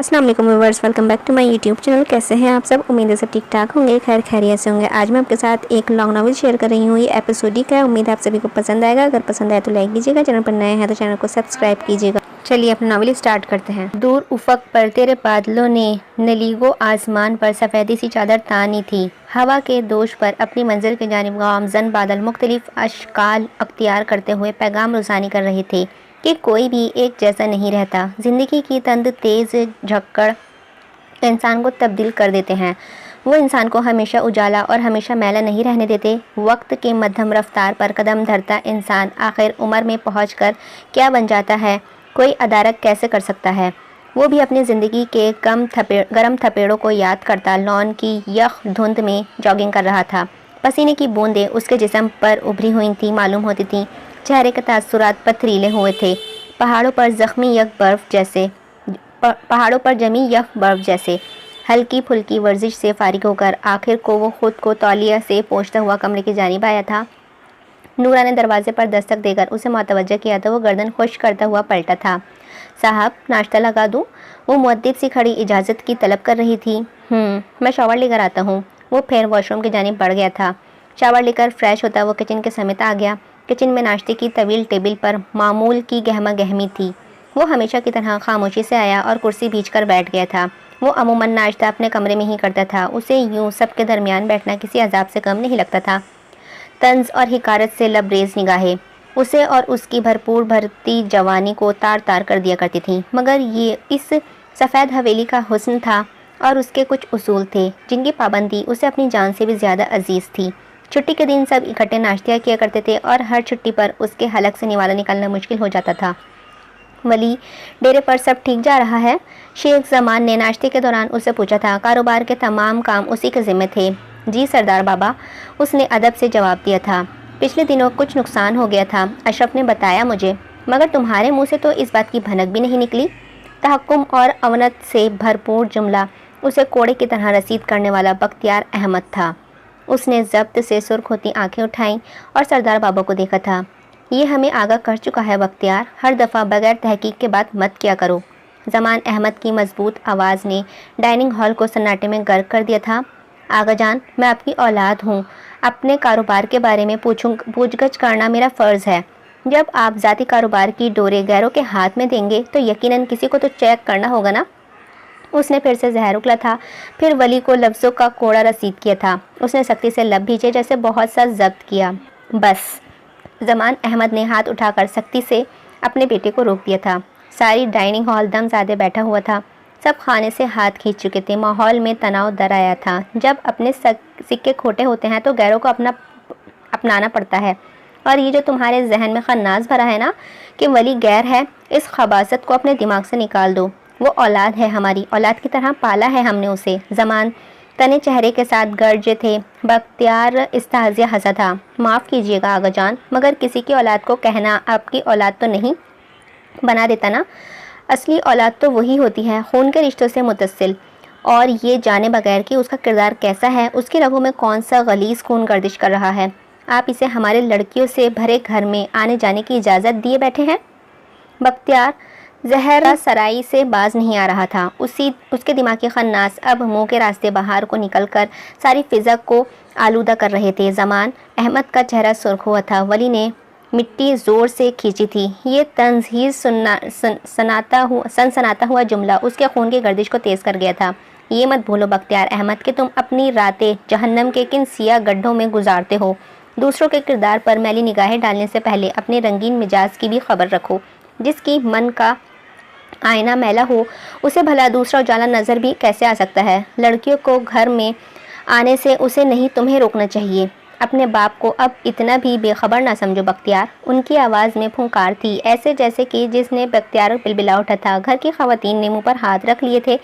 السلام علیکم viewers, welcome back to my YouTube channel. کیسے ہیں آپ سب؟ امید ہے سب ٹھیک ٹھاک ہوں گے، خیر خیریت سے ہوں گے۔ آج میں آپ کے ساتھ ایک لانگ ناول شیئر کر رہی ہوں، یہ ایپیسوڈک ہے۔ امید ہے آپ سبھی کو پسند آئے گا۔ اگر پسند آئے تو لائک کیجیے گا، چینل پر نئے ہیں تو چینل کو سبسکرائب کیجیے گا۔ چلیے اپنا ناول اسٹارٹ کرتے ہیں۔ دور افق پر تیرے بادلوں نے نیلیگو آسمان پر سفیدی سی چادر تانی تھی۔ ہوا کے دوش پر اپنی منزل کی جانب گامزن بادل مختلف اشکال اختیار کرتے ہوئے پیغام رسانی کر رہے تھے کہ کوئی بھی ایک جیسا نہیں رہتا۔ زندگی کی تند تیز جھکڑ انسان کو تبدیل کر دیتے ہیں۔ وہ انسان کو ہمیشہ اجالا اور ہمیشہ میلا نہیں رہنے دیتے۔ وقت کے مدھم رفتار پر قدم دھرتا انسان آخر عمر میں پہنچ کر کیا بن جاتا ہے، کوئی ادراک کیسے کر سکتا ہے؟ وہ بھی اپنی زندگی کے گرم تھپیڑوں کو یاد کرتا لان کی یخ دھند میں جاگنگ کر رہا تھا۔ پسینے کی بوندیں اس کے جسم پر ابھری ہوئی تھی معلوم ہوتی تھیں۔ چہرے کے تاثرات پتھریلے ہوئے تھے، پہاڑوں پر جمی یک برف جیسے۔ ہلکی پھلکی ورزش سے فارغ ہو کر آخر کو وہ خود کو تولیہ سے پوچھتا ہوا کمرے کی جانب آیا تھا۔ نورا نے دروازے پر دستک دے کر اسے متوجہ کیا تو وہ گردن خشک کرتا ہوا پلٹا تھا۔ صاحب ناشتہ لگا دوں؟ وہ مؤدب سی کھڑی اجازت کی طلب کر رہی تھی۔ میں شاور لے کر آتا ہوں۔ وہ پھر واش روم کی جانب بڑھ گیا تھا۔ شاور لے کر فریش ہوتا وہ کچن کے سمیت آ گیا۔ کچن میں ناشتے کی طویل ٹیبل پر معمول کی گہما گہمی تھی۔ وہ ہمیشہ کی طرح خاموشی سے آیا اور کرسی بھیج کر بیٹھ گیا تھا۔ وہ عموماً ناشتہ اپنے کمرے میں ہی کرتا تھا۔ اسے یوں سب کے درمیان بیٹھنا کسی عذاب سے کم نہیں لگتا تھا۔ طنز اور حقارت سے لبریز نگاہیں اسے اور اس کی بھرپور بھرتی جوانی کو تار تار کر دیا کرتی تھیں، مگر یہ اس سفید حویلی کا حسن تھا اور اس کے کچھ اصول تھے جن کی پابندی اسے اپنی جان سے بھی زیادہ عزیز تھی۔ چھٹی کے دن سب اکٹھے ناشتہ کیا کرتے تھے اور ہر چھٹی پر اس کے حلق سے نوالا نکالنا مشکل ہو جاتا تھا۔ ولی ڈیرے پر سب ٹھیک جا رہا ہے؟ شیخ زمان نے ناشتے کے دوران اسے پوچھا تھا۔ کاروبار کے تمام کام اسی کے ذمے تھے۔ جی سردار بابا، اس نے ادب سے جواب دیا تھا۔ پچھلے دنوں کچھ نقصان ہو گیا تھا، اشرف نے بتایا مجھے، مگر تمہارے منہ سے تو اس بات کی بھنک بھی نہیں نکلی۔ تحکم اور اونت سے بھرپور جملہ اسے کوڑے کی طرح رسید کرنے والا بختیار احمد تھا۔ اس نے ضبط سے سرخ ہوتی آنکھیں اٹھائیں اور سردار بابا کو دیکھا تھا۔ یہ ہمیں آگاہ کر چکا ہے بختیار، ہر دفعہ بغیر تحقیق کے بات مت کیا کرو۔ زمان احمد کی مضبوط آواز نے ڈائننگ ہال کو سناٹے میں غرق کر دیا تھا۔ آغا جان، میں آپ کی اولاد ہوں، اپنے کاروبار کے بارے میں پوچھ گچھ کرنا میرا فرض ہے۔ جب آپ ذاتی کاروبار کی ڈورے غیروں کے ہاتھ میں دیں گے تو یقیناً کسی کو تو چیک کرنا ہوگا نا۔ اس نے پھر سے زہر اگلا تھا، پھر ولی کو لفظوں کا کوڑا رسید کیا تھا۔ اس نے سختی سے لب بھیجے جیسے بہت سا ضبط کیا۔ بس۔ زمان احمد نے ہاتھ اٹھا کر سختی سے اپنے بیٹے کو روک دیا تھا۔ ساری ڈائننگ ہال دم زادے بیٹھا ہوا تھا۔ سب کھانے سے ہاتھ کھینچ چکے تھے۔ ماحول میں تناؤ در آیا تھا۔ جب اپنے سکے کھوٹے ہوتے ہیں تو غیروں کو اپنانا پڑتا ہے، اور یہ جو تمہارے ذہن میں خناس بھرا ہے نا کہ ولی غیر ہے، اس خباثت کو اپنے دماغ سے نکال دو۔ وہ اولاد ہے، ہماری اولاد کی طرح پالا ہے ہم نے اسے۔ زمان تنے چہرے کے ساتھ گرجے تھے۔ بختیار استہزاء ہنسا تھا۔ معاف کیجیے گا آغا جان، مگر کسی کی اولاد کو کہنا آپ کی اولاد تو نہیں بنا دیتا نا۔ اصلی اولاد تو وہی ہوتی ہے، خون کے رشتوں سے متصل، اور یہ جانے بغیر کہ اس کا کردار کیسا ہے، اس کی رگوں میں کون سا غلیظ خون گردش کر رہا ہے، آپ اسے ہمارے لڑکیوں سے بھرے گھر میں آنے جانے کی اجازت دیے بیٹھے ہیں۔ بختیار زہر سرائی سے باز نہیں آ رہا تھا۔ اس کے دماغی خناس اب منہ کے راستے باہر کو نکل کر ساری فضا کو آلودہ کر رہے تھے۔ زمان احمد کا چہرہ سرخ ہوا تھا۔ ولی نے مٹی زور سے کھینچی تھی۔ یہ تنزیر سنسناتا ہوا جملہ اس کے خون کی گردش کو تیز کر گیا تھا۔ یہ مت بھولو بختیار احمد کہ تم اپنی راتیں جہنم کے کن سیاہ گڈھوں میں گزارتے ہو۔ دوسروں کے کردار پر میلی نگاہیں ڈالنے سے پہلے اپنے رنگین مزاج کی بھی خبر رکھو۔ جس کی من کا آئینہ میلا ہو اسے بھلا دوسرا اجالا نظر بھی کیسے آ سکتا ہے؟ لڑکیوں کو گھر میں آنے سے اسے نہیں تمہیں روکنا چاہیے۔ اپنے باپ کو اب اتنا بھی بے خبر نہ سمجھو بختیار۔ ان کی آواز میں پھنکار تھی، ایسے جیسے کہ جس نے بختیار بلبلا اٹھا تھا۔ گھر کی خواتین نے منہ پر ہاتھ رکھ لیے تھے۔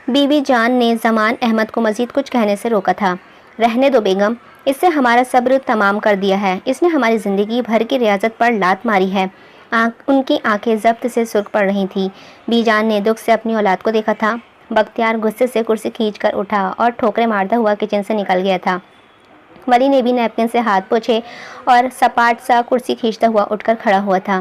بیوی جان نے زمان احمد کو مزید کچھ کہنے سے روکا تھا۔ رہنے دو بیگم، اس سے ہمارا صبر تمام کر دیا ہے، اس نے ہماری زندگی بھر کی ریاضت پر لات ماری ہے۔ ان کی آنکھیں ضبط سے سرخ پڑ رہی تھیں۔ بی جان نے دکھ سے اپنی اولاد کو دیکھا تھا۔ بختیار غصے سے کرسی کھینچ کر اٹھا اور ٹھوکریں مارتا ہوا کچن سے نکل گیا تھا۔ ولی نے بھی نیپکن سے ہاتھ پوچھے اور سپاٹ سا کرسی کھینچتا ہوا اٹھ کر کھڑا ہوا تھا۔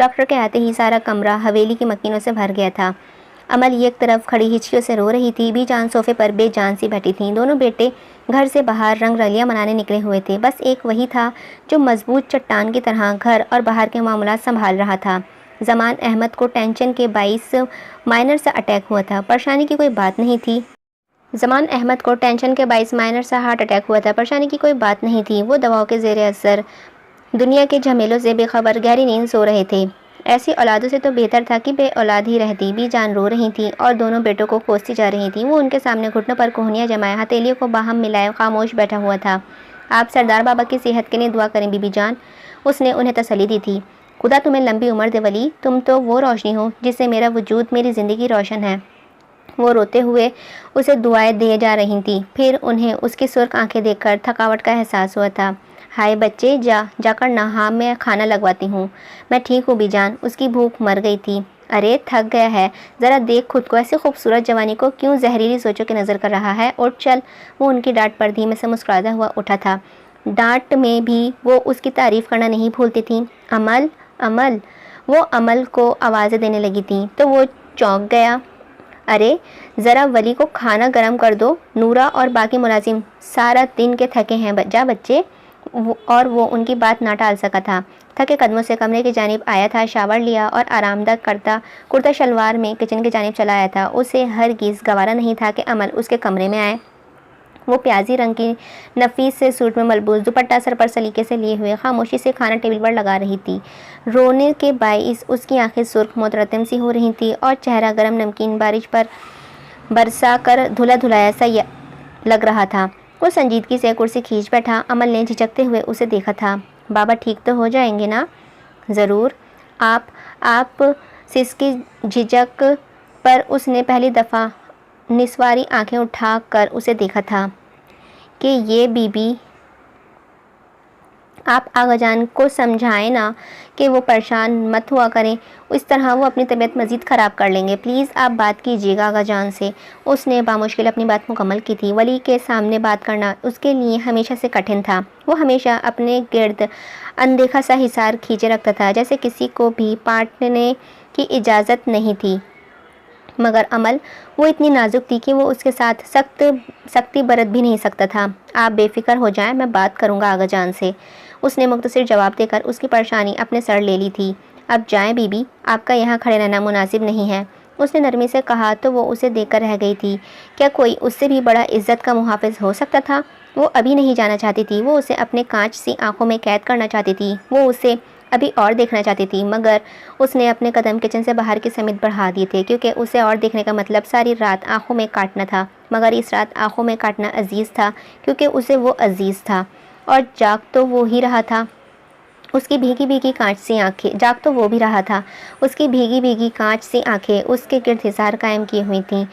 ڈاکٹر کے آتے ہی سارا کمرہ حویلی کی مکینوں سے بھر گیا تھا۔ عمل ایک طرف کھڑی ہچکیوں سے رو رہی تھی، بی جان صوفے پر بے جان سی بیٹھی تھیں۔ دونوں بیٹے گھر سے باہر رنگ رلیاں منانے نکلے ہوئے تھے، بس ایک وہی تھا جو مضبوط چٹان کی طرح گھر اور باہر کے معاملات سنبھال رہا تھا۔ زمان احمد کو ٹینشن کے باعث مائنر سا اٹیک ہوا تھا، پریشانی کی کوئی بات نہیں تھی۔ زمان احمد کو ٹینشن کے باعث مائنر سا ہارٹ اٹیک ہوا تھا، پریشانی کی کوئی بات نہیں تھی۔ وہ دواؤں کے زیر اثر دنیا کے جھمیلوں سے بے خبر گہری نیند سو رہے تھے۔ ایسی اولادوں سے تو بہتر تھا کہ بے اولاد ہی رہتی۔ بی جان رو رہی تھی اور دونوں بیٹوں کو کوستی جا رہی تھی۔ وہ ان کے سامنے گھٹنوں پر کوہنیاں جمائے ہتھیلیوں کو باہم ملائے خاموش بیٹھا ہوا تھا۔ آپ سردار بابا کی صحت کے لیے دعا کریں بی بی جان، اس نے انہیں تسلی دی تھی۔ خدا تمہیں لمبی عمر دے ولی، تم تو وہ روشنی ہو جس سے میرا وجود، میری زندگی روشن ہے۔ وہ روتے ہوئے اسے دعائیں دیے جا رہی تھیں، پھر انہیں اس کی سرخ آنکھیں دیکھ کر تھکاوٹ کا احساس ہوا تھا۔ ہائے بچے، جا کر نہا، میں کھانا لگواتی ہوں۔ میں ٹھیک ہوں بی جان، اس کی بھوک مر گئی تھی۔ ارے تھک گیا ہے، ذرا دیکھ خود کو، ایسی خوبصورت جوانی کو کیوں زہریلی سوچوں کی نظر کر رہا ہے، اٹھ چل۔ وہ ان کی ڈانٹ پر دھیمے سے مسکراتا ہوا اٹھا تھا۔ ڈانٹ میں بھی وہ اس کی تعریف کرنا نہیں بھولتی تھیں۔ عمل، عمل، وہ عمل کو آوازیں دینے لگی تھیں تو وہ چونک گیا۔ ارے ذرا ولی کو کھانا گرم کر دو، نورا اور باقی ملازم سارا دن کے تھکے ہیں، جا بچے۔ اور وہ ان کی بات نہ ٹال سکا تھا۔ تھکے قدموں سے کمرے کی جانب آیا تھا، شاور لیا اور آرام دہ کرتا شلوار میں کچن کی جانب چلا آیا تھا۔ اسے ہرگز گوارا نہیں تھا کہ عمل اس کے کمرے میں آئے۔ وہ پیازی رنگ کی نفیس سے سوٹ میں ملبوس، دوپٹہ سر پر سلیقے سے لیے ہوئے خاموشی سے کھانا ٹیبل پر لگا رہی تھی۔ رونے کے باعث اس کی آنکھیں سرخ مترتم سی ہو رہی تھیں اور چہرہ گرم نمکین بارش پر برسا کر دھلا دھلایا سا لگ رہا تھا۔ وہ سنجیدگی سے کرسی کھینچ بیٹھا۔ عمل نے جھجکتے ہوئے اسے دیکھا تھا۔ بابا ٹھیک تو ہو جائیں گے نا؟ ضرور۔ آپ سسکی جھجک پر اس نے پہلی دفعہ نسواری آنکھیں اٹھا کر اسے دیکھا تھا کہ یہ بی بی، آپ آغا جان کو سمجھائیں نا کہ وہ پریشان مت ہوا کریں، اس طرح وہ اپنی طبیعت مزید خراب کر لیں گے۔ پلیز آپ بات کیجیے گا آغا جان سے۔ اس نے بامشکل اپنی بات مکمل کی تھی۔ ولی کے سامنے بات کرنا اس کے لیے ہمیشہ سے کٹھن تھا۔ وہ ہمیشہ اپنے گرد اندیکھا سا حصار کھینچے رکھتا تھا، جیسے کسی کو بھی پاٹنے کی اجازت نہیں تھی۔ مگر عمل، وہ اتنی نازک تھی کہ وہ اس کے ساتھ سختی برت بھی نہیں سکتا تھا۔ آپ بے فکر ہو جائیں، میں بات کروں گا آغا جان سے، اس نے مختصر جواب دے کر اس کی پریشانی اپنے سر لے لی تھی۔ اب جائیں بی بی، آپ کا یہاں کھڑے رہنا مناسب نہیں ہے، اس نے نرمی سے کہا تو وہ اسے دیکھ کر رہ گئی تھی۔ کیا کوئی اس سے بھی بڑا عزت کا محافظ ہو سکتا تھا؟ وہ ابھی نہیں جانا چاہتی تھی، وہ اسے اپنے کانچ سی آنکھوں میں قید کرنا چاہتی تھی، وہ اسے ابھی اور دیکھنا چاہتی تھی، مگر اس نے اپنے قدم کچن سے باہر کی سمت بڑھا دیے تھے، کیونکہ اسے اور دیکھنے کا مطلب ساری رات آنکھوں میں کاٹنا تھا۔ مگر اس رات آنکھوں میں کاٹنا عزیز تھا، کیونکہ اسے وہ عزیز تھا، اور جاگ تو وہ ہی رہا تھا۔ اس کی بھیگی بھیگی کانچ سی آنکھیں، جاگ تو وہ بھی رہا تھا، اس کی بھیگی بھیگی کانچ سی آنکھیں اس کے گرد حصار قائم کیے ہوئی تھیں۔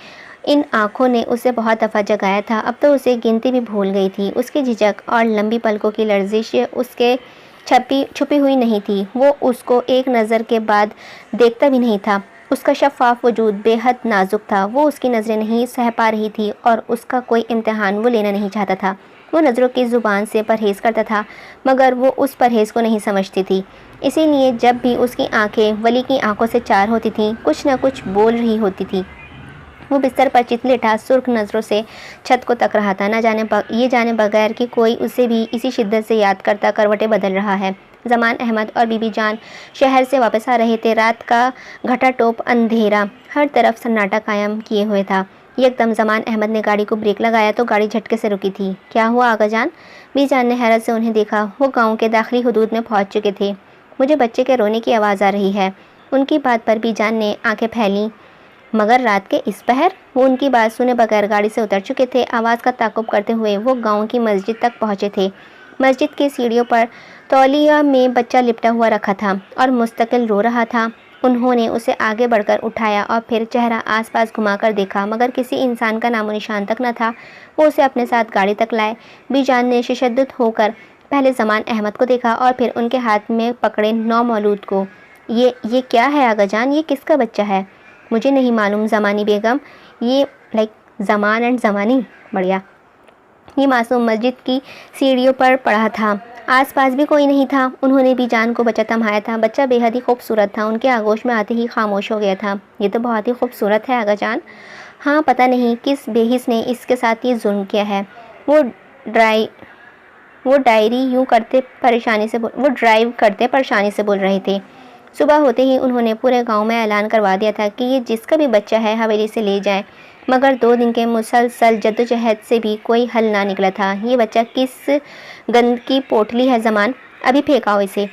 ان آنکھوں نے اسے بہت دفعہ جگایا تھا، اب تو اسے گنتی بھی بھول گئی تھی۔ اس کی جھجک اور لمبی پلکوں کی لرزش اس کے چھپی ہوئی نہیں تھی، وہ اس کو ایک نظر کے بعد دیکھتا بھی نہیں تھا۔ اس کا شفاف وجود بے حد نازک تھا، وہ اس کی نظریں نہیں سہ پا رہی تھی اور اس کا کوئی امتحان وہ لینا نہیں چاہتا تھا۔ وہ نظروں کی زبان سے پرہیز کرتا تھا، مگر وہ اس پرہیز کو نہیں سمجھتی تھی، اسی لیے جب بھی اس کی آنکھیں ولی کی آنکھوں سے چار ہوتی تھیں، کچھ نہ کچھ بول رہی ہوتی تھی۔ وہ بستر پر چت لیٹا سرخ نظروں سے چھت کو تک رہا تھا، یہ جانے بغیر کہ کوئی اسے بھی اسی شدت سے یاد کرتا کروٹیں بدل رہا ہے۔ زمان احمد اور بی بی جان شہر سے واپس آ رہے تھے۔ رات کا گھٹا ٹوپ اندھیرا ہر طرف سناٹا قائم کیے ہوئے تھا۔ یکدم زمان احمد نے گاڑی کو بریک لگایا تو گاڑی جھٹکے سے رکی تھی۔ کیا ہوا آغا جان؟ بی جان نے حیرت سے انہیں دیکھا۔ وہ گاؤں کے داخلی حدود میں پہنچ چکے تھے۔ مجھے بچے کے رونے کی آواز آ رہی ہے۔ ان کی بات پر بی جان نے آنکھیں پھیلیں۔ مگر رات کے اس پہر؟ وہ ان کی بات سنے بغیر گاڑی سے اتر چکے تھے۔ آواز کا تعاقب کرتے ہوئے وہ گاؤں کی مسجد تک پہنچے تھے۔ مسجد کی سیڑھیوں پر تولیہ میں بچہ لپٹا ہوا رکھا تھا اور مستقل رو رہا تھا۔ انہوں نے اسے آگے بڑھ کر اٹھایا اور پھر چہرہ آس پاس گھما کر دیکھا، مگر کسی انسان کا نام و نشان تک نہ تھا۔ وہ اسے اپنے ساتھ گاڑی تک لائے۔ بی جان نے تشدد ہو کر پہلے زمان احمد کو دیکھا اور پھر ان کے ہاتھ میں پکڑے نومولود کو۔ یہ کیا ہے آغا جان؟ یہ کس کا بچہ ہے؟ مجھے نہیں معلوم زمانی بیگم، یہ زمان اینڈ زمانی، بڑھیا۔ یہ معصوم مسجد کی سیڑھیوں پر پڑا تھا، آس پاس بھی کوئی نہیں تھا۔ انہوں نے بھی جان کو بچہ تھمایا تھا۔ بچہ بے حد ہی خوبصورت تھا، ان کے آغوش میں آتے ہی خاموش ہو گیا تھا۔ یہ تو بہت ہی خوبصورت ہے آغا جان۔ ہاں، پتہ نہیں کس بے حس نے اس کے ساتھ یہ ظلم کیا ہے۔ وہ ڈرائیو کرتے پریشانی سے بول رہے تھے۔ صبح ہوتے ہی انہوں نے پورے گاؤں میں اعلان کروا دیا تھا کہ یہ جس کا بھی بچہ ہے حویلی سے لے جائیں، مگر 2 دن کے مسلسل جدوجہد سے بھی کوئی حل نہ نکلا تھا۔ یہ بچہ کس گند کی پوٹلی ہے زمان، ابھی پھینکاؤ اسے۔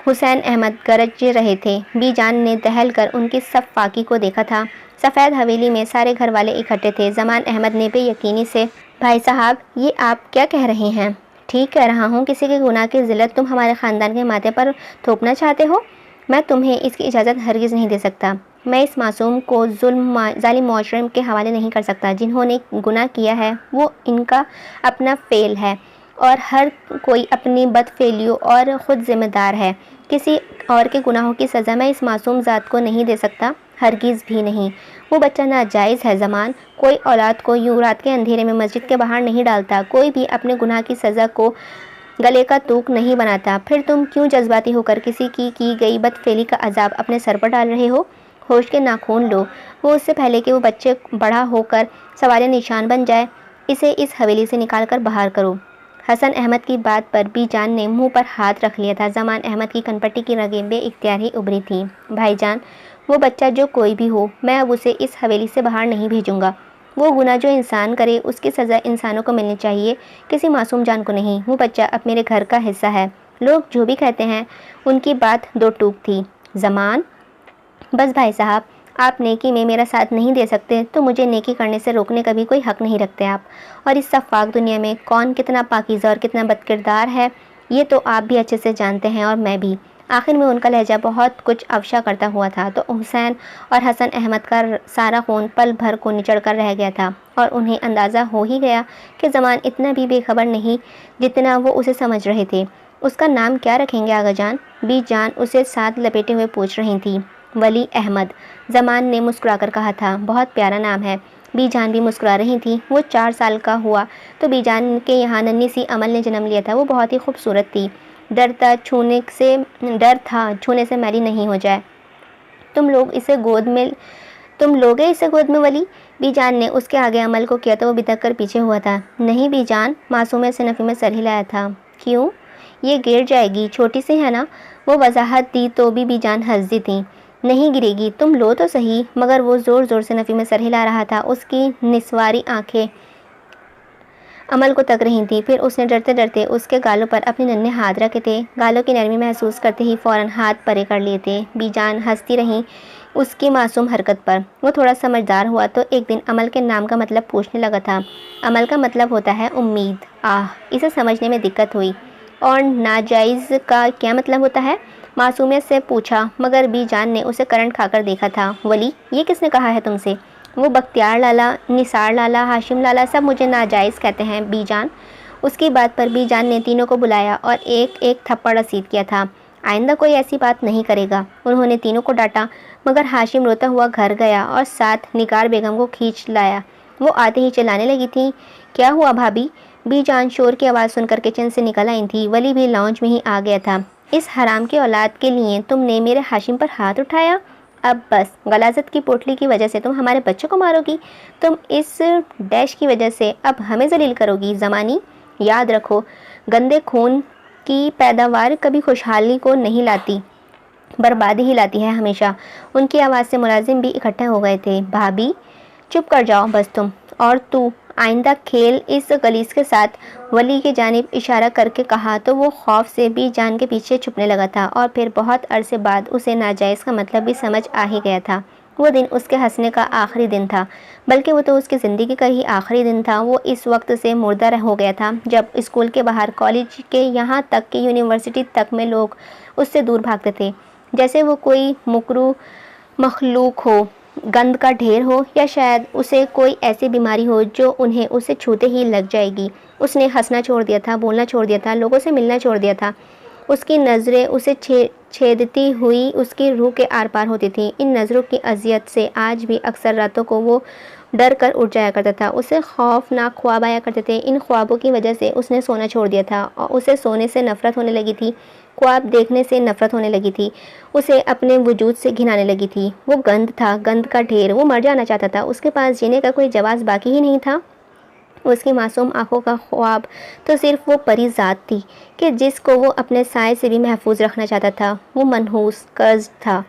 حسین احمد گرج رہے تھے۔ بی جان نے دہل کر ان کی صفاقی کو دیکھا تھا۔ سفید حویلی میں سارے گھر والے اکٹھے تھے۔ زمان احمد نے بے یقینی سے، بھائی صاحب، یہ آپ کیا کہہ رہے ہیں؟ ٹھیک کہہ رہا ہوں، کسی کے گناہ کی ذلت تم ہمارے خاندان کے ماتھے پر تھوپنا چاہتے ہو؟ میں تمہیں اس کی اجازت ہرگز نہیں دے سکتا۔ میں اس معصوم کو ظالم معاشرے کے حوالے نہیں کر سکتا۔ جنہوں نے گناہ کیا ہے وہ ان کا اپنا فعل ہے، اور ہر کوئی اپنی بد فعلیوں اور خود ذمہ دار ہے۔ کسی اور کے گناہوں کی سزا میں اس معصوم ذات کو نہیں دے سکتا، ہرگز بھی نہیں۔ وہ بچہ ناجائز ہے زمان۔ کوئی اولاد کو یوں رات کے اندھیرے میں مسجد کے باہر نہیں ڈالتا، کوئی بھی اپنے گناہ کی سزا کو گلے کا تُوک نہیں بناتا۔ پھر تم کیوں جذباتی ہو کر کسی کی گئی بد فعلی کا عذاب اپنے سر پر ڈال رہے ہو؟ ہوش کے ناخون لو، وہ اس سے پہلے کہ وہ بچے بڑا ہو کر سوال نشان بن جائے۔ اسے اس حویلی سے نکال کر باہر کرو۔ حسن احمد کی بات پر بی جان نے منہ پر ہاتھ رکھ لیا تھا۔ زمان احمد کی کنپٹی کی رگیں بے اختیار ہی ابھری تھیں۔ بھائی جان، وہ بچہ جو کوئی بھی ہو، میں اب اسے اس حویلی سے باہر نہیں بھیجوں گا۔ وہ گناہ جو انسان کرے اس کی سزا انسانوں کو ملنی چاہیے، کسی معصوم جان کو نہیں۔ وہ بچہ اب میرے گھر کا حصہ ہے۔ لوگ جو بھی کہتے ہیں، ان کی بات دو ٹوک تھی۔ زمان، بس بھائی صاحب، آپ نیکی میں میرا ساتھ نہیں دے سکتے تو مجھے نیکی کرنے سے روکنے کا بھی کوئی حق نہیں رکھتے آپ۔ اور اس شفاف دنیا میں کون کتنا پاکیزہ اور کتنا بد کردار ہے، یہ تو آپ بھی اچھے سے جانتے ہیں، اور میں بھی۔ آخر میں ان کا لہجہ بہت کچھ افشا کرتا ہوا تھا، تو حسین اور حسن احمد کا سارا خون پل بھر کو نچڑ کر رہ گیا تھا، اور انہیں اندازہ ہو ہی گیا کہ زمان اتنا بھی بے خبر نہیں جتنا وہ اسے سمجھ رہے تھے۔ اس کا نام کیا رکھیں گے آغا جان؟ بی جان اسے ساتھ لپیٹے ہوئے پوچھ رہی تھی۔ ولی احمد، زمان نے مسکرا کر کہا تھا۔ بہت پیارا نام ہے۔ بی جان بھی مسکرا رہی تھی۔ وہ 4 سال کا ہوا تو بی جان کے یہاں ننھی سی امل نے جنم لیا تھا۔ وہ بہت ہی خوبصورت تھی۔ ڈر تھا چھونے سے میلی نہیں ہو جائے۔ تم لوگے اسے گود میں ولی؟ بی جان نے اس کے آگے عمل کو کیا تو وہ بتک کر پیچھے ہوا تھا۔ نہیں بی جان، معصومے سے نفی میں سر ہلایا تھا۔ کیوں؟ یہ گر جائے گی، چھوٹی سی ہے نا۔ وہ وضاحت دی تو بی جان ہنس دی تھی۔ نہیں گرے گی، تم لو تو صحیح۔ مگر وہ زور زور سے نفی میں سر ہلا رہا تھا۔ اس کی نسواری آنکھیں عمل کو تک رہی تھی۔ پھر اس نے ڈرتے ڈرتے اس کے گالوں پر اپنے ننھے ہاتھ رکھے تھے۔ گالوں کی نرمی محسوس کرتے ہی فوراً ہاتھ پرے کر لیے تھے۔ بی جان ہنستی رہیں اس کی معصوم حرکت پر۔ وہ تھوڑا سمجھدار ہوا تو ایک دن عمل کے نام کا مطلب پوچھنے لگا تھا۔ عمل کا مطلب ہوتا ہے امید۔ اسے سمجھنے میں دقت ہوئی۔ اور ناجائز کا کیا مطلب ہوتا ہے؟ معصومیت سے پوچھا، مگر بی جان نے اسے کرنٹ کھا کر دیکھا تھا۔ ولی، یہ کس نے کہا ہے تم سے؟ وہ بختیار لالا، نثار لالا، ہاشم لالا سب مجھے ناجائز کہتے ہیں بی جان۔ اس کی بات پر بی جان نے تینوں کو بلایا اور ایک ایک تھپڑ رسید کیا تھا۔ آئندہ کوئی ایسی بات نہیں کرے گا۔ انہوں نے تینوں کو ڈانٹا، مگر ہاشم روتا ہوا گھر گیا اور ساتھ نگار بیگم کو کھینچ لایا۔ وہ آتے ہی چلانے لگی تھی۔ کیا ہوا بھابھی؟ بی جان شور کی آواز سن کر کچن سے نکل آئی تھی۔ ولی بھی لاؤنج میں ہی آ گیا تھا۔ اس حرام کی اولاد کے لیے تم نے میرے ہاشم پر ہاتھ اٹھایا؟ اب بس، غلاظت کی پوٹلی کی وجہ سے تم ہمارے بچوں کو مارو گی؟ تم اس ڈیش کی وجہ سے اب ہمیں ذلیل کرو گی؟ زمانی، یاد رکھو، گندے خون کی پیداوار کبھی خوشحالی کو نہیں لاتی، بربادی ہی لاتی ہے ہمیشہ۔ ان کی آواز سے ملازم بھی اکٹھے ہو گئے تھے۔ بھابھی، چپ کر جاؤ بس تم، اور تو آئندہ کھیل اس غلیظ کے ساتھ، ولی کی جانب اشارہ کر کے کہا تو وہ خوف سے بی جان کے پیچھے چھپنے لگا تھا، اور پھر بہت عرصے بعد اسے ناجائز کا مطلب بھی سمجھ آ ہی گیا تھا۔ وہ دن اس کے ہنسنے کا آخری دن تھا، بلکہ وہ تو اس کی زندگی کا ہی آخری دن تھا۔ وہ اس وقت سے مردہ ہو گیا تھا جب اسکول کے باہر، کالج کے، یہاں تک کہ یونیورسٹی تک میں لوگ اس سے دور بھاگتے تھے، جیسے وہ کوئی مکروہ مخلوق ہو، گند کا ڈھیر ہو، یا شاید اسے کوئی ایسی بیماری ہو جو انہیں اسے چھوتے ہی لگ جائے گی۔ اس نے ہنسنا چھوڑ دیا تھا، بولنا چھوڑ دیا تھا، لوگوں سے ملنا چھوڑ دیا تھا۔ اس کی نظریں اسے چھیدتی ہوئی اس کی روح کے آر پار ہوتی تھیں۔ ان نظروں کی اذیت سے آج بھی اکثر راتوں کو وہ ڈر کر اٹھ جایا کرتا تھا۔ اسے خوفناک خواب آیا کرتے تھے۔ ان خوابوں کی وجہ سے اس نے سونا چھوڑ دیا تھا اور اسے سونے سے نفرت ہونے لگی تھی، خواب دیکھنے سے نفرت ہونے لگی تھی، اسے اپنے وجود سے گھنانے لگی تھی۔ وہ گند تھا، گند کا ڈھیر، وہ مر جانا چاہتا تھا۔ اس کے پاس جینے کا کوئی جواز باقی ہی نہیں تھا۔ اس کی معصوم آنکھوں کا خواب تو صرف وہ پری ذات تھی کہ جس کو وہ اپنے سائے سے بھی محفوظ رکھنا چاہتا تھا۔ وہ منحوس قرض تھا،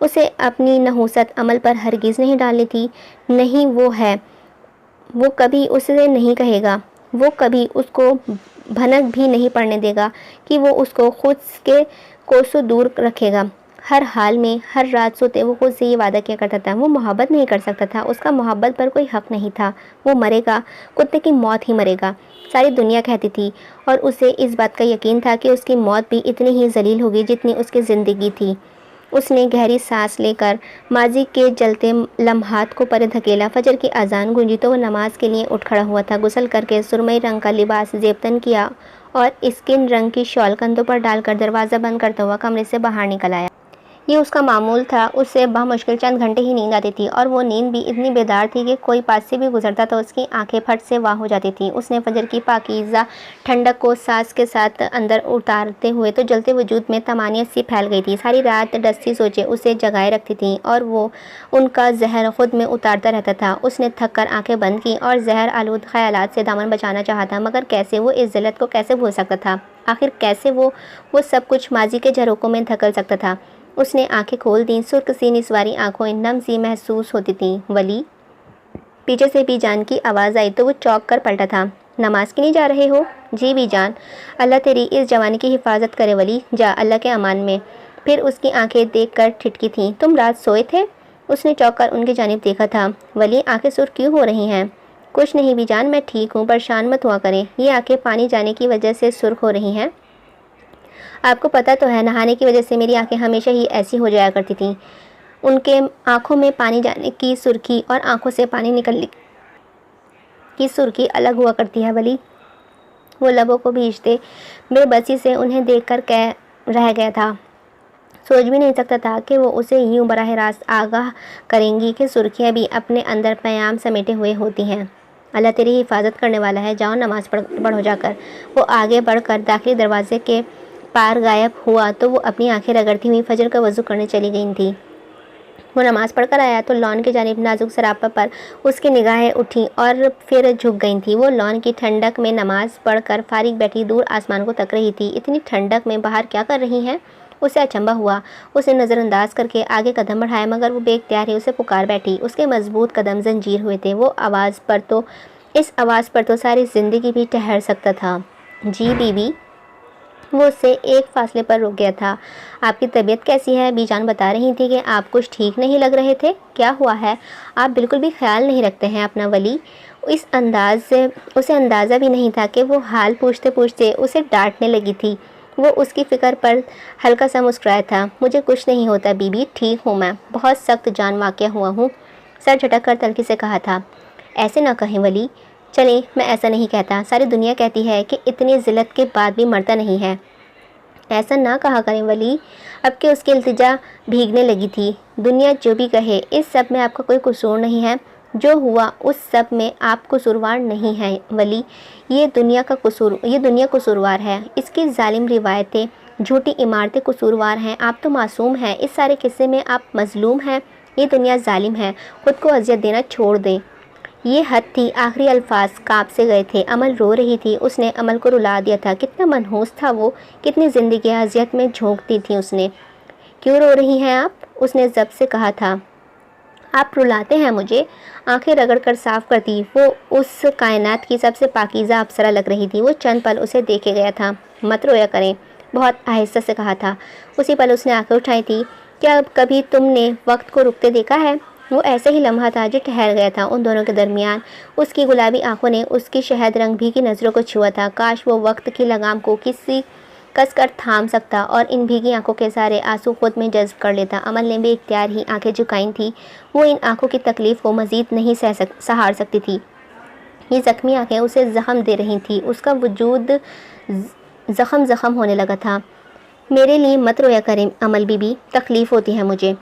اسے اپنی نحوست عمل پر ہرگز نہیں ڈالنی تھی۔ نہیں وہ ہے، وہ کبھی اسے نہیں کہے گا، وہ کبھی اس کو بھنک بھی نہیں پڑنے دے گا کہ وہ اس کو خود کے کوسوں دور رکھے گا۔ ہر حال میں ہر رات سوتے وہ خود سے یہ وعدہ کیا کرتا تھا۔ وہ محبت نہیں کر سکتا تھا، اس کا محبت پر کوئی حق نہیں تھا۔ وہ مرے گا، کتے کی موت ہی مرے گا، ساری دنیا کہتی تھی، اور اسے اس بات کا یقین تھا کہ اس کی موت بھی اتنی ہی ذلیل ہوگی جتنی اس کی زندگی تھی۔ اس نے گہری سانس لے کر ماضی کے جلتے لمحات کو پرے دھکیلا۔ فجر کی اذان گونجی تو وہ نماز کے لیے اٹھ کھڑا ہوا تھا۔ غسل کر کے سرمئی رنگ کا لباس زیب تن کیا اور اسکن رنگ کی شال کندھوں پر ڈال کر دروازہ بند کرتا ہوا کمرے سے باہر نکل آیا۔ یہ اس کا معمول تھا۔ اس سے بمشکل چند گھنٹے ہی نیند آتی تھی، اور وہ نیند بھی اتنی بیدار تھی کہ کوئی پاس سے بھی گزرتا تو اس کی آنکھیں پھٹ سے واہ ہو جاتی تھیں۔ اس نے فجر کی پاکیزہ ٹھنڈک کو سانس کے ساتھ اندر اتارتے ہوئے تو جلتے وجود میں طمانینت سی پھیل گئی تھی۔ ساری رات ڈستی سوچیں اسے جگائے رکھتی تھیں اور وہ ان کا زہر خود میں اتارتا رہتا تھا۔ اس نے تھک کر آنکھیں بند کیں اور زہر آلود خیالات سے دامن بچانا چاہا تھا، مگر کیسے؟ وہ اس ذلت کو کیسے بھول سکتا تھا؟ آخر کیسے وہ سب کچھ ماضی کے جھروکوں میں دھکیل سکتا تھا؟ اس نے آنکھیں کھول دیں۔ سرخ سی نسواری آنکھوں نم سی محسوس ہوتی تھیں۔ ولی! پیچھے سے بی جان کی آواز آئی تو وہ چونک کر پلٹا تھا۔ نماز کے لیے جا رہے ہو؟ جی بی جان۔ اللہ تیری اس جوانی کی حفاظت کرے ولی، جا اللہ کے امان میں۔ پھر اس کی آنکھیں دیکھ کر ٹھٹکی تھیں۔ تم رات سوئے تھے؟ اس نے چونک کر ان کی جانب دیکھا تھا۔ ولی آنکھیں سرخ کیوں ہو رہی ہیں؟ کچھ نہیں بی جان، میں ٹھیک ہوں، پریشان مت ہوا کریں۔ یہ آنکھیں پانی جانے کی وجہ سے سرخ ہو رہی ہیں؟ آپ کو پتہ تو ہے نہانے کی وجہ سے میری آنکھیں ہمیشہ ہی ایسی ہو جایا کرتی تھیں۔ ان کے آنکھوں میں پانی جانے کی سرخی اور آنکھوں سے پانی نکلنے کی سرخی الگ ہوا کرتی ہے ولی۔ وہ لبوں کو بھیجتے بے بسی سے انہیں دیکھ کر کہہ رہ گیا تھا۔ سوچ بھی نہیں سکتا تھا کہ وہ اسے یوں براہ راست آگاہ کریں گی کہ سرخیاں بھی اپنے اندر پیام سمیٹے ہوئے ہوتی ہیں۔ اللہ تیری حفاظت کرنے والا ہے، جاؤ نماز پڑھو جا کر۔ وہ آگے بڑھ کر داخلی دروازے کے پار غائب ہوا تو وہ اپنی آنکھیں رگڑتی ہوئی فجر کا وضو کرنے چلی گئی تھی۔ وہ نماز پڑھ کر آیا تو لان کی جانب نازک سراپا پر اس کی نگاہیں اٹھیں اور پھر جھک گئی تھیں۔ وہ لان کی ٹھنڈک میں نماز پڑھ کر فارغ بیٹھی دور آسمان کو تک رہی تھی۔ اتنی ٹھنڈک میں باہر کیا کر رہی ہیں؟ اسے اچنبھا ہوا۔ اس نے نظر انداز کر کے آگے قدم بڑھائے، مگر وہ بے اختیار ہی اسے پکار بیٹھی۔ اس کے مضبوط قدم زنجیر ہوئے تھے۔ اس آواز پر تو ساری زندگی بھی ٹھہر سکتا تھا۔ جی بی بی۔ وہ اسے ایک فاصلے پر رک گیا تھا۔ آپ کی طبیعت کیسی ہے؟ بی جان بتا رہی تھی کہ آپ کچھ ٹھیک نہیں لگ رہے تھے، کیا ہوا ہے؟ آپ بالکل بھی خیال نہیں رکھتے ہیں اپنا ولی۔ اسے اندازہ بھی نہیں تھا کہ وہ حال پوچھتے پوچھتے اسے ڈانٹنے لگی تھی۔ وہ اس کی فکر پر ہلکا سا مسکرایا تھا۔ مجھے کچھ نہیں ہوتا بی بی، ٹھیک ہوں میں، بہت سخت جان واقعہ ہوا ہوں، سر جھٹک کر تلخی سے کہا تھا۔ ایسے نہ کہیں ولی۔ چلیں، میں ایسا نہیں کہتا، ساری دنیا کہتی ہے کہ اتنی ذلت کے بعد بھی مرتا نہیں ہے۔ ایسا نہ کہا کریں ولی۔ اب کہ اس کی التجا بھیگنے لگی تھی۔ دنیا جو بھی کہے، اس سب میں آپ کا کوئی قصور نہیں ہے، جو ہوا اس سب میں آپ قصوروار نہیں ہیں ولی۔ یہ دنیا قصوروار ہے، اس کی ظالم روایتیں، جھوٹی عمارتیں قصوروار ہیں، آپ تو معصوم ہیں، اس سارے قصے میں آپ مظلوم ہیں، یہ دنیا ظالم ہے، خود کو اذیت دینا چھوڑ دیں۔ یہ حد تھی۔ آخری الفاظ کانپ سے گئے تھے۔ عمل رو رہی تھی، اس نے عمل کو رلا دیا تھا۔ کتنا منحوس تھا وہ، کتنی زندگی اذیت میں جھونک دی تھی اس نے۔ کیوں رو رہی ہیں آپ؟ اس نے ضبط سے کہا تھا۔ آپ رلاتے ہیں مجھے۔ آنکھیں رگڑ کر صاف کرتی وہ اس کائنات کی سب سے پاکیزہ اپسرا لگ رہی تھی۔ وہ چند پل اسے دیکھے گیا تھا۔ مت رویا کریں، بہت آہستہ سے کہا تھا۔ اسی پل اس نے آنکھیں اٹھائی تھی۔ کیا کبھی تم نے وقت کو رکتے دیکھا ہے؟ وہ ایسا ہی لمحہ تھا جو ٹھہر گیا تھا ان دونوں کے درمیان۔ اس کی گلابی آنکھوں نے اس کی شہد رنگ بھیگی نظروں کو چھوا تھا۔ کاش وہ وقت کی لگام کو کس کر تھام سکتا اور ان بھیگی آنکھوں کے سارے آنسو خود میں جذب کر لیتا۔ عمل نے بے اختیار ہی آنکھیں جھکائیں تھیں۔ وہ ان آنکھوں کی تکلیف کو مزید نہیں سہار سکتی تھی۔ یہ زخمی آنکھیں اسے زخم دے رہی تھیں۔ اس کا وجود زخم ہونے لگا تھا۔ میرے لیے مت رویا کریں عمل بی بی، تکلیف ہوتی ہے مجھے۔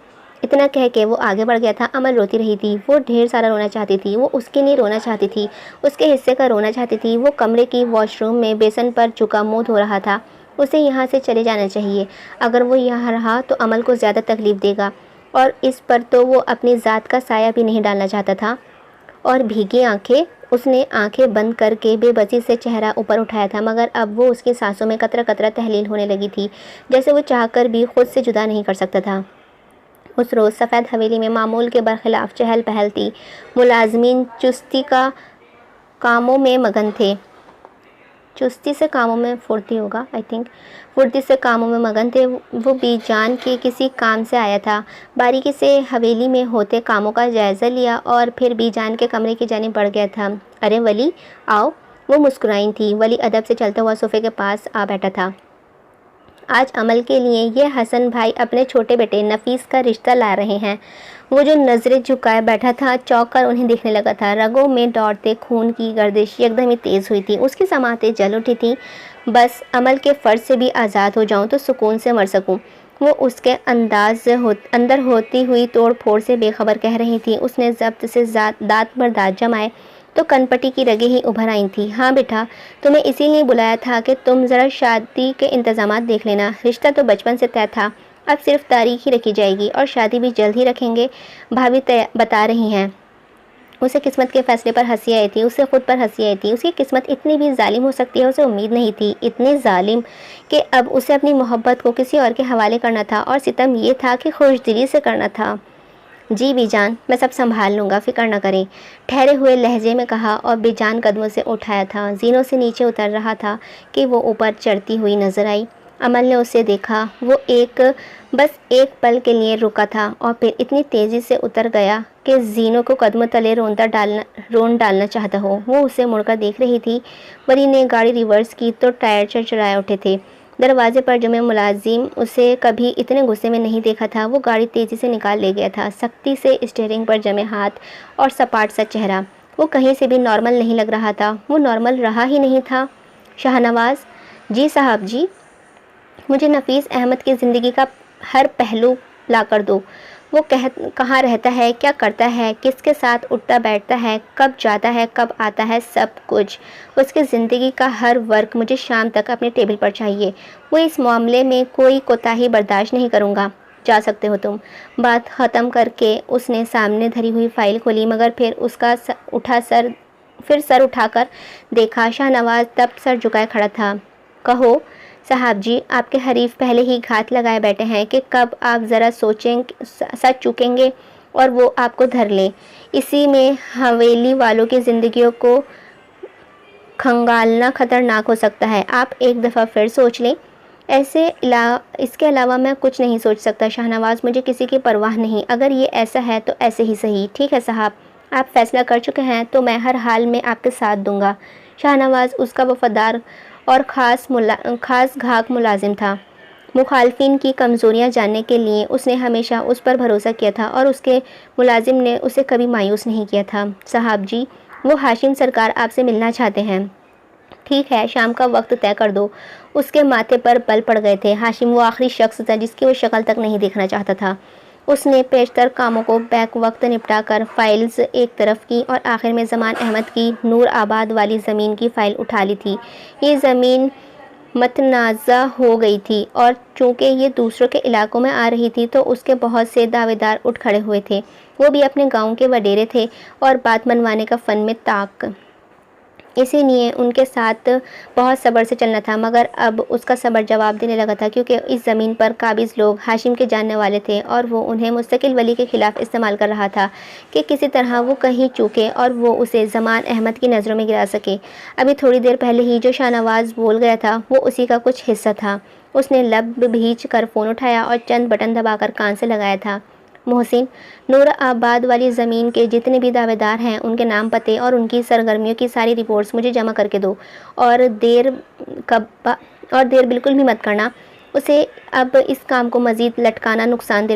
اتنا کہہ کے وہ آگے بڑھ گیا تھا۔ امل روتی رہی تھی، وہ ڈھیر سارا رونا چاہتی تھی، وہ اس کے لیے رونا چاہتی تھی، اس کے حصے کا رونا چاہتی تھی۔ وہ کمرے کی واش روم میں بیسن پر جھکا منہ دھو رہا تھا۔ اسے یہاں سے چلے جانا چاہیے، اگر وہ یہاں رہا تو امل کو زیادہ تکلیف دے گا، اور اس پر تو وہ اپنی ذات کا سایہ بھی نہیں ڈالنا چاہتا تھا۔ اور بھیگی آنکھیں، اس نے آنکھیں بند کر کے بے بسی سے چہرہ اوپر اٹھایا تھا، مگر اب وہ اس کی سانسوں میں قطرہ قطرہ تحلیل ہونے لگی تھی، جیسے وہ چاہ کر بھی خود سے جدا نہیں کر سکتا تھا۔ اس روز سفید حویلی میں معمول کے برخلاف چہل پہل تھی۔ ملازمین چستی سے کاموں میں مگن تھے۔ وہ بی جان کے کسی کام سے آیا تھا۔ باریکی سے حویلی میں ہوتے کاموں کا جائزہ لیا اور پھر بی جان کے کمرے کی جانب بڑھ گیا تھا۔ ارے ولی، آؤ۔ وہ مسکرائی تھی۔ ولی ادب سے چلتا ہوا صوفے کے پاس آ بیٹھا تھا۔ آج عمل کے لیے یہ حسن بھائی اپنے چھوٹے بیٹے نفیس کا رشتہ لا رہے ہیں۔ وہ جو نظریں جھکائے بیٹھا تھا چونک کر انہیں دیکھنے لگا تھا۔ رگوں میں دوڑتے خون کی گردش یکدم ہی تیز ہوئی تھی، اس کی سماعتیں جل اٹھی تھیں۔ بس عمل کے فرض سے بھی آزاد ہو جاؤں تو سکون سے مر سکوں، وہ اس کے اندر ہوتی ہوئی توڑ پھوڑ سے بے خبر کہہ رہی تھی۔ اس نے ضبط سے دانت پر دانت جمائے تو کن پٹی کی رگیں ہی ابھر آئی تھیں۔ ہاں بیٹا، تمہیں اسی لیے بلایا تھا کہ تم ذرا شادی کے انتظامات دیکھ لینا۔ رشتہ تو بچپن سے طے تھا، اب صرف تاریخ ہی رکھی جائے گی، اور شادی بھی جلد ہی رکھیں گے، بھابھی بتا رہی ہیں۔ اسے قسمت کے فیصلے پر ہنسی آئی تھی، اسے خود پر ہنسی آئی تھی۔ اس کی قسمت اتنی بھی ظالم ہو سکتی ہے، اسے امید نہیں تھی، اتنے ظالم کہ اب اسے اپنی محبت کو کسی اور کے حوالے کرنا تھا، اور ستم یہ تھا کہ خوش دلی سے کرنا تھا۔ جی بی جان، میں سب سنبھال لوں گا، فکر نہ کریں، ٹھہرے ہوئے لہجے میں کہا، اور بی جان قدموں سے اٹھایا تھا، زینوں سے نیچے اتر رہا تھا کہ وہ اوپر چڑھتی ہوئی نظر آئی۔ عمل نے اسے دیکھا، وہ بس ایک پل کے لیے رکا تھا اور پھر اتنی تیزی سے اتر گیا کہ زینوں کو قدموں تلے رون ڈالنا چاہتا ہو۔ وہ اسے مڑ کر دیکھ رہی تھی۔ ولی نے گاڑی ریورس کی تو ٹائر چرچرائے اٹھے تھے۔ دروازے پر جمے ملازم اسے کبھی اتنے غصے میں نہیں دیکھا تھا۔ وہ گاڑی تیزی سے نکال لے گیا تھا، سختی سے اسٹیئرنگ پر جمے ہاتھ اور سپاٹ سا چہرہ۔ وہ کہیں سے بھی نارمل نہیں لگ رہا تھا، وہ نارمل رہا ہی نہیں تھا۔ شاہ نواز، جی صاحب جی، مجھے نفیس احمد کی زندگی کا ہر پہلو لا کر دو۔ وہ کہاں رہتا ہے، کیا کرتا ہے، کس کے ساتھ اٹھتا بیٹھتا ہے، کب جاتا ہے، کب آتا ہے، سب کچھ، اس کی زندگی کا ہر ورق مجھے شام تک اپنے ٹیبل پر چاہیے۔ وہ اس معاملے میں کوئی کوتاہی برداشت نہیں کروں گا۔ جا سکتے ہو تم۔ بات ختم کر کے اس نے سامنے دھری ہوئی فائل کھولی، مگر پھر سر اٹھا کر دیکھا۔ شاہ نواز تب سر جھکائے کھڑا تھا۔ کہو صاحب جی، آپ کے حریف پہلے ہی گھات لگائے بیٹھے ہیں کہ کب آپ ذرا سچ چوکیں گے اور وہ آپ کو دھر لیں۔ اسی میں حویلی والوں کی زندگیوں کو کھنگالنا خطرناک ہو سکتا ہے، آپ ایک دفعہ پھر سوچ لیں۔ اس کے علاوہ میں کچھ نہیں سوچ سکتا شاہ نواز، مجھے کسی کی پرواہ نہیں، اگر یہ ایسا ہے تو ایسے ہی صحیح۔ ٹھیک ہے صاحب، آپ فیصلہ کر چکے ہیں تو میں ہر حال میں آپ کے ساتھ دوں گا۔ شاہ نواز اس کا وفادار اور خاص گھاک ملازم تھا۔ مخالفین کی کمزوریاں جاننے کے لیے اس نے ہمیشہ اس پر بھروسہ کیا تھا، اور اس کے ملازم نے اسے کبھی مایوس نہیں کیا تھا۔ صاحب جی، وہ ہاشم سرکار آپ سے ملنا چاہتے ہیں۔ ٹھیک ہے، شام کا وقت طے کر دو۔ اس کے ماتھے پر بل پڑ گئے تھے۔ ہاشم وہ آخری شخص تھا جس کی وہ شکل تک نہیں دیکھنا چاہتا تھا۔ اس نے پیشتر کاموں کو بیک وقت نپٹا کر فائلز ایک طرف کی اور آخر میں زمان احمد کی نور آباد والی زمین کی فائل اٹھا لی تھی۔ یہ زمین متنازع ہو گئی تھی، اور چونکہ یہ دوسروں کے علاقوں میں آ رہی تھی تو اس کے بہت سے دعوے دار اٹھ کھڑے ہوئے تھے۔ وہ بھی اپنے گاؤں کے وڈیرے تھے اور بات منوانے کا فن میں طاق، اسی لیے ان کے ساتھ بہت صبر سے چلنا تھا، مگر اب اس کا صبر جواب دینے لگا تھا، کیونکہ اس زمین پر قابض لوگ ہاشم کے جاننے والے تھے، اور وہ انہیں مستقل ولی کے خلاف استعمال کر رہا تھا کہ کسی طرح وہ کہیں چوکے اور وہ اسے زمان احمد کی نظروں میں گرا سکے۔ ابھی تھوڑی دیر پہلے ہی جو شاہ نواز بول گیا تھا وہ اسی کا کچھ حصہ تھا۔ اس نے لب بھیج کر فون اٹھایا اور چند بٹن دبا کر کان سے لگایا تھا۔ محسن، نور آباد والی زمین کے جتنے بھی دعوے دار ہیں ان کے نام، پتے اور ان کی سرگرمیوں کی ساری رپورٹس مجھے جمع کر کے دو، اور دیر بالکل بھی مت کرنا۔ اسے اب اس کام کو مزید لٹکانا نقصان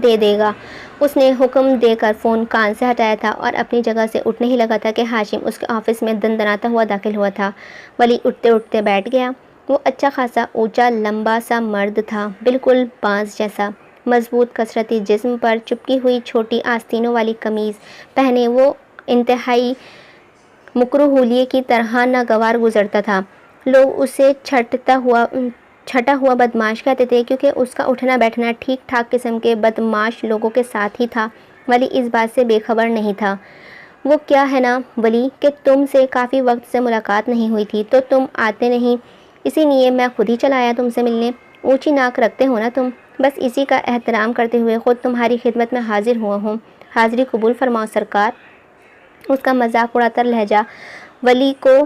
دے دے گا۔ اس نے حکم دے کر فون کان سے ہٹایا تھا اور اپنی جگہ سے اٹھنے ہی لگا تھا کہ ہاشم اس کے آفس میں دندناتا ہوا داخل ہوا تھا۔ ولی اٹھتے اٹھتے بیٹھ گیا۔ وہ اچھا خاصا اونچا لمبا سا مرد تھا، بالکل بانس جیسا، مضبوط کثرتی جسم پر چپکی ہوئی چھوٹی آستینوں والی قمیض پہنے وہ انتہائی مکروہ حلیے کی طرح ناگوار گزرتا تھا۔ لوگ اسے چھٹا ہوا بدماش کہتے تھے کیونکہ اس کا اٹھنا بیٹھنا ٹھیک ٹھاک قسم کے بدماش لوگوں کے ساتھ ہی تھا۔ ولی اس بات سے بے خبر نہیں تھا۔ وہ کیا ہے نا ولی کہ تم سے کافی وقت سے ملاقات نہیں ہوئی تھی تو تم آتے نہیں، اسی لیے میں خود ہی چلا آیا تم سے ملنے۔ اونچی ناک رکھتے ہو نا تم، بس اسی کا احترام کرتے ہوئے خود تمہاری خدمت میں حاضر ہوا ہوں۔ حاضری قبول فرماؤ سرکار۔ اس کا مذاق اڑاتا لہجہ ولی کو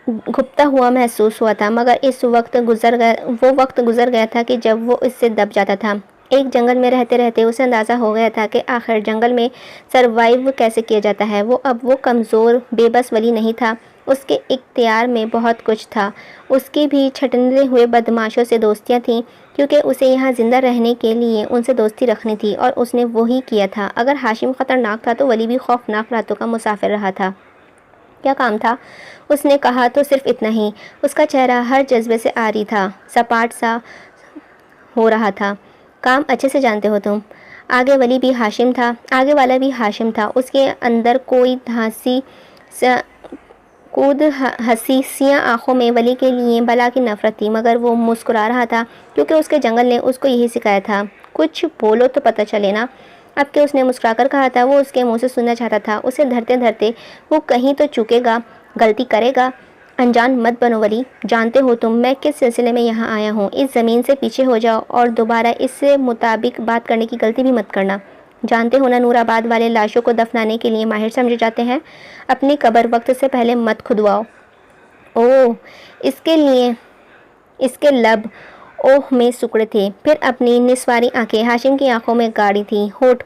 گھپتا ہوا محسوس ہوا تھا، مگر وہ وقت گزر گیا تھا کہ جب وہ اس سے دب جاتا تھا۔ ایک جنگل میں رہتے رہتے اسے اندازہ ہو گیا تھا کہ آخر جنگل میں سروائیو کیسے کیا جاتا ہے۔ اب وہ کمزور بے بس ولی نہیں تھا، اس کے اختیار میں بہت کچھ تھا۔ اس کی بھی چھٹنے ہوئے بدماشوں سے دوستیاں تھیں کیونکہ اسے یہاں زندہ رہنے کے لیے ان سے دوستی رکھنی تھی، اور اس نے وہی کیا تھا۔ اگر ہاشم خطرناک تھا تو ولی بھی خوفناک راتوں کا مسافر رہا تھا۔ کیا کام تھا؟ اس نے کہا تو صرف اتنا ہی۔ اس کا چہرہ ہر جذبے سے عاری تھا، سپاٹ سا ہو رہا تھا۔ کام اچھے سے جانتے ہو تم۔ آگے والا بھی ہاشم تھا۔ اس کے اندر کوئی ہنسی سیاہ آنکھوں میں ولی کے لیے بلا کی نفرت تھی، مگر وہ مسکرا رہا تھا کیونکہ اس کے جنگل نے اس کو یہی سکھایا تھا، کچھ بولو تو پتہ چلے نا۔ اب کہ اس نے مسکرا کر کہا تھا، وہ اس کے منہ سے سننا چاہتا تھا۔ اسے دھرتے دھرتے وہ کہیں تو چوکے گا، غلطی کرے گا۔ انجان مت بنو ولی، جانتے ہو تم میں کس سلسلے میں یہاں آیا ہوں۔ اس زمین سے پیچھے ہو جاؤ اور دوبارہ اس سے مطابق بات کرنے کی غلطی بھی مت کرنا۔ جانتے ہو نا نور آباد والے لاشوں کو دفنانے کے لیے ماہر سمجھے جاتے ہیں۔ اپنی قبر وقت سے پہلے مت کھدواؤ۔ اوہ، اس کے لب اوہ میں سکڑے تھے، پھر اپنی نسواری آنکھیں ہاشم کی آنکھوں میں گاڑی تھیں، ہونٹ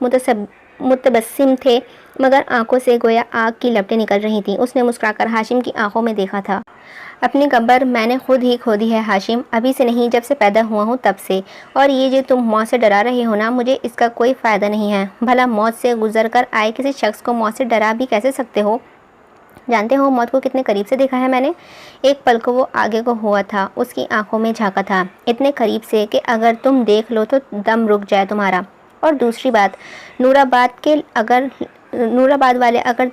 متبسم تھے مگر آنکھوں سے گویا آگ کی لپٹیں نکل رہی تھیں۔ اس نے مسکرا کر ہاشم کی آنکھوں میں دیکھا تھا۔ اپنی قبر میں نے خود ہی کھودی ہے ہاشم، ابھی سے نہیں، جب سے پیدا ہوا ہوں تب سے۔ اور یہ جو تم موت سے ڈرا رہے ہو نا، مجھے اس کا کوئی فائدہ نہیں ہے۔ بھلا موت سے گزر کر آئے کسی شخص کو موت سے ڈرا بھی کیسے سکتے ہو؟ جانتے ہو موت کو کتنے قریب سے دیکھا ہے میں نے؟ ایک پل کو وہ آگے کو ہوا تھا، اس کی آنکھوں میں جھانکا تھا، اتنے قریب سے کہ اگر تم دیکھ لو تو دم رک جائے تمہارا۔ اور دوسری بات، نور آباد والے اگر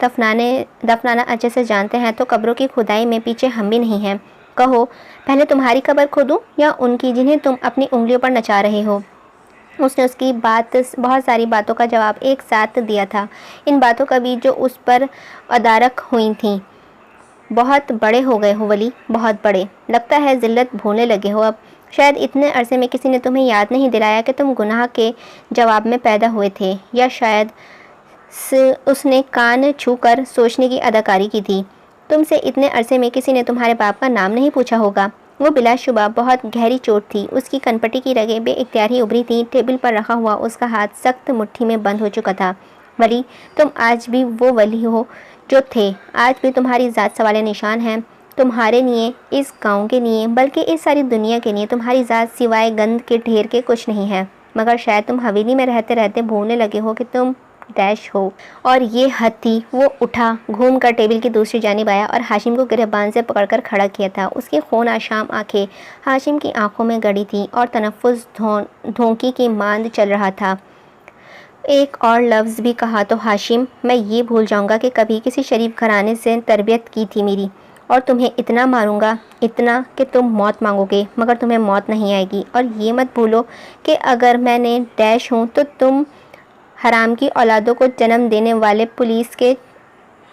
دفنانا اچھے سے جانتے ہیں تو قبروں کی کھدائی میں پیچھے ہم بھی نہیں ہیں۔ کہو، پہلے تمہاری قبر کھودوں یا ان کی جنہیں تم اپنی انگلیوں پر نچا رہے ہو؟ اس نے اس کی بہت ساری باتوں کا جواب ایک ساتھ دیا تھا، ان باتوں کا بھی جو اس پر ادارک ہوئی تھیں۔ بہت بڑے ہو گئے ہو ولی، بہت بڑے، لگتا ہے ذلت بھولنے لگے ہو اب۔ شاید اتنے عرصے میں کسی نے تمہیں یاد نہیں دلایا کہ تم گناہ کے جواب میں پیدا ہوئے تھے، یا شاید اس نے کان چھو کر سوچنے کی اداکاری کی تھی۔ تم سے اتنے عرصے میں کسی نے تمہارے باپ کا نام نہیں پوچھا ہوگا۔ وہ بلا شبہ بہت گہری چوٹ تھی، اس کی کنپٹی کی رگیں بے اختیار ہی ابھری تھیں، ٹیبل پر رکھا ہوا اس کا ہاتھ سخت مٹھی میں بند ہو چکا تھا۔ ولی، تم آج بھی وہ ولی ہو جو تھے، آج بھی تمہاری ذات سوال نشان ہے۔ تمہارے لیے، اس گاؤں کے لیے، بلکہ اس ساری دنیا کے لیے تمہاری ذات سوائے گند کے ڈھیر کے کچھ نہیں ہے، مگر شاید تم حویلی میں رہتے رہتے بھولنے لگے ہو کہ تم ڈیش ہو۔ اور یہ حد تھی۔ وہ اٹھا، گھوم کر ٹیبل کی دوسری جانب آیا اور ہاشم کو گریبان سے پکڑ کر کھڑا کیا تھا۔ اس کی خون آشام آنکھیں ہاشم کی آنکھوں میں گڑی تھیں اور تنفس دھونکی کی ماند چل رہا تھا۔ ایک اور لفظ بھی کہا تو ہاشم، میں یہ بھول جاؤں گا کہ کبھی کسی شریف گھرانے سے تربیت کی تھی میری، اور تمہیں اتنا ماروں گا، اتنا کہ تم موت مانگو گے، مگر تمہیں موت نہیں آئے گی۔ اور یہ مت بھولو کہ اگر میں نے ڈیش ہوں تو تم حرام کی اولادوں کو جنم دینے والے پولیس کے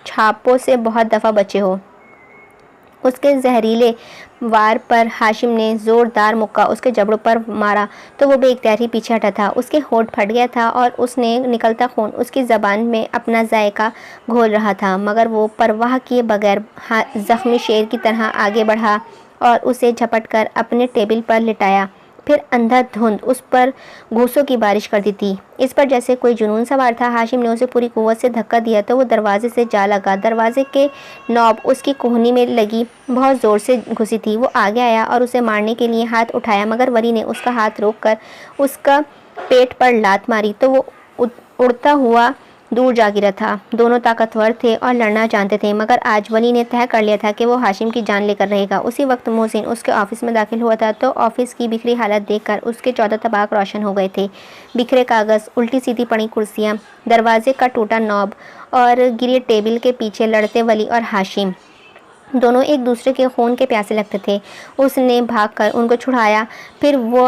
چھاپوں سے بہت دفعہ بچے ہو۔ اس کے زہریلے وار پر ہاشم نے زوردار مکہ اس کے جبڑوں پر مارا تو وہ بے اختیار ہی پیچھے ہٹا تھا۔ اس کے ہونٹ پھٹ گیا تھا اور اس نے نکلتا خون اس کی زبان میں اپنا ذائقہ گھول رہا تھا، مگر وہ پرواہ کیے بغیر زخمی شیر کی طرح آگے بڑھا اور اسے جھپٹ کر اپنے ٹیبل پر لٹایا، پھر اندھا دھند اس پر گھوسوں کی بارش کر دی تھی۔ اس پر جیسے کوئی جنون سوار تھا۔ ہاشم نے اسے پوری قوت سے دھکا دیا تو وہ دروازے سے جا لگا۔ دروازے کے نوب اس کی کہنی میں لگی بہت زور سے گھسی تھی۔ وہ آگے آیا اور اسے مارنے کے لیے ہاتھ اٹھایا، مگر ولی نے اس کا ہاتھ روک کر اس کا پیٹ پر لات ماری تو وہ اڑتا ہوا دور جا گرا تھا۔ دونوں طاقتور تھے اور لڑنا جانتے تھے، مگر آج ولی نے طے کر لیا تھا کہ وہ ہاشم کی جان لے کر رہے گا۔ اسی وقت محسن اس کے آفس میں داخل ہوا تھا تو آفس کی بکھری حالت دیکھ کر اس کے 14 طباق روشن ہو گئے تھے۔ بکھرے کاغذ، الٹی سیدھی پڑی کرسیاں، دروازے کا ٹوٹا نوب اور گرے ٹیبل کے پیچھے لڑتے ولی اور ہاشم۔ دونوں ایک دوسرے کے خون کے پیاسے لگتے تھے۔ اس نے بھاگ کر ان کو چھڑایا، پھر وہ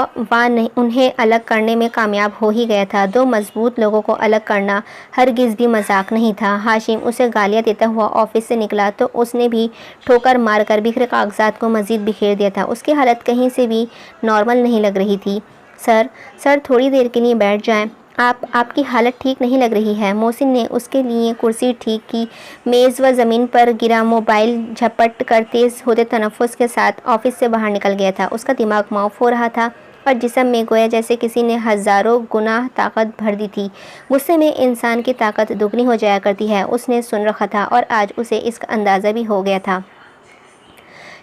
انہیں الگ کرنے میں کامیاب ہو ہی گیا تھا۔ دو مضبوط لوگوں کو الگ کرنا ہرگز بھی مذاق نہیں تھا۔ ہاشم اسے گالیاں دیتا ہوا آفس سے نکلا تو اس نے بھی ٹھوکر مار کر بکھرے کاغذات کو مزید بکھیر دیا تھا۔ اس کی حالت کہیں سے بھی نارمل نہیں لگ رہی تھی۔ سر تھوڑی دیر کے لیے بیٹھ جائیں، آپ کی حالت ٹھیک نہیں لگ رہی ہے۔ محسن نے اس کے لیے کرسی ٹھیک کی، میز و زمین پر گرا موبائل جھپٹ کر تیز ہوتے تنفس کے ساتھ آفس سے باہر نکل گیا تھا۔ اس کا دماغ معاف ہو رہا تھا اور جسم میں گویا جیسے کسی نے ہزاروں گنا طاقت بھر دی تھی۔ غصے میں انسان کی طاقت دگنی ہو جایا کرتی ہے، اس نے سن رکھا تھا اور آج اسے اس کا اندازہ بھی ہو گیا تھا۔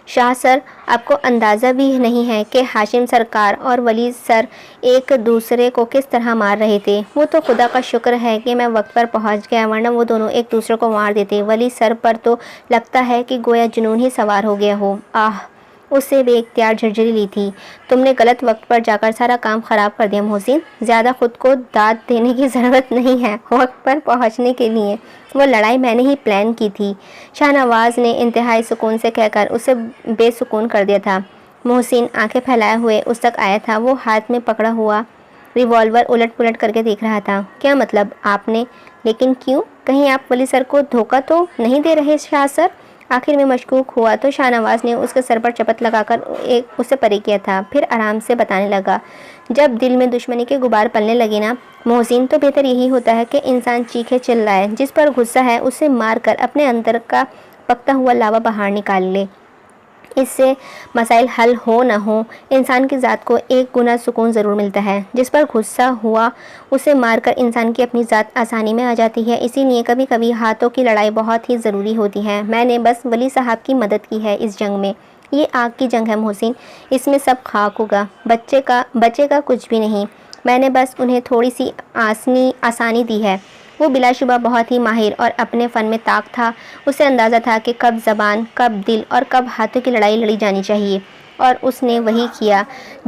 شاہ سر، آپ کو اندازہ بھی نہیں ہے کہ ہاشم سرکار اور ولی سر ایک دوسرے کو کس طرح مار رہے تھے۔ وہ تو خدا کا شکر ہے کہ میں وقت پر پہنچ گیا، ورنہ وہ دونوں ایک دوسرے کو مار دیتے۔ ولی سر پر تو لگتا ہے کہ گویا جنون ہی سوار ہو گیا ہو۔ اس سے بے اختیار جھرجھری لی تھی۔ تم نے غلط وقت پر جا کر سارا کام خراب کر دیا محسن۔ زیادہ خود کو داد دینے کی ضرورت نہیں ہے وقت پر پہنچنے کے لیے۔ وہ لڑائی میں نے ہی پلان کی تھی، شاہ نواز نے انتہائی سکون سے کہہ کر اسے بے سکون کر دیا تھا۔ محسن آنکھیں پھیلائے ہوئے اس تک آیا تھا۔ وہ ہاتھ میں پکڑا ہوا ریوالور الٹ پلٹ کر کے دیکھ رہا تھا۔ کیا مطلب آپ نے؟ لیکن کیوں؟ کہیں آپ ولی سر کو دھوکہ تو نہیں دے رہے شاہ سر؟ آخر میں مشکوک ہوا تو شاہ نواز نے اس کے سر پر چپت لگا کر اسے پرے کیا تھا، پھر آرام سے بتانے لگا۔ جب دل میں دشمنی کے غبار پلنے لگے نا محسن، تو بہتر یہی ہوتا ہے کہ انسان چیخے چلائے، جس پر غصہ ہے اسے مار کر اپنے اندر کا پکتا ہوا لاوا باہر نکال لے۔ اس سے مسائل حل ہو نہ ہو، انسان کی ذات کو ایک گنا سکون ضرور ملتا ہے۔ جس پر غصہ ہوا اسے مار کر انسان کی اپنی ذات آسانی میں آ جاتی ہے۔ اسی لیے کبھی کبھی ہاتھوں کی لڑائی بہت ہی ضروری ہوتی ہے۔ میں نے بس ولی صاحب کی مدد کی ہے اس جنگ میں۔ یہ آگ کی جنگ ہے محسن، اس میں سب خاک ہوگا، بچے کا کچھ بھی نہیں۔ میں نے بس انہیں تھوڑی سی آسانی دی ہے۔ وہ بلا شبہ بہت ہی ماہر اور اپنے فن میں طاق تھا۔ اسے اندازہ تھا کہ کب زبان، کب دل اور کب ہاتھوں کی لڑائی لڑی جانی چاہیے، اور اس نے وہی کیا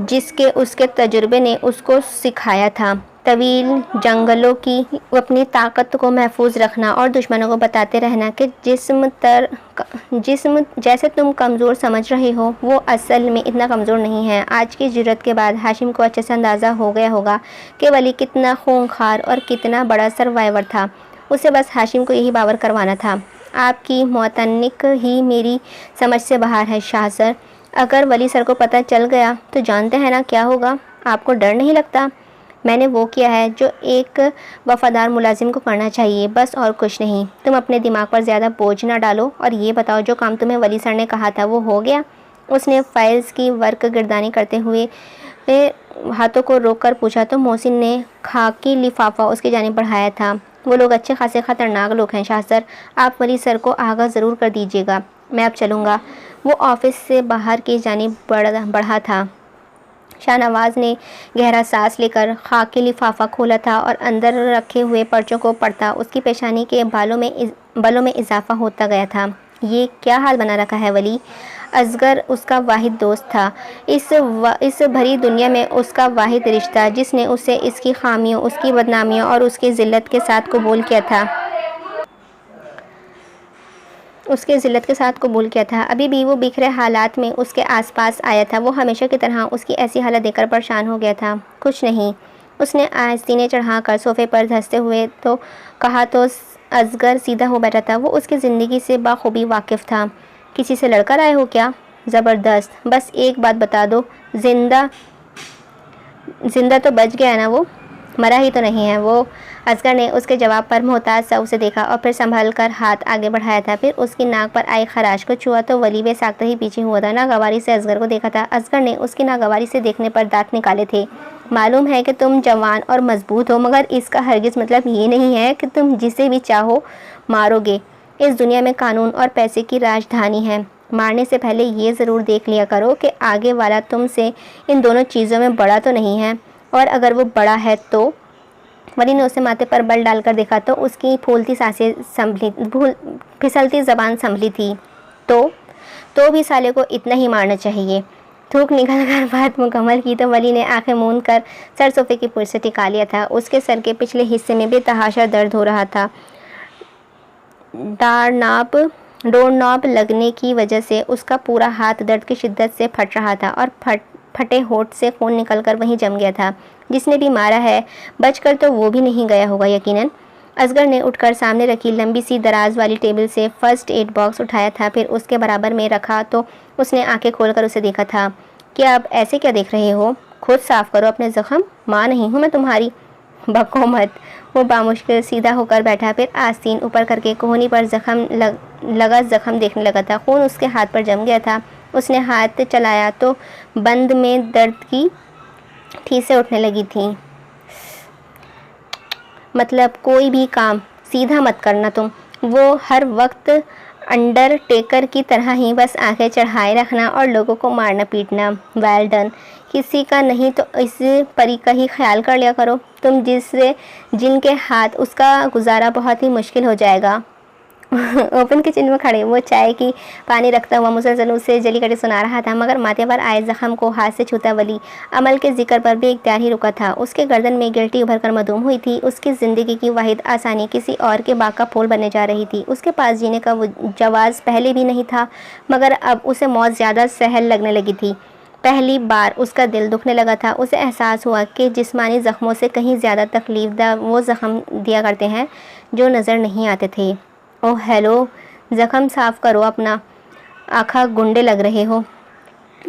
جس کے اس کے تجربے نے اس کو سکھایا تھا۔ طویل جنگلوں کی اپنی طاقت کو محفوظ رکھنا اور دشمنوں کو بتاتے رہنا کہ جسم جیسے تم کمزور سمجھ رہے ہو وہ اصل میں اتنا کمزور نہیں ہے۔ آج کی جرأت کے بعد ہاشم کو اچھے سے اندازہ ہو گیا ہوگا کہ ولی کتنا خونخوار اور کتنا بڑا سروائیور تھا۔ اسے بس ہاشم کو یہی باور کروانا تھا۔ آپ کی معتنق ہی میری سمجھ سے باہر ہے شاہ سر۔ اگر ولی سر کو پتہ چل گیا تو جانتے ہیں نا کیا ہوگا؟ آپ کو ڈر نہیں لگتا؟ میں نے وہ کیا ہے جو ایک وفادار ملازم کو کرنا چاہیے، بس اور کچھ نہیں۔ تم اپنے دماغ پر زیادہ بوجھ نہ ڈالو اور یہ بتاؤ جو کام تمہیں ولی سر نے کہا تھا وہ ہو گیا؟ اس نے فائلز کی ورق گردانی کرتے ہوئے ہاتھوں کو روک کر پوچھا تو محسن نے خاکی لفافہ اس کی جانب بڑھایا تھا۔ وہ لوگ اچھے خاصے خطرناک لوگ ہیں شاہ سر، آپ ولی سر کو آگاہ ضرور کر دیجیے گا۔ میں اب چلوں گا۔ وہ آفس سے باہر کی جانب بڑھا تھا۔ شاہ نواز نے گہرا سانس لے کر خاکی لفافہ کھولا تھا اور اندر رکھے ہوئے پرچوں کو پڑھتا۔ اس کی پیشانی کے بالوں میں اضافہ ہوتا گیا تھا۔ یہ کیا حال بنا رکھا ہے ولی؟ اصغر اس کا واحد دوست تھا، اس بھری دنیا میں اس کا واحد رشتہ، جس نے اسے اس کی خامیوں، اس کی بدنامیوں اور اس کی ذلت کے ساتھ قبول کیا تھا۔ ابھی بھی وہ بکھرے حالات میں اس کے آس پاس آیا تھا۔ وہ ہمیشہ کی طرح اس کی ایسی حالت دیکھ کر پریشان ہو گیا تھا۔ کچھ نہیں، اس نے آستینے چڑھا کر صوفے پر دھنستے ہوئے کہا تو اصغر سیدھا ہو بیٹھا تھا۔ وہ اس کی زندگی سے بخوبی واقف تھا۔ کسی سے لڑ کر آئے ہو کیا؟ زبردست، بس ایک بات بتا دو، زندہ تو بچ گیا نا؟ وہ مرا ہی تو نہیں ہے وہ؟ اصغر نے اس کے جواب پر محتاط سا اسے دیکھا اور پھر سنبھل کر ہاتھ آگے بڑھایا تھا۔ پھر اس کی ناک پر آئی خراش کو چھوا تو ولی بے ساختہ ہی پیچھے ہوا تھا۔ ناگواری سے اصغر کو دیکھا تھا۔ اصغر نے اس کی ناگواری سے دیکھنے پر دانت نکالے تھے۔ معلوم ہے کہ تم جوان اور مضبوط ہو، مگر اس کا ہرگز مطلب یہ نہیں ہے کہ تم جسے بھی چاہو مارو گے۔ اس دنیا میں قانون اور پیسے کی راجدھانی ہے۔ مارنے سے پہلے یہ ضرور دیکھ لیا کرو کہ آگے والا تم سے ان دونوں چیزوں میں بڑا تو نہیں ہے، اور اگر وہ بڑا ہے تو ولی نے اسے ماتھے پر بل ڈال کر دیکھا تو اس کی پھولتی سانسیں پھسلتی زبان سنبھلی تھی۔ تو بھی سالے کو اتنا ہی مارنا چاہیے۔ تھوک نکل کر بات مکمل کی تو ولی نے آنکھیں موند کر سر صوفے کی پشت سے ٹکا لیا تھا۔ اس کے سر کے پچھلے حصے میں بے تحاشا درد ہو رہا تھا۔ ڈور ناپ لگنے کی وجہ سے اس کا پورا ہاتھ درد کی شدت سے پھٹ رہا تھا اور پھٹے ہونٹ سے خون نکل کر وہیں جم گیا تھا۔ جس نے بھی مارا ہے بچ کر تو وہ بھی نہیں گیا ہوگا یقیناً۔ اصغر نے اٹھ کر سامنے رکھی لمبی سی دراز والی ٹیبل سے فرسٹ ایڈ باکس اٹھایا تھا، پھر اس کے برابر میں رکھا تو اس نے آنکھیں کھول کر اسے دیکھا تھا۔ کیا اب ایسے کیا دیکھ رہے ہو؟ خود صاف کرو اپنے زخم۔ ماں نہیں ہوں میں تمہاری، بکو مت۔ وہ بامشکل سیدھا ہو کر بیٹھا، پھر آستین اوپر کر کے کوہنی پر زخم دیکھنے لگا تھا۔ خون اس کے ہاتھ پر جم گیا تھا۔ اس نے ہاتھ چلایا تو بند میں درد کی ٹھیسیں اٹھنے لگی تھیں۔ مطلب کوئی بھی کام سیدھا مت کرنا تم، وہ ہر وقت انڈر ٹیکر کی طرح ہی بس آنکھیں چڑھائے رکھنا اور لوگوں کو مارنا پیٹنا۔ Well done. کسی کا نہیں تو اس پری کا ہی خیال کر لیا کرو تم، جن کے ہاتھ اس کا گزارا بہت ہی مشکل ہو جائے گا۔ اوپن کچن میں کھڑے وہ چائے کی پانی رکھتا ہوا مسلسل اسے جلی کٹی سنا رہا تھا، مگر ماتھے پر آئے زخم کو ہاتھ سے چھوتا ولی عمل کے ذکر پر بے اختیار ہی رکا تھا۔ اس کے گردن میں گلٹی ابھر کر معدوم ہوئی تھی۔ اس کی زندگی کی واحد آسانی کسی اور کے باغ کا پھول بننے جا رہی تھی۔ اس کے پاس جینے کا جواز پہلے بھی نہیں تھا، مگر اب اسے موت زیادہ سہل لگنے لگی تھی۔ پہلی بار اس کا دل دکھنے لگا تھا۔ اسے احساس ہوا کہ جسمانی زخموں سے کہیں زیادہ تکلیف دہ وہ زخم دیا کرتے ہیں جو نظر نہیں آتے تھے۔ اوہ ہیلو، زخم صاف کرو اپنا، آکھا گنڈے لگ رہے ہو۔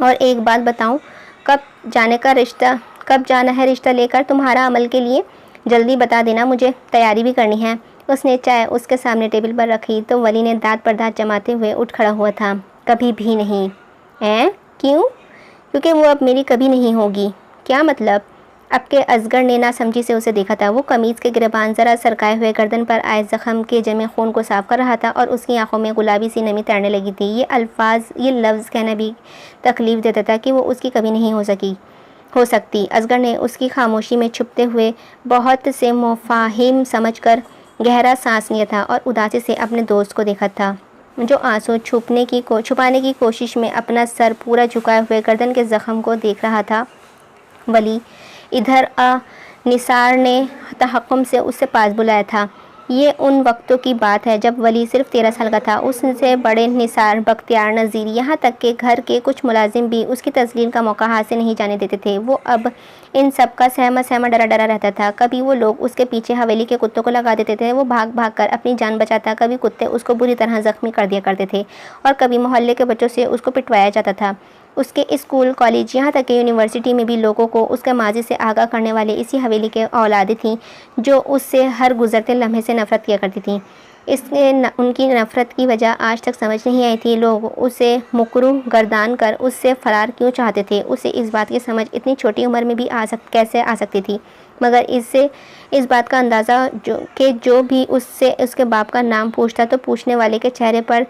اور ایک بات بتاؤں، کب جانا ہے رشتہ لے کر تمہارا عمل کے لیے؟ جلدی بتا دینا، مجھے تیاری بھی کرنی ہے۔ اس نے چائے اس کے سامنے ٹیبل پر رکھی تو ولی نے دانت پر دانت جماتے ہوئے اٹھ کھڑا ہوا تھا۔ کبھی بھی نہیں۔ کیوں؟ کیونکہ وہ اب میری کبھی نہیں ہوگی۔ کیا مطلب؟ اب کے اصغر نے ناسمجھی سے اسے دیکھا تھا۔ وہ قمیض کے گریبان ذرا سرکائے ہوئے گردن پر آئے زخم کے جمے خون کو صاف کر رہا تھا اور اس کی آنکھوں میں گلابی سی نمی تیرنے لگی تھی۔ یہ لفظ کہنا بھی تکلیف دیتا تھا کہ وہ اس کی کبھی نہیں ہو سکتی۔ اصغر نے اس کی خاموشی میں چھپتے ہوئے بہت سے مفاہیم سمجھ کر گہرا سانس لیا تھا اور اداسی سے اپنے دوست کو دیکھا تھا، جو آنسو چھپانے کی کوشش میں اپنا سر پورا جھکائے ہوئے گردن کے زخم کو دیکھ رہا تھا۔ ولی ادھر نثار نے تحکم سے اسے پاس بلایا تھا۔ یہ ان وقتوں کی بات ہے جب ولی صرف 13 سال کا تھا۔ اس سے بڑے نثار، بختیار، نذیر، یہاں تک کہ گھر کے کچھ ملازم بھی اس کی تذلیل کا موقع ہاتھ سے نہیں جانے دیتے تھے۔ وہ اب ان سب کا سہما ڈرا رہتا تھا۔ کبھی وہ لوگ اس کے پیچھے حویلی کے کتوں کو لگا دیتے تھے، وہ بھاگ کر اپنی جان بچاتا، کبھی کتے اس کو بری طرح زخمی کر دیا کرتے تھے اور کبھی محلے کے بچوں سے اس کو پٹوایا جاتا تھا۔ اس کے اسکول، کالج، یہاں تک کہ یونیورسٹی میں بھی لوگوں کو اس کے ماضی سے آگاہ کرنے والے اسی حویلی کے اولادیں تھیں جو اس سے ہر گزرتے لمحے سے نفرت کیا کرتی تھیں۔ ان کی نفرت کی وجہ آج تک سمجھ نہیں آئی تھی۔ لوگ اسے مکروہ گردان کر اس سے فرار کیوں چاہتے تھے؟ اسے اس بات کی سمجھ اتنی چھوٹی عمر میں بھی کیسے آ سکتی تھی؟ مگر اس بات کا اندازہ کہ جو بھی اس سے اس کے باپ کا نام پوچھتا تو پوچھنے والے کے چہرے پر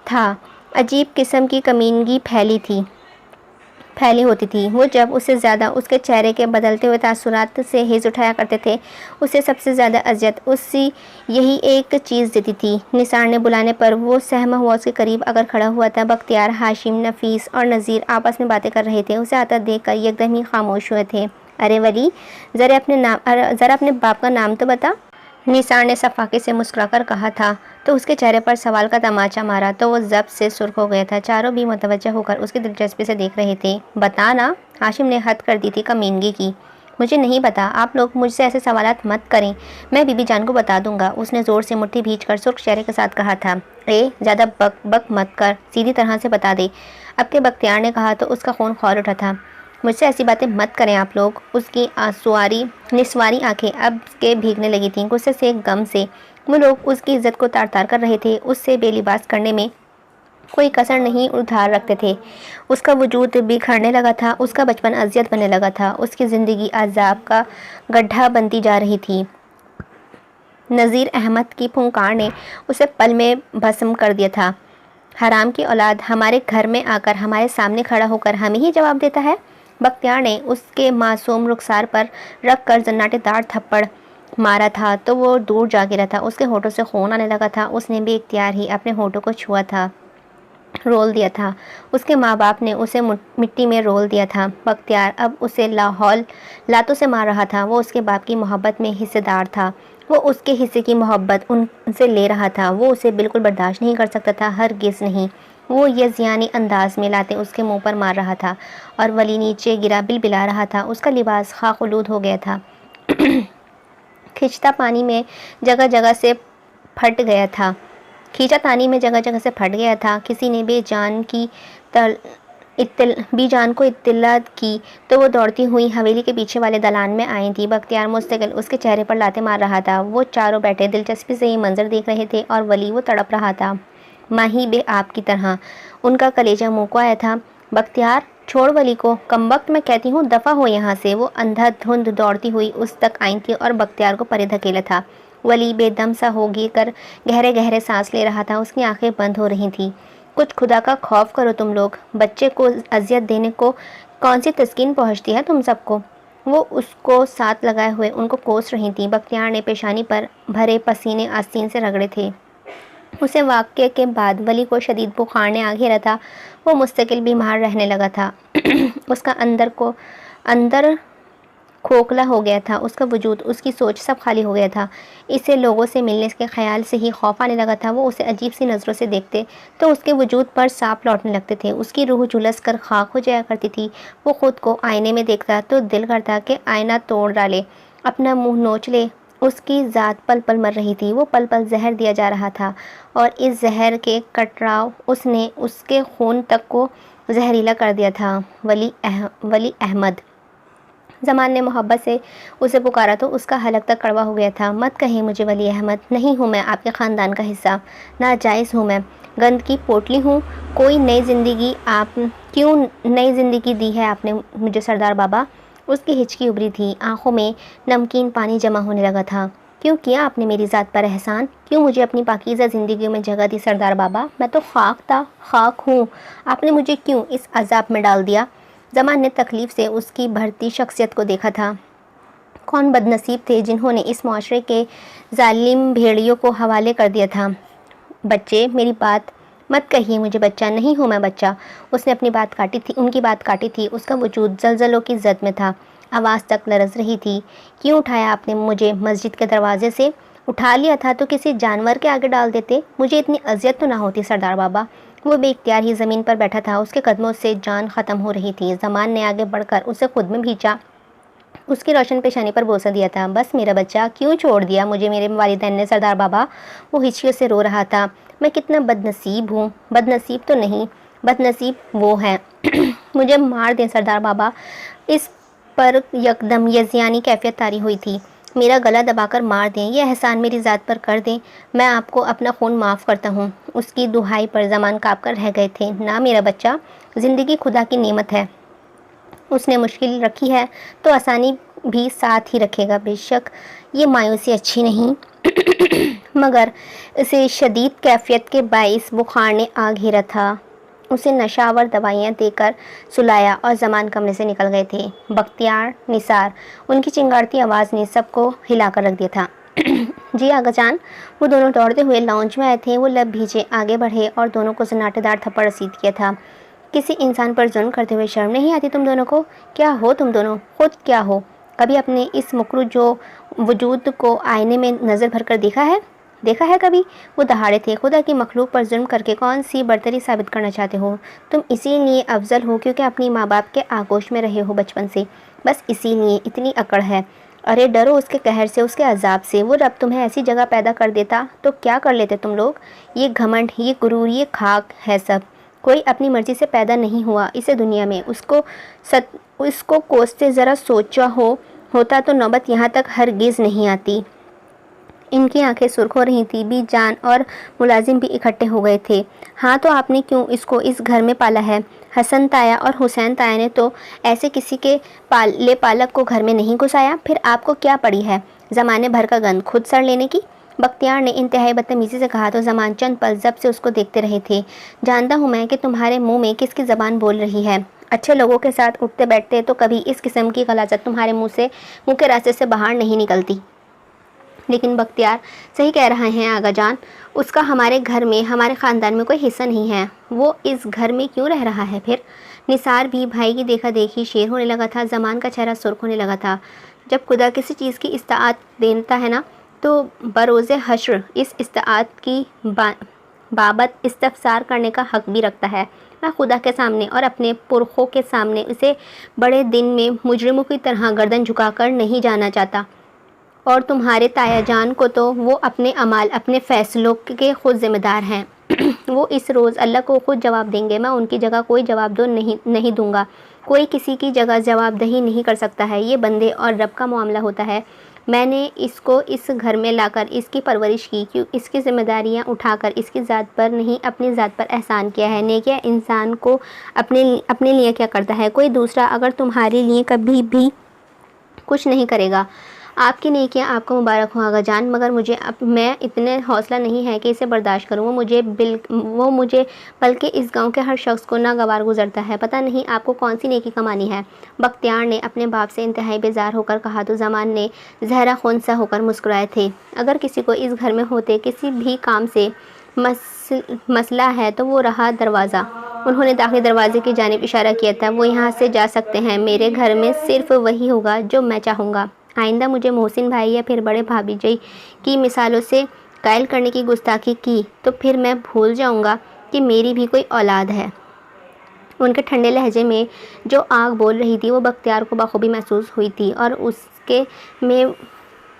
تھا عجیب قسم کی کمینگی پھیلی ہوتی تھی۔ وہ جب اس سے زیادہ اس کے چہرے کے بدلتے ہوئے تاثرات سے ہیز اٹھایا کرتے تھے، اسے سب سے زیادہ اذیت یہی ایک چیز دیتی تھی۔ نثار نے بلانے پر وہ سہما ہوا اس کے قریب اگر کھڑا ہوا تھا۔ بختیار، ہاشم، نفیس اور نذیر آپس میں باتیں کر رہے تھے۔ اسے آتا دیکھ کر یکدم ہی خاموش ہوئے تھے۔ ارے ولی، ذرا اپنے باپ کا نام تو بتا، نثار نے صفاقے سے مسکرا کر کہا تھا تو اس کے چہرے پر سوال کا تماچا مارا تو وہ ضبط سے سرخ ہو گیا تھا۔ چاروں بھی متوجہ ہو کر اس کی دلچسپی سے دیکھ رہے تھے۔ بتا نا، ہاشم نے حد کر دی تھی کمینگی کی۔ مجھے نہیں پتا، آپ لوگ مجھ سے ایسے سوالات مت کریں، میں بی بی جان کو بتا دوں گا، اس نے زور سے مٹھی بھینچ کر سرخ چہرے کے ساتھ کہا تھا۔ زیادہ بک مت کر، سیدھی طرح سے بتا دے، اب کے بختیار نے کہا تو اس کا خون کھول اٹھا تھا۔ مجھ سے ایسی باتیں مت کریں آپ لوگ۔ اس کی نسواری آنکھیں اب کے بھیگنے لگی تھیں، غصے سے، غم سے۔ وہ لوگ اس کی عزت کو تار کر رہے تھے، اس سے بے لباس کرنے میں کوئی کسر نہیں ادھار رکھتے تھے۔ اس کا وجود بکھرنے لگا تھا، اس کا بچپن اذیت بننے لگا تھا، اس کی زندگی عذاب کا گڈھا بنتی جا رہی تھی۔ نذیر احمد کی پھنکار نے اسے پل میں بھسم کر دیا تھا۔ حرام کی اولاد، ہمارے گھر میں آ کر ہمارے سامنے کھڑا ہو کر ہمیں ہی جواب دیتا ہے؟ بختیار نے اس کے معصوم رخسار پر رکھ کر زناٹے دار تھپڑ مارا تھا تو وہ دور جا گرا تھا، اس کے ہونٹوں سے خون آنے لگا تھا، اس نے بے اختیار ہی اپنے ہونٹوں کو چھوا تھا، رول دیا تھا، اس کے ماں باپ نے اسے مٹی میں رول دیا تھا۔ بختیار اب اسے لاحول لاتوں سے مار رہا تھا، وہ اس کے باپ کی محبت میں حصے دار تھا، وہ اس کے حصے کی محبت ان سے لے رہا تھا، وہ اسے بالکل برداشت نہیں کر سکتا تھا، ہرگز نہیں۔ وہ یزیانی انداز میں لاتیں اس کے منہ پر مار رہا تھا اور ولی نیچے گرا بلبلا رہا تھا، اس کا لباس خاک آلود ہو گیا تھا، کھینچا پانی میں جگہ جگہ سے پھٹ گیا تھا، کسی نے بے جان کو اطلاع کی تو وہ دوڑتی ہوئی حویلی کے پیچھے والے دلان میں آئی تھی۔ بختیار مستقل اس کے چہرے پر لاتیں مار رہا تھا، وہ چاروں بیٹھے دلچسپی سے یہ منظر دیکھ رہے تھے اور ولی وہ تڑپ رہا تھا ماہی بے آب کی طرح، ان کا کلیجہ منہ کو آیا تھا۔ بختیار چھوڑ ولی کو، کمبخت، میں کہتی ہوں دفع ہو یہاں سے۔ وہ اندھا دھند دوڑتی ہوئی اس تک آئی تھی اور بختیار کو پرے دھکیلا تھا۔ ولی بے دم سا ہو کر گہرے گہرے سانس لے رہا تھا، اس کی آنکھیں بند ہو رہی تھیں۔ کچھ خدا کا خوف کرو تم لوگ، بچے کو اذیت دینے کو کون سی تسکین پہنچتی ہے تم سب کو؟ وہ اس کو ساتھ لگائے ہوئے ان کو کوس رہی تھیں۔ بختیار نے پیشانی پر بھرے پسینے آستین سے رگڑے تھے۔ اسے واقعے کے بعد ولی کو شدید بخار نے آ گھیرا تھا، وہ مستقل بیمار رہنے لگا تھا، اس کا اندر کھوکھلا ہو گیا تھا، اس کا وجود، اس کی سوچ سب خالی ہو گیا تھا۔ اسے لوگوں سے ملنے کے خیال سے ہی خوف آنے لگا تھا، وہ اسے عجیب سی نظروں سے دیکھتے تو اس کے وجود پر سانپ لوٹنے لگتے تھے، اس کی روح جھلس کر خاک ہو جایا کرتی تھی۔ وہ خود کو آئینے میں دیکھتا تو دل کرتا کہ آئینہ توڑ ڈالے، اپنا منہ نوچ لے۔ اس کی ذات پل پل مر رہی تھی، وہ پل پل زہر دیا جا رہا تھا اور اس زہر کے کٹراؤ اس نے اس کے خون تک کو زہریلا کر دیا تھا۔ ولی احمد، زمان نے محبت سے اسے پکارا تو اس کا حلق تک کڑوا ہو گیا تھا۔ مت کہیں مجھے ولی احمد، نہیں ہوں میں آپ کے خاندان کا حصہ، ناجائز ہوں میں، گند کی پوٹلی ہوں۔ کیوں نئی زندگی دی ہے آپ نے مجھے سردار بابا؟ اس کی ہچکی ابری تھی، آنکھوں میں نمکین پانی جمع ہونے لگا تھا۔ کیوں کیا آپ نے میری ذات پر احسان؟ کیوں مجھے اپنی پاکیزہ زندگی میں جگہ دی سردار بابا؟ میں تو خاک ہوں، آپ نے مجھے کیوں اس عذاب میں ڈال دیا؟ زمان نے تکلیف سے اس کی بڑھتی شخصیت کو دیکھا تھا۔ کون بد نصیب تھے جنہوں نے اس معاشرے کے ظالم بھیڑیوں کو حوالے کر دیا تھا۔ بچے، میری بات مت کہیے مجھے بچہ، نہیں ہوں میں بچہ۔ اس نے ان کی بات کاٹی تھی، اس کا وجود زلزلوں کی زد میں تھا، آواز تک لرز رہی تھی۔ کیوں اٹھایا آپ نے مجھے مسجد کے دروازے سے؟ اٹھا لیا تھا تو کسی جانور کے آگے ڈال دیتے، مجھے اتنی اذیت تو نہ ہوتی سردار بابا۔ وہ بے اختیار ہی زمین پر بیٹھا تھا، اس کے قدموں سے جان ختم ہو رہی تھی۔ زمان نے آگے بڑھ کر اسے خود میں بھینچا، اس کی روشن پیشانی پر بوسہ دیا تھا۔ بس میرا بچہ، کیوں چھوڑ دیا مجھے میرے والدین نے سردار بابا؟ وہ ہچکیوں سے رو رہا تھا۔ میں کتنا بد نصیب ہوں۔ بد نصیب تو نہیں، بد نصیب وہ ہیں۔ مجھے مار دیں سردار بابا۔ اس پر یکدم یزیانی کیفیت طاری ہوئی تھی۔ میرا گلا دبا کر مار دیں، یہ احسان میری ذات پر کر دیں، میں آپ کو اپنا خون معاف کرتا ہوں۔ اس کی دہائی پر زمان کانپ کر رہ گئے تھے۔ نہ میرا بچہ، زندگی خدا کی نعمت ہے، اس نے مشکل رکھی ہے تو آسانی بھی ساتھ ہی رکھے گا۔ بے شک یہ مایوسی اچھی نہیں، مگر اسے شدید کیفیت کے باعث بخار نے آ گھیرا تھا۔ اسے نشہ آور دوائیاں دے کر سلایا اور زمان کمرے سے نکل گئے تھے۔ بختیار، نثار، ان کی چنگاڑتی آواز نے سب کو ہلا کر رکھ دیا تھا۔ جی آغا جان، وہ دونوں دوڑتے ہوئے لاؤنج میں آئے تھے۔ وہ لب بھیجے آگے بڑھے اور دونوں کو سناٹے دار تھپڑ رسید کیا تھا۔ کسی انسان پر ظلم کرتے ہوئے شرم نہیں آتی تم دونوں کو؟ کیا ہو تم دونوں؟ خود کیا ہو؟ کبھی اپنے اس مکروہ وجود کو آئینے میں نظر بھر کر دیکھا ہے کبھی؟ وہ دہاڑے تھے۔ خدا کی مخلوق پر ظلم کر کے کون سی برتری ثابت کرنا چاہتے ہو؟ تم اسی لیے افضل ہو کیونکہ اپنی ماں باپ کے آغوش میں رہے ہو بچپن سے، بس اسی لیے اتنی اکڑ ہے۔ ارے ڈرو اس کے قہر سے، اس کے عذاب سے۔ وہ رب تمہیں ایسی جگہ پیدا کر دیتا تو کیا کر لیتے تم لوگ؟ یہ گھمنڈ، یہ غرور، یہ خاک ہے سب۔ کوئی اپنی مرضی سے پیدا نہیں ہوا اسے دنیا میں، اس کو کوستے ذرا سوچا ہوتا تو نوبت یہاں تک ہرگز نہیں آتی۔ ان کی آنکھیں سرخ ہو رہی تھیں، بی جان اور ملازم بھی اکٹھے ہو گئے تھے۔ ہاں تو آپ نے کیوں اس کو اس گھر میں پالا ہے؟ حسن تایا اور حسین تایا نے تو ایسے کسی کے پالے پالک کو گھر میں نہیں گھسایا، پھر آپ کو کیا پڑی ہے زمانے بھر کا گند خود سر لینے کی؟ بختیار نے انتہائی بدتمیزی سے کہا تو زمان چند پل ضبط سے اس کو دیکھتے رہے تھے۔ جانتا ہوں میں کہ تمہارے منہ میں کس کی زبان بول رہی ہے۔ اچھے لوگوں کے ساتھ اٹھتے بیٹھتے تو کبھی اس قسم کی غلاظت تمہارے منہ کے راستے سے باہر نہیں نکلتی۔ لیکن بختیار صحیح کہہ رہے ہیں آغا جان، اس کا ہمارے گھر میں، ہمارے خاندان میں کوئی حصہ نہیں ہے، وہ اس گھر میں کیوں رہ رہا ہے پھر؟ نثار بھی بھائی کی دیکھا دیکھی شیر ہونے لگا تھا۔ زمان کا چہرہ سرخ ہونے لگا تھا۔ جب خدا کسی چیز کی استطاعت دیتا ہے نا، تو بروز حشر اس استطاعت کی بابت استفسار کرنے کا حق بھی رکھتا ہے۔ میں خدا کے سامنے اور اپنے پرخوں کے سامنے اسے بڑے دن میں مجرموں کی طرح گردن جھکا کر نہیں جانا چاہتا، اور تمہارے تایا جان کو تو وہ اپنے اعمال، اپنے فیصلوں کے خود ذمہ دار ہیں۔ وہ اس روز اللہ کو خود جواب دیں گے، میں ان کی جگہ کوئی جواب نہیں دوں گا۔ کوئی کسی کی جگہ جواب دہی نہیں کر سکتا ہے، یہ بندے اور رب کا معاملہ ہوتا ہے۔ میں نے اس کو اس گھر میں لا کر اس کی پرورش کی، اس کی ذمہ داریاں اٹھا کر اس کی ذات پر نہیں اپنی ذات پر احسان کیا ہے۔ نیکیاں انسان کو اپنے لیے کیا کرتا ہے، کوئی دوسرا اگر تمہارے لیے کبھی بھی کچھ نہیں کرے گا۔ آپ کی نیکیاں آپ کو مبارک ہوں آغا جان، مگر میں اتنے حوصلہ نہیں ہے کہ اسے برداشت کروں۔ وہ مجھے بلکہ اس گاؤں کے ہر شخص کو ناگوار گزرتا ہے۔ پتہ نہیں آپ کو کون سی نیکی کمانی ہے؟ بختیار نے اپنے باپ سے انتہائی بیزار ہو کر کہا تو زمان نے زہرا خون سا ہو کر مسکرائے تھے۔ اگر کسی کو اس گھر میں ہوتے کسی بھی کام سے مسئلہ ہے تو وہ رہا دروازہ۔ انہوں نے داخلی دروازے کی جانب اشارہ کیا تھا۔ وہ یہاں سے جا سکتے ہیں، میرے گھر میں صرف وہی ہوگا جو میں چاہوں گا۔ آئندہ مجھے محسن بھائی یا پھر بڑے بھابھی جی کی مثالوں سے قائل کرنے کی گستاخی کی تو پھر میں بھول جاؤں گا کہ میری بھی کوئی اولاد ہے۔ ان کے ٹھنڈے لہجے میں جو آگ بول رہی تھی وہ بختیار کو بخوبی محسوس ہوئی تھی، اور اس میں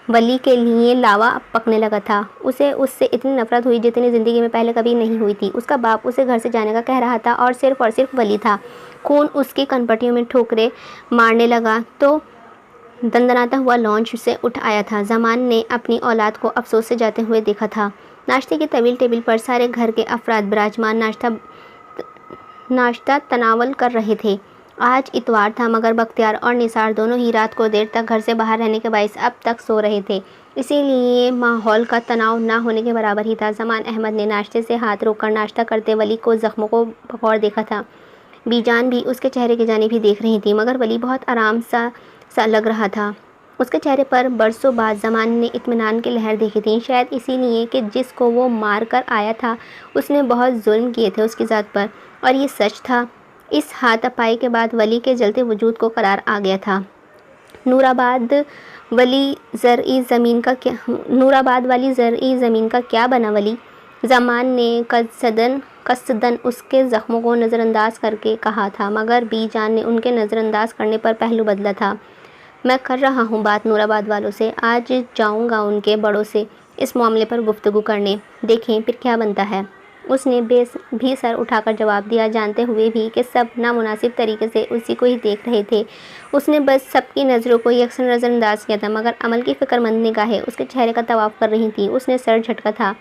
ولی کے لیے لاوا پکنے لگا تھا۔ اسے اس سے اتنی نفرت ہوئی جتنی زندگی میں پہلے کبھی نہیں ہوئی تھی۔ اس کا باپ اسے گھر سے جانے کا کہہ رہا تھا اور صرف ولی تھا۔ خون اس کی کنپٹیوں میں ٹھوکریں مارنے لگا تو دندناتا ہوا لانچ سے اٹھ آیا تھا۔ زمان نے اپنی اولاد کو افسوس سے جاتے ہوئے دیکھا تھا۔ ناشتے کی طویل ٹیبل پر سارے گھر کے افراد براجمان ناشتہ تناول کر رہے تھے۔ آج اتوار تھا، مگر بختیار اور نثار دونوں ہی رات کو دیر تک گھر سے باہر رہنے کے باعث اب تک سو رہے تھے، اسی لیے ماحول کا تناؤ نہ ہونے کے برابر ہی تھا۔ زمان احمد نے ناشتے سے ہاتھ روک کر ناشتہ کرتے ولی کو زخموں کو بغور دیکھا تھا۔ بی جان بھی اس کے چہرے کی جانب ہی دیکھ رہی تھی، مگر ولی بہت آرام سا لگ رہا تھا۔ اس کے چہرے پر برسوں بعد زمان نے اطمینان کی لہر دیکھی تھی، شاید اسی لیے کہ جس کو وہ مار کر آیا تھا اس نے بہت ظلم کیے تھے اس کی ذات پر، اور یہ سچ تھا۔ اس ہاتھ اپائی کے بعد ولی کے جلتے وجود کو قرار آ گیا تھا۔ نورآباد والی زرعی زمین کا کیا بنا ولی؟ زمان نے قصدن اس کے زخموں کو نظر انداز کر کے کہا تھا، مگر بی جان نے ان کے نظر انداز کرنے پر پہلو بدلا تھا۔ میں کر رہا ہوں بات نورآباد والوں سے، آج جاؤں گا ان کے بڑوں سے اس معاملے پر گفتگو کرنے، دیکھیں پھر کیا بنتا ہے۔ اس نے بھی سر اٹھا کر جواب دیا، جانتے ہوئے بھی کہ سب نامناسب طریقے سے اسی کو ہی دیکھ رہے تھے۔ اس نے بس سب کی نظروں کو یکساں نظر انداز کیا تھا، مگر عمل کی فکر مند نگاہیں اس کے چہرے کا طواف کر رہی تھیں۔ اس نے سر جھٹکا تھا،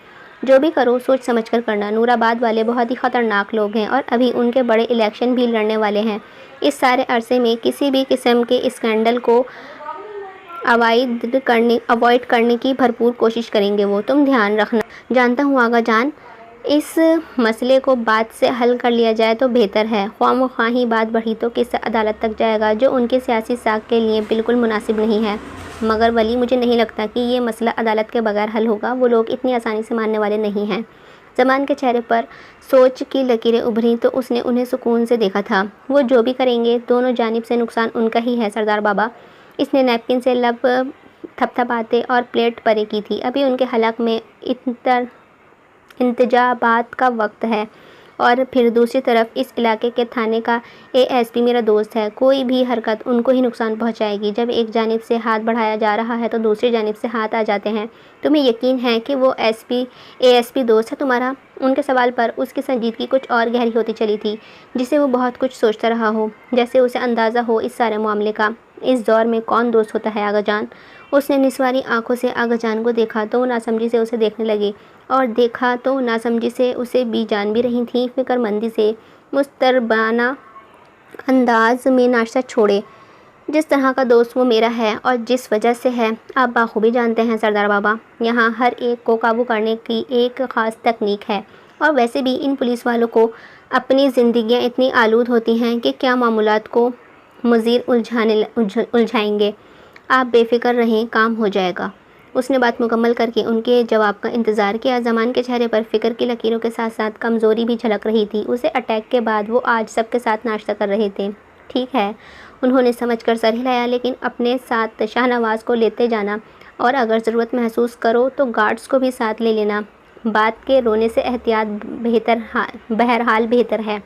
جو بھی کرو سوچ سمجھ کر کرنا۔ نورآباد والے بہت ہی خطرناک لوگ ہیں، اور ابھی ان کے بڑے الیکشن بھی لڑنے والے ہیں۔ اس سارے عرصے میں کسی بھی قسم کے اسکینڈل کو اوائڈ کرنے کی بھرپور کوشش کریں گے وہ، تم دھیان رکھنا۔ جانتا ہوں آغا جان، اس مسئلے کو بات سے حل کر لیا جائے تو بہتر ہے۔ خواہ مخواہ ہی بات بڑھی تو قصہ عدالت تک جائے گا، جو ان کی سیاسی ساکھ کے لیے بالکل مناسب نہیں ہے۔ مگر ولی مجھے نہیں لگتا کہ یہ مسئلہ عدالت کے بغیر حل ہوگا، وہ لوگ اتنی آسانی سے ماننے والے نہیں ہیں۔ زمان کے چہرے پر سوچ کی لکیریں ابھریں تو اس نے انہیں سکون سے دیکھا تھا۔ وہ جو بھی کریں گے دونوں جانب سے نقصان ان کا ہی ہے سردار بابا۔ اس نے نیپکن سے لب تھپتھپاتے اور پلیٹ پرے کی تھی۔ ابھی ان کے حلق میں انتجابات کا وقت ہے، اور پھر دوسری طرف اس علاقے کے تھانے کا اے ایس پی میرا دوست ہے۔ کوئی بھی حرکت ان کو ہی نقصان پہنچائے گی۔ جب ایک جانب سے ہاتھ بڑھایا جا رہا ہے تو دوسری جانب سے ہاتھ آ جاتے ہیں۔ تمہیں یقین ہے کہ وہ اے ایس پی دوست ہے تمہارا؟ ان کے سوال پر اس کی سنجیدگی کچھ اور گہری ہوتی چلی تھی، جسے وہ بہت کچھ سوچتا رہا ہو، جیسے اسے اندازہ ہو اس سارے معاملے کا۔ اس دور میں کون دوست ہوتا ہے آغا جان؟ اس نے نسواری آنکھوں سے آغا جان کو دیکھا تو وہ ناسمجھی سے اسے دیکھنے لگے، اور دیکھا تو ناسمجھی سے اسے بی جان بھی رہی تھیں۔ فکر مندی سے مستربانہ انداز میں ناشتہ چھوڑے۔ جس طرح کا دوست وہ میرا ہے اور جس وجہ سے ہے آپ بخوبی جانتے ہیں سردار بابا۔ یہاں ہر ایک کو قابو کرنے کی ایک خاص تکنیک ہے، اور ویسے بھی ان پولیس والوں کو اپنی زندگیاں اتنی آلود ہوتی ہیں کہ کیا معاملات کو مزید الجھائیں گے۔ آپ بے فکر رہیں، کام ہو جائے گا۔ اس نے بات مکمل کر کے ان کے جواب کا انتظار کیا۔ زمان کے چہرے پر فکر کی لکیروں کے ساتھ ساتھ کمزوری بھی جھلک رہی تھی۔ اسے اٹیک کے بعد وہ آج سب کے ساتھ ناشتہ کر رہے تھے۔ ٹھیک ہے، انہوں نے سمجھ کر سر ہلایا، لیکن اپنے ساتھ شاہ نواز کو لیتے جانا اور اگر ضرورت محسوس کرو تو گارڈز کو بھی ساتھ لے لینا۔ بات کے رونے سے احتیاط بہرحال بہتر ہے۔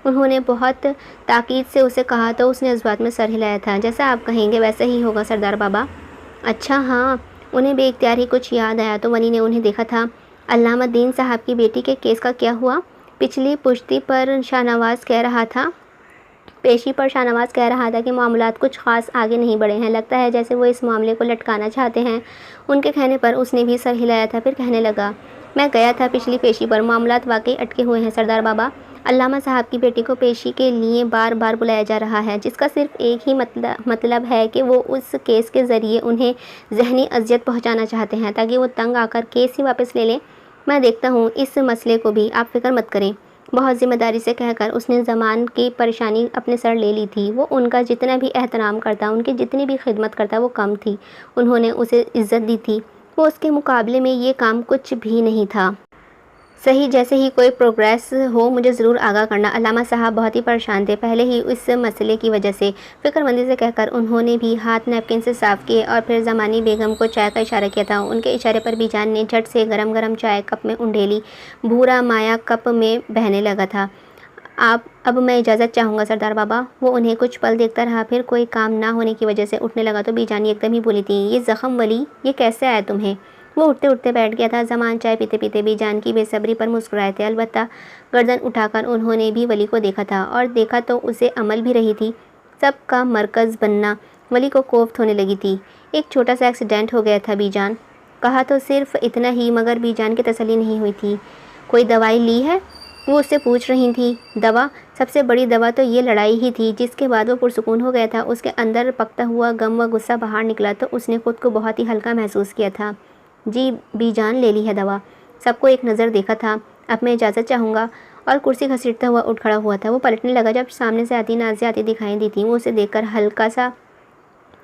انہوں نے بہت تاکید سے اسے کہا تو اس نے اس بات میں سر ہلایا تھا۔ جیسا آپ کہیں گے ویسا ہی ہوگا سردار بابا۔ اچھا ہاں، انہیں بے اختیار ہی کچھ یاد آیا تو ولی نے انہیں دیکھا تھا۔ علامہ دین صاحب کی بیٹی کے کیس کا کیا ہوا؟ پچھلی پشتی پر شاہ نواز کہہ رہا تھا کہ معاملات کچھ خاص آگے نہیں بڑھے ہیں۔ لگتا ہے جیسے وہ اس معاملے کو لٹکانا چاہتے ہیں۔ ان کے کہنے پر اس نے بھی سر ہلایا تھا، پھر کہنے لگا، میں گیا تھا پچھلی پیشی پر، معاملات واقعی اٹکے ہوئے ہیں سردار بابا۔ علامہ صاحب کی بیٹی کو پیشی کے لیے بار بار بلایا جا رہا ہے، جس کا صرف ایک ہی مطلب ہے کہ وہ اس کیس کے ذریعے انہیں ذہنی اذیت پہنچانا چاہتے ہیں تاکہ وہ تنگ آ کر کیس ہی واپس لے لیں۔ میں دیکھتا ہوں اس مسئلے کو بھی، آپ فکر مت کریں۔ بہت ذمہ داری سے کہہ کر اس نے زمان کی پریشانی اپنے سر لے لی تھی۔ وہ ان کا جتنا بھی احترام کرتا، ان کی جتنی بھی خدمت کرتا، وہ کم تھی۔ انہوں نے اسے عزت دی تھی، وہ اس کے مقابلے میں یہ کام کچھ بھی نہیں تھا۔ صحیح، جیسے ہی کوئی پروگریس ہو مجھے ضرور آگاہ کرنا۔ علامہ صاحب بہت ہی پریشان تھے پہلے ہی اس مسئلے کی وجہ سے۔ فکر مندی سے کہہ کر انہوں نے بھی ہاتھ نیپکن سے صاف کیے اور پھر زمانی بیگم کو چائے کا اشارہ کیا تھا۔ ان کے اشارے پر بی جان نے جھٹ سے گرم گرم چائے کپ میں انڈیلی، بھورا مایا کپ میں بہنے لگا تھا۔ اب میں اجازت چاہوں گا سردار بابا۔ وہ انہیں کچھ پل دیکھتا رہا، پھر کوئی کام نہ ہونے کی وجہ سے اٹھنے لگا تو بی جان ایک دم ہی بولی تھی، یہ زخم ولی، یہ کیسے آیا تمہیں؟ وہ اٹھتے اٹھتے بیٹھ گیا تھا۔ زمان چائے پیتے پیتے بی جان کی بے صبری پر مسکرائے تھے، البتہ گردن اٹھا کر انہوں نے بھی ولی کو دیکھا تھا، اور دیکھا تو اسے عمل بھی رہی تھی۔ سب کا مرکز بننا ولی کو کوفت ہونے لگی تھی۔ ایک چھوٹا سا ایکسیڈنٹ ہو گیا تھا بی جان، کہا تو صرف اتنا ہی، مگر بی جان کی تسلی نہیں ہوئی تھی۔ کوئی دوائی لی ہے؟ وہ اس سے پوچھ رہی تھی۔ دوا؟ سب سے بڑی دوا تو یہ لڑائی ہی تھی جس کے بعد وہ پرسکون ہو گیا تھا۔ اس کے اندر پکتا ہوا غم و غصہ باہر نکلا تو اس نے خود کو بہت ہی ہلکا محسوس کیا تھا۔ جی بی جان، لے لی ہے دوا۔ سب کو ایک نظر دیکھا تھا۔ اب میں اجازت چاہوں گا، اور کرسی گھسیٹتا ہوا اٹھ کھڑا ہوا تھا۔ وہ پلٹنے لگا جب سامنے سے آتی نازیہ آتی دکھائی دی تھی۔ وہ اسے دیکھ کر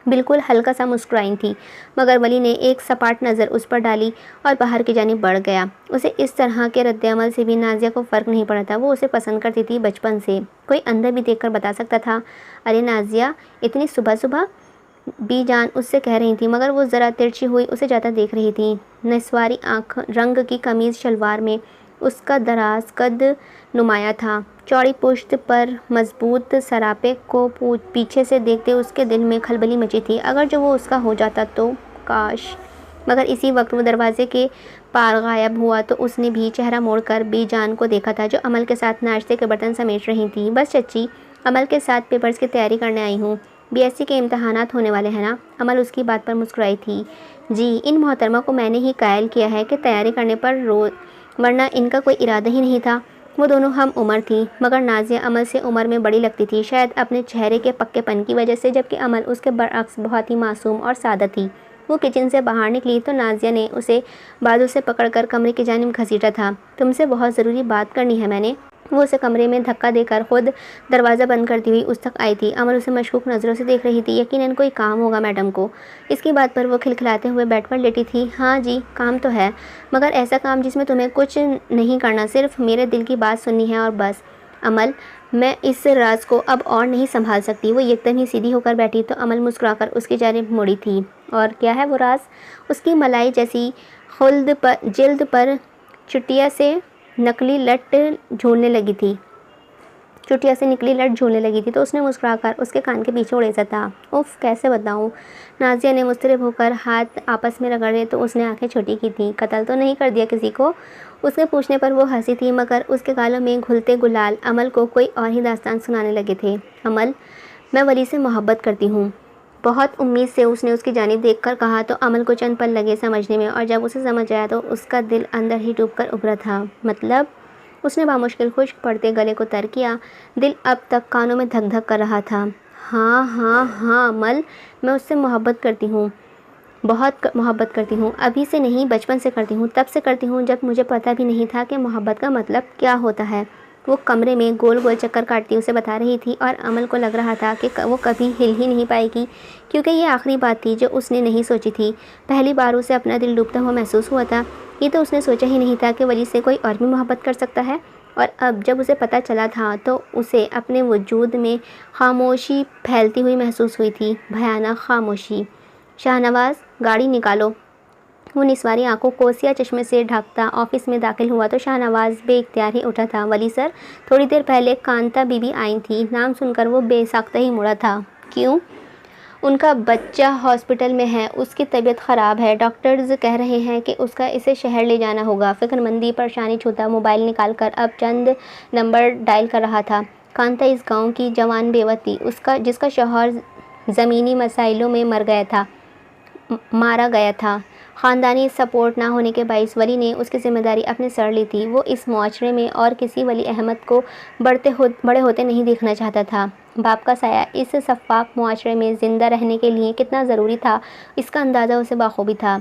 بالکل ہلکا سا مسکرائی تھی، مگر ولی نے ایک سپاٹ نظر اس پر ڈالی اور باہر کی جانب بڑھ گیا۔ اسے اس طرح کے رد عمل سے بھی نازیہ کو فرق نہیں پڑا تھا، وہ اسے پسند کرتی تھی بچپن سے۔ کوئی اندر بھی دیکھ کر بتا سکتا تھا۔ ارے نازیہ، اتنی صبح صبح؟ بی جان اس سے کہہ رہی تھی، مگر وہ ذرا ترچھی ہوئی اسے جاتا دیکھ رہی تھی۔ نسواری رنگ کی قمیض شلوار میں اس کا دراز قد نمایاں تھا، چوڑی پشت پر مضبوط سراپے کو پیچھے سے دیکھتے اس کے دل میں کھلبلی مچی تھی۔ اگر جو وہ اس کا ہو جاتا تو کاش! مگر اسی وقت وہ دروازے کے پار غائب ہوا تو اس نے بھی چہرہ موڑ کر بی جان کو دیکھا تھا، جو عمل کے ساتھ ناشتے کے برتن سمیٹ رہی تھی۔ بس چچی، عمل کے ساتھ پیپرز کی تیاری کرنے آئی ہوں۔ بی ایس سی کے امتحانات ہونے والے ہیں نا؟ عمل اس کی بات پر مسکرائی تھی۔ جی، ان محترمہ کو میں نے ہی قائل کیا ہے کہ تیاری کرنے پر ورنہ ان کا کوئی ارادہ ہی نہیں تھا۔ وہ دونوں ہم عمر تھیں، مگر نازیہ عمل سے عمر میں بڑی لگتی تھی، شاید اپنے چہرے کے پکے پن کی وجہ سے، جبکہ عمل اس کے برعکس بہت ہی معصوم اور سادہ تھی۔ وہ کچن سے باہر نکلی تو نازیہ نے اسے بازو سے پکڑ کر کمرے کی جانب گھسیٹا تھا۔ تم سے بہت ضروری بات کرنی ہے میں نے۔ وہ اسے کمرے میں دھکا دے کر خود دروازہ بند کرتی ہوئی اس تک آئی تھی۔ عمل اسے مشکوک نظروں سے دیکھ رہی تھی، یقیناً کوئی کام ہوگا میڈم کو۔ اس کی بات پر وہ کھلکھلاتے ہوئے بیڈ پر لیٹی تھی۔ ہاں جی، کام تو ہے، مگر ایسا کام جس میں تمہیں کچھ نہیں کرنا، صرف میرے دل کی بات سننی ہے اور بس۔ عمل، میں اس راز کو اب اور نہیں سنبھال سکتی۔ وہ یکدم ہی سیدھی ہو کر بیٹھی تو عمل مسکرا کر اس کی جانب مڑی تھی۔ اور کیا ہے وہ راز؟ اس کی ملائی جیسی جلد پر چٹیا سے نکلی لٹ جھولنے لگی تھی تو اس نے مسکرا کر اس کے کان کے پیچھے اڑیسا تھا۔ اف، کیسے بتاؤں؟ نازیہ نے مضطرب ہو کر ہاتھ آپس میں رگڑے تو اس نے آنکھیں چھوٹی کی تھیں۔ قتل تو نہیں کر دیا کسی کو؟ اس کے پوچھنے پر وہ ہنسی تھی، مگر اس کے گالوں میں گھلتے گلال عمل کو کوئی اور ہی داستان سنانے لگے تھے۔ عمل، میں ولی سے محبت کرتی ہوں۔ بہت امید سے اس نے اس کی جانب دیکھ کر کہا تو عمل کو چند پل لگے سمجھنے میں، اور جب اسے سمجھ آیا تو اس کا دل اندر ہی ڈوب کر ابھرا تھا۔ مطلب؟ اس نے بامشکل خشک پڑتے گلے کو تر کیا، دل اب تک کانوں میں دھک دھک کر رہا تھا۔ ہاں عمل، میں اس سے محبت کرتی ہوں، بہت محبت کرتی ہوں۔ ابھی سے نہیں، بچپن سے کرتی ہوں، تب سے کرتی ہوں جب مجھے پتہ بھی نہیں تھا کہ محبت کا مطلب کیا ہوتا ہے۔ وہ کمرے میں گول گول چکر کاٹتی اسے بتا رہی تھی، اور امل کو لگ رہا تھا کہ وہ کبھی ہل ہی نہیں پائے گی، کیونکہ یہ آخری بات تھی جو اس نے نہیں سوچی تھی۔ پہلی بار اسے اپنا دل ڈوبتا ہوا محسوس ہوا تھا۔ یہ تو اس نے سوچا ہی نہیں تھا کہ ولی سے کوئی اور بھی محبت کر سکتا ہے، اور اب جب اسے پتہ چلا تھا تو اسے اپنے وجود میں خاموشی پھیلتی ہوئی محسوس ہوئی تھی، بھیانک خاموشی۔ شاہنواز، گاڑی نکالو۔ وہ نسواری آنکھوں کو سیاہ چشمے سے ڈھانپتا آفس میں داخل ہوا تو شاہنواز بے اختیار ہی اٹھا تھا۔ ولی سر، تھوڑی دیر پہلے کانتا بی بی آئی تھی۔ نام سن کر وہ بے ساختہ ہی مڑا تھا۔ کیوں؟ ان کا بچہ ہاسپٹل میں ہے، اس کی طبیعت خراب ہے، ڈاکٹرز کہہ رہے ہیں کہ اسے شہر لے جانا ہوگا۔ فکر مندی پریشانی چھوتا موبائل نکال کر اب چند نمبر ڈائل کر رہا تھا۔ کانتا اس گاؤں کی جوان بیوہ تھی، جس کا شوہر زمینی مسائلوں میں مارا گیا تھا۔ خاندانی سپورٹ نہ ہونے کے باعث ولی نے اس کی ذمہ داری اپنے سر لی تھی۔ وہ اس معاشرے میں اور کسی ولی احمد کو بڑے ہوتے نہیں دیکھنا چاہتا تھا۔ باپ کا سایہ اس شفاف معاشرے میں زندہ رہنے کے لیے کتنا ضروری تھا، اس کا اندازہ اسے بخوبی تھا۔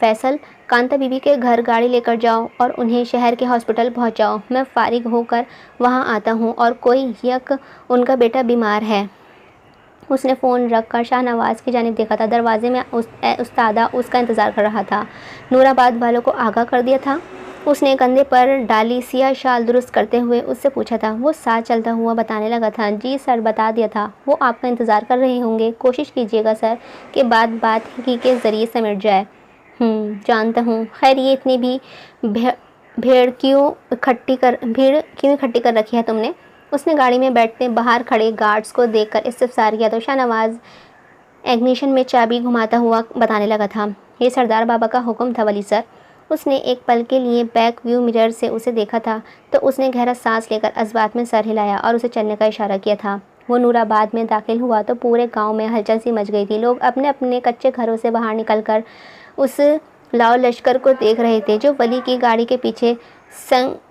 فیصل، کانتا بی بی کے گھر گاڑی لے کر جاؤ اور انہیں شہر کے ہاسپٹل پہنچاؤ۔ میں فارغ ہو کر وہاں آتا ہوں۔ اور کوئی ان کا بیٹا بیمار ہے۔ اس نے فون رکھ کر شاہنواز کی جانب دیکھا تھا۔ دروازے میں استادہ اس کا انتظار کر رہا تھا۔ نور آباد والوں کو آگاہ کر دیا تھا؟ اس نے کندھے پر ڈالی سیاہ شال درست کرتے ہوئے اس سے پوچھا تھا۔ وہ ساتھ چلتا ہوا بتانے لگا تھا، جی سر، بتا دیا تھا۔ وہ آپ کا انتظار کر رہے ہوں گے۔ کوشش کیجیے گا سر کہ بات ہی کے ذریعے سمٹ جائے۔ جانتا ہوں۔ خیر، یہ اتنی بھی بھیڑ کیوں اکٹھی کر رکھی ہے تم نے؟ اس نے گاڑی میں بیٹھتے باہر کھڑے گارڈز کو دیکھ کر استفسار کیا تو شاہنواز ایگنیشن میں چابی گھماتا ہوا بتانے لگا تھا، یہ سردار بابا کا حکم تھا ولی سر۔ اس نے ایک پل کے لیے بیک ویو مرر سے اسے دیکھا تھا تو اس نے گہرا سانس لے کر اسبات میں سر ہلایا اور اسے چلنے کا اشارہ کیا تھا۔ وہ نور آباد میں داخل ہوا تو پورے گاؤں میں ہلچل سی مچ گئی تھی۔ لوگ اپنے اپنے کچے گھروں سے باہر نکل کر اس لاؤ لشکر کو دیکھ رہے تھے جو ولی کی گاڑی کے پیچھے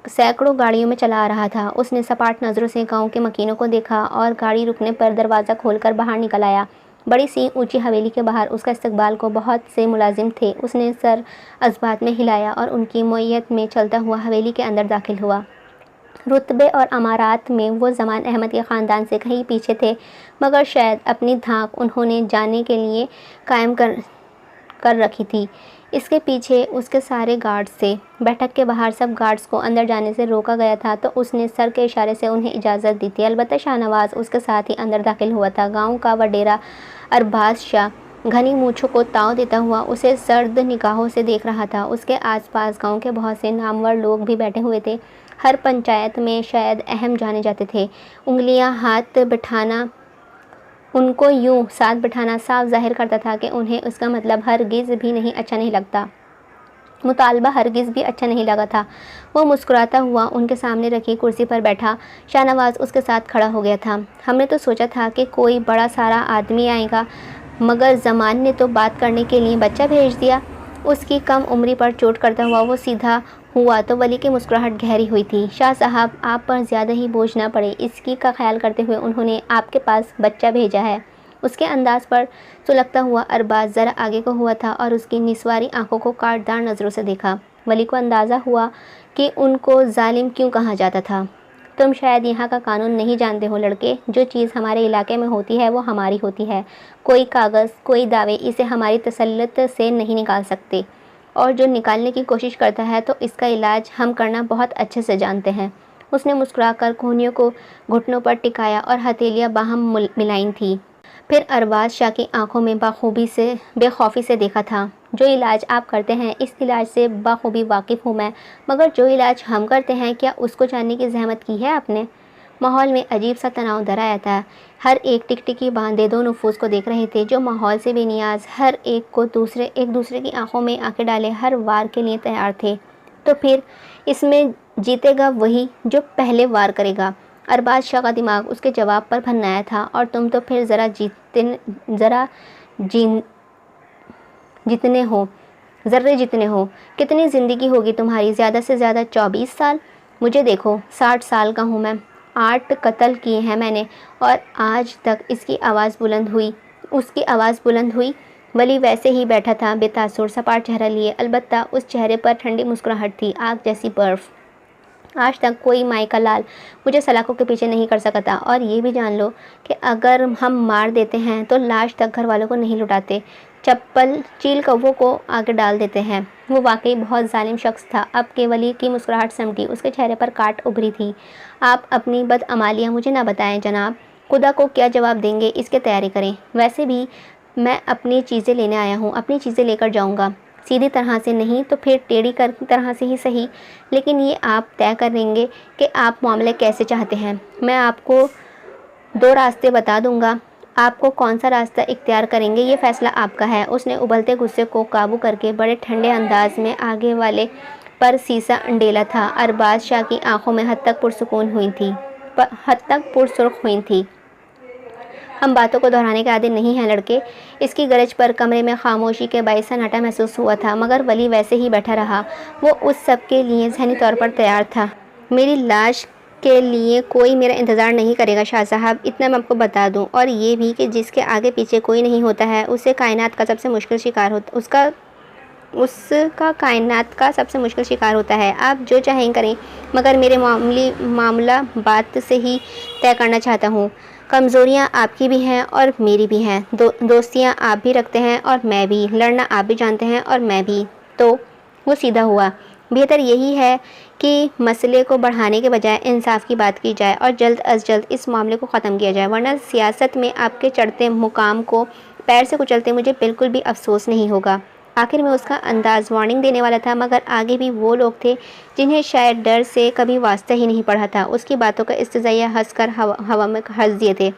سینکڑوں گاڑیوں میں چلا آ رہا تھا۔ اس نے سپاٹ نظروں سے گاؤں کے مکینوں کو دیکھا اور گاڑی رکنے پر دروازہ کھول کر باہر نکل آیا۔ بڑی سی اونچی حویلی کے باہر اس کا استقبال کو بہت سے ملازم تھے۔ اس نے سر اسبات میں ہلایا اور ان کی معیت میں چلتا ہوا حویلی کے اندر داخل ہوا۔ رتبے اور امارات میں وہ زمان احمد کے خاندان سے کہیں پیچھے تھے، مگر شاید اپنی دھاک انہوں نے جانے کے لیے قائم کر رکھی تھی۔ اس کے پیچھے اس کے سارے گارڈز تھے۔ بیٹھک کے باہر سب گارڈز کو اندر جانے سے روکا گیا تھا تو اس نے سر کے اشارے سے انہیں اجازت دی تھی۔ البتہ شاہنواز اس کے ساتھ ہی اندر داخل ہوا تھا۔ گاؤں کا وڈیرا ارباز شاہ گھنی مونچھوں کو تاؤ دیتا ہوا اسے سرد نگاہوں سے دیکھ رہا تھا۔ اس کے آس پاس گاؤں کے بہت سے نامور لوگ بھی بیٹھے ہوئے تھے۔ ہر پنچایت میں شاید اہم جانے جاتے تھے۔ ان کو یوں ساتھ بٹھانا صاف ظاہر کرتا تھا کہ انہیں اس کا مطلب ہرگز بھی اچھا نہیں لگتا، مطالبہ ہرگز بھی اچھا نہیں لگا تھا۔ وہ مسکراتا ہوا ان کے سامنے رکھی کرسی پر بیٹھا۔ شاہنواز اس کے ساتھ کھڑا ہو گیا تھا۔ ہم نے تو سوچا تھا کہ کوئی بڑا سارا آدمی آئے گا، مگر زمان نے تو بات کرنے کے لیے بچہ بھیج دیا۔ اس کی کم عمری پر چوٹ کرتا ہوا وہ سیدھا ہوا تو ولی کی مسکراہٹ گہری ہوئی تھی۔ شاہ صاحب، آپ پر زیادہ ہی بوجھ نہ پڑے، اس کی کا خیال کرتے ہوئے انہوں نے آپ کے پاس بچہ بھیجا ہے۔ اس کے انداز پر سلگتا ہوا ارباز ذرا آگے کو ہوا تھا اور اس کی نسواری آنکھوں کو کاٹدار نظروں سے دیکھا۔ ولی کو اندازہ ہوا کہ ان کو ظالم کیوں کہا جاتا تھا۔ تم شاید یہاں کا قانون نہیں جانتے ہو لڑکے، جو چیز ہمارے علاقے میں ہوتی ہے وہ ہماری ہوتی ہے۔ کوئی کاغذ، کوئی دعوے اسے ہماری تسلط سے نہیں نکال سکتے، اور جو نکالنے کی کوشش کرتا ہے تو اس کا علاج ہم کرنا بہت اچھے سے جانتے ہیں۔ اس نے مسکرا کر کونیوں کو گھٹنوں پر ٹکایا اور ہتھیلیاں باہم ملائیں تھیں۔ پھر ارباز شاہ کی آنکھوں میں بے خوفی سے دیکھا تھا۔ جو علاج آپ کرتے ہیں اس علاج سے بخوبی واقف ہوں میں، مگر جو علاج ہم کرتے ہیں کیا اس کو جاننے کی زحمت کی ہے آپ نے؟ ماحول میں عجیب سا تناؤ در آیا تھا۔ ہر ایک ٹکٹکی باندھے دو نفوس کو دیکھ رہے تھے جو ماحول سے بے نیاز، ہر ایک دوسرے کی آنکھوں میں آنکھیں ڈالے ہر وار کے لیے تیار تھے۔ تو پھر اس میں جیتے گا وہی جو پہلے وار کرے گا۔ ارباز شاہ کا دماغ اس کے جواب پر بھنایا تھا۔ اور تم تو پھر ذرے جتنے ہو۔ کتنی زندگی ہوگی تمہاری؟ زیادہ سے زیادہ 24 سال۔ مجھے دیکھو، 60 سال کا ہوں میں، 8 قتل کیے ہیں میں نے، اور آج تک اس کی آواز بلند ہوئی۔ ولی ویسے ہی بیٹھا تھا، بے تاثر، سپاٹ چہرہ لیے، البتہ اس چہرے پر ٹھنڈی مسکراہٹ تھی، آگ جیسی برف۔ آج تک کوئی مائی کا لال مجھے سلاخوں کے پیچھے نہیں کر سکا تھا، اور یہ بھی جان لو کہ اگر ہم مار دیتے ہیں تو لاش تک گھر والوں کو نہیں لٹاتے، چپل چیل کووں کو آگے ڈال دیتے ہیں۔ وہ واقعی بہت ظالم شخص تھا۔ اب کیولی کی مسکراہٹ سمٹی، اس کے چہرے پر کاٹ ابھری تھی۔ آپ اپنی بدعمالیاں مجھے نہ بتائیں جناب، خدا کو کیا جواب دیں گے اس کی تیاری کریں۔ ویسے بھی میں اپنی چیزیں لینے آیا ہوں، اپنی چیزیں لے کر جاؤں گا، سیدھی طرح سے نہیں تو پھر ٹیڑھی طرح سے ہی صحیح، لیکن یہ آپ طے کریں گے کہ آپ معاملے کیسے چاہتے ہیں۔ میں آپ کو 2 راستے بتا دوں گا، آپ کو کون سا راستہ اختیار کریں گے یہ فیصلہ آپ کا ہے۔ اس نے ابلتے غصے کو قابو کر کے بڑے ٹھنڈے انداز میں آگے والے پر سیسا انڈیلا تھا۔ ارباز شاہ کی آنکھوں میں حد تک پرسرخ ہوئی تھی۔ ہم باتوں کو دہرانے کے عادی نہیں ہیں لڑکے۔ اس کی گرج پر کمرے میں خاموشی کے باعث سناٹا محسوس ہوا تھا، مگر ولی ویسے ہی بیٹھا رہا۔ وہ اس سب کے لیے ذہنی طور پر تیار تھا۔ میری لاش کے لیے کوئی میرا انتظار نہیں کرے گا شاہ صاحب، اتنا میں آپ کو بتا دوں، اور یہ بھی کہ جس کے آگے پیچھے کوئی نہیں ہوتا ہے اسے کائنات کا سب سے مشکل شکار ہوتا اس کا کائنات کا سب سے مشکل شکار ہوتا ہے۔ آپ جو چاہیں کریں، مگر میرے معاملہ بات سے ہی طے کرنا چاہتا ہوں۔ کمزوریاں آپ کی بھی ہیں اور میری بھی ہیں، دوستیاں آپ بھی رکھتے ہیں اور میں بھی، لڑنا آپ بھی جانتے ہیں اور میں بھی۔ تو وہ سیدھا ہوا، بہتر یہی ہے کہ مسئلے کو بڑھانے کے بجائے انصاف کی بات کی جائے اور جلد از جلد اس معاملے کو ختم کیا جائے، ورنہ سیاست میں آپ کے چڑھتے مقام کو پیر سے کچلتے مجھے بالکل بھی افسوس نہیں ہوگا۔ آخر میں اس کا انداز وارننگ دینے والا تھا، مگر آگے بھی وہ لوگ تھے جنہیں شاید ڈر سے کبھی واسطہ ہی نہیں پڑھا تھا۔ اس کی باتوں کا استزادہ ہنس کر ہوا میں ہنس دیے تھے۔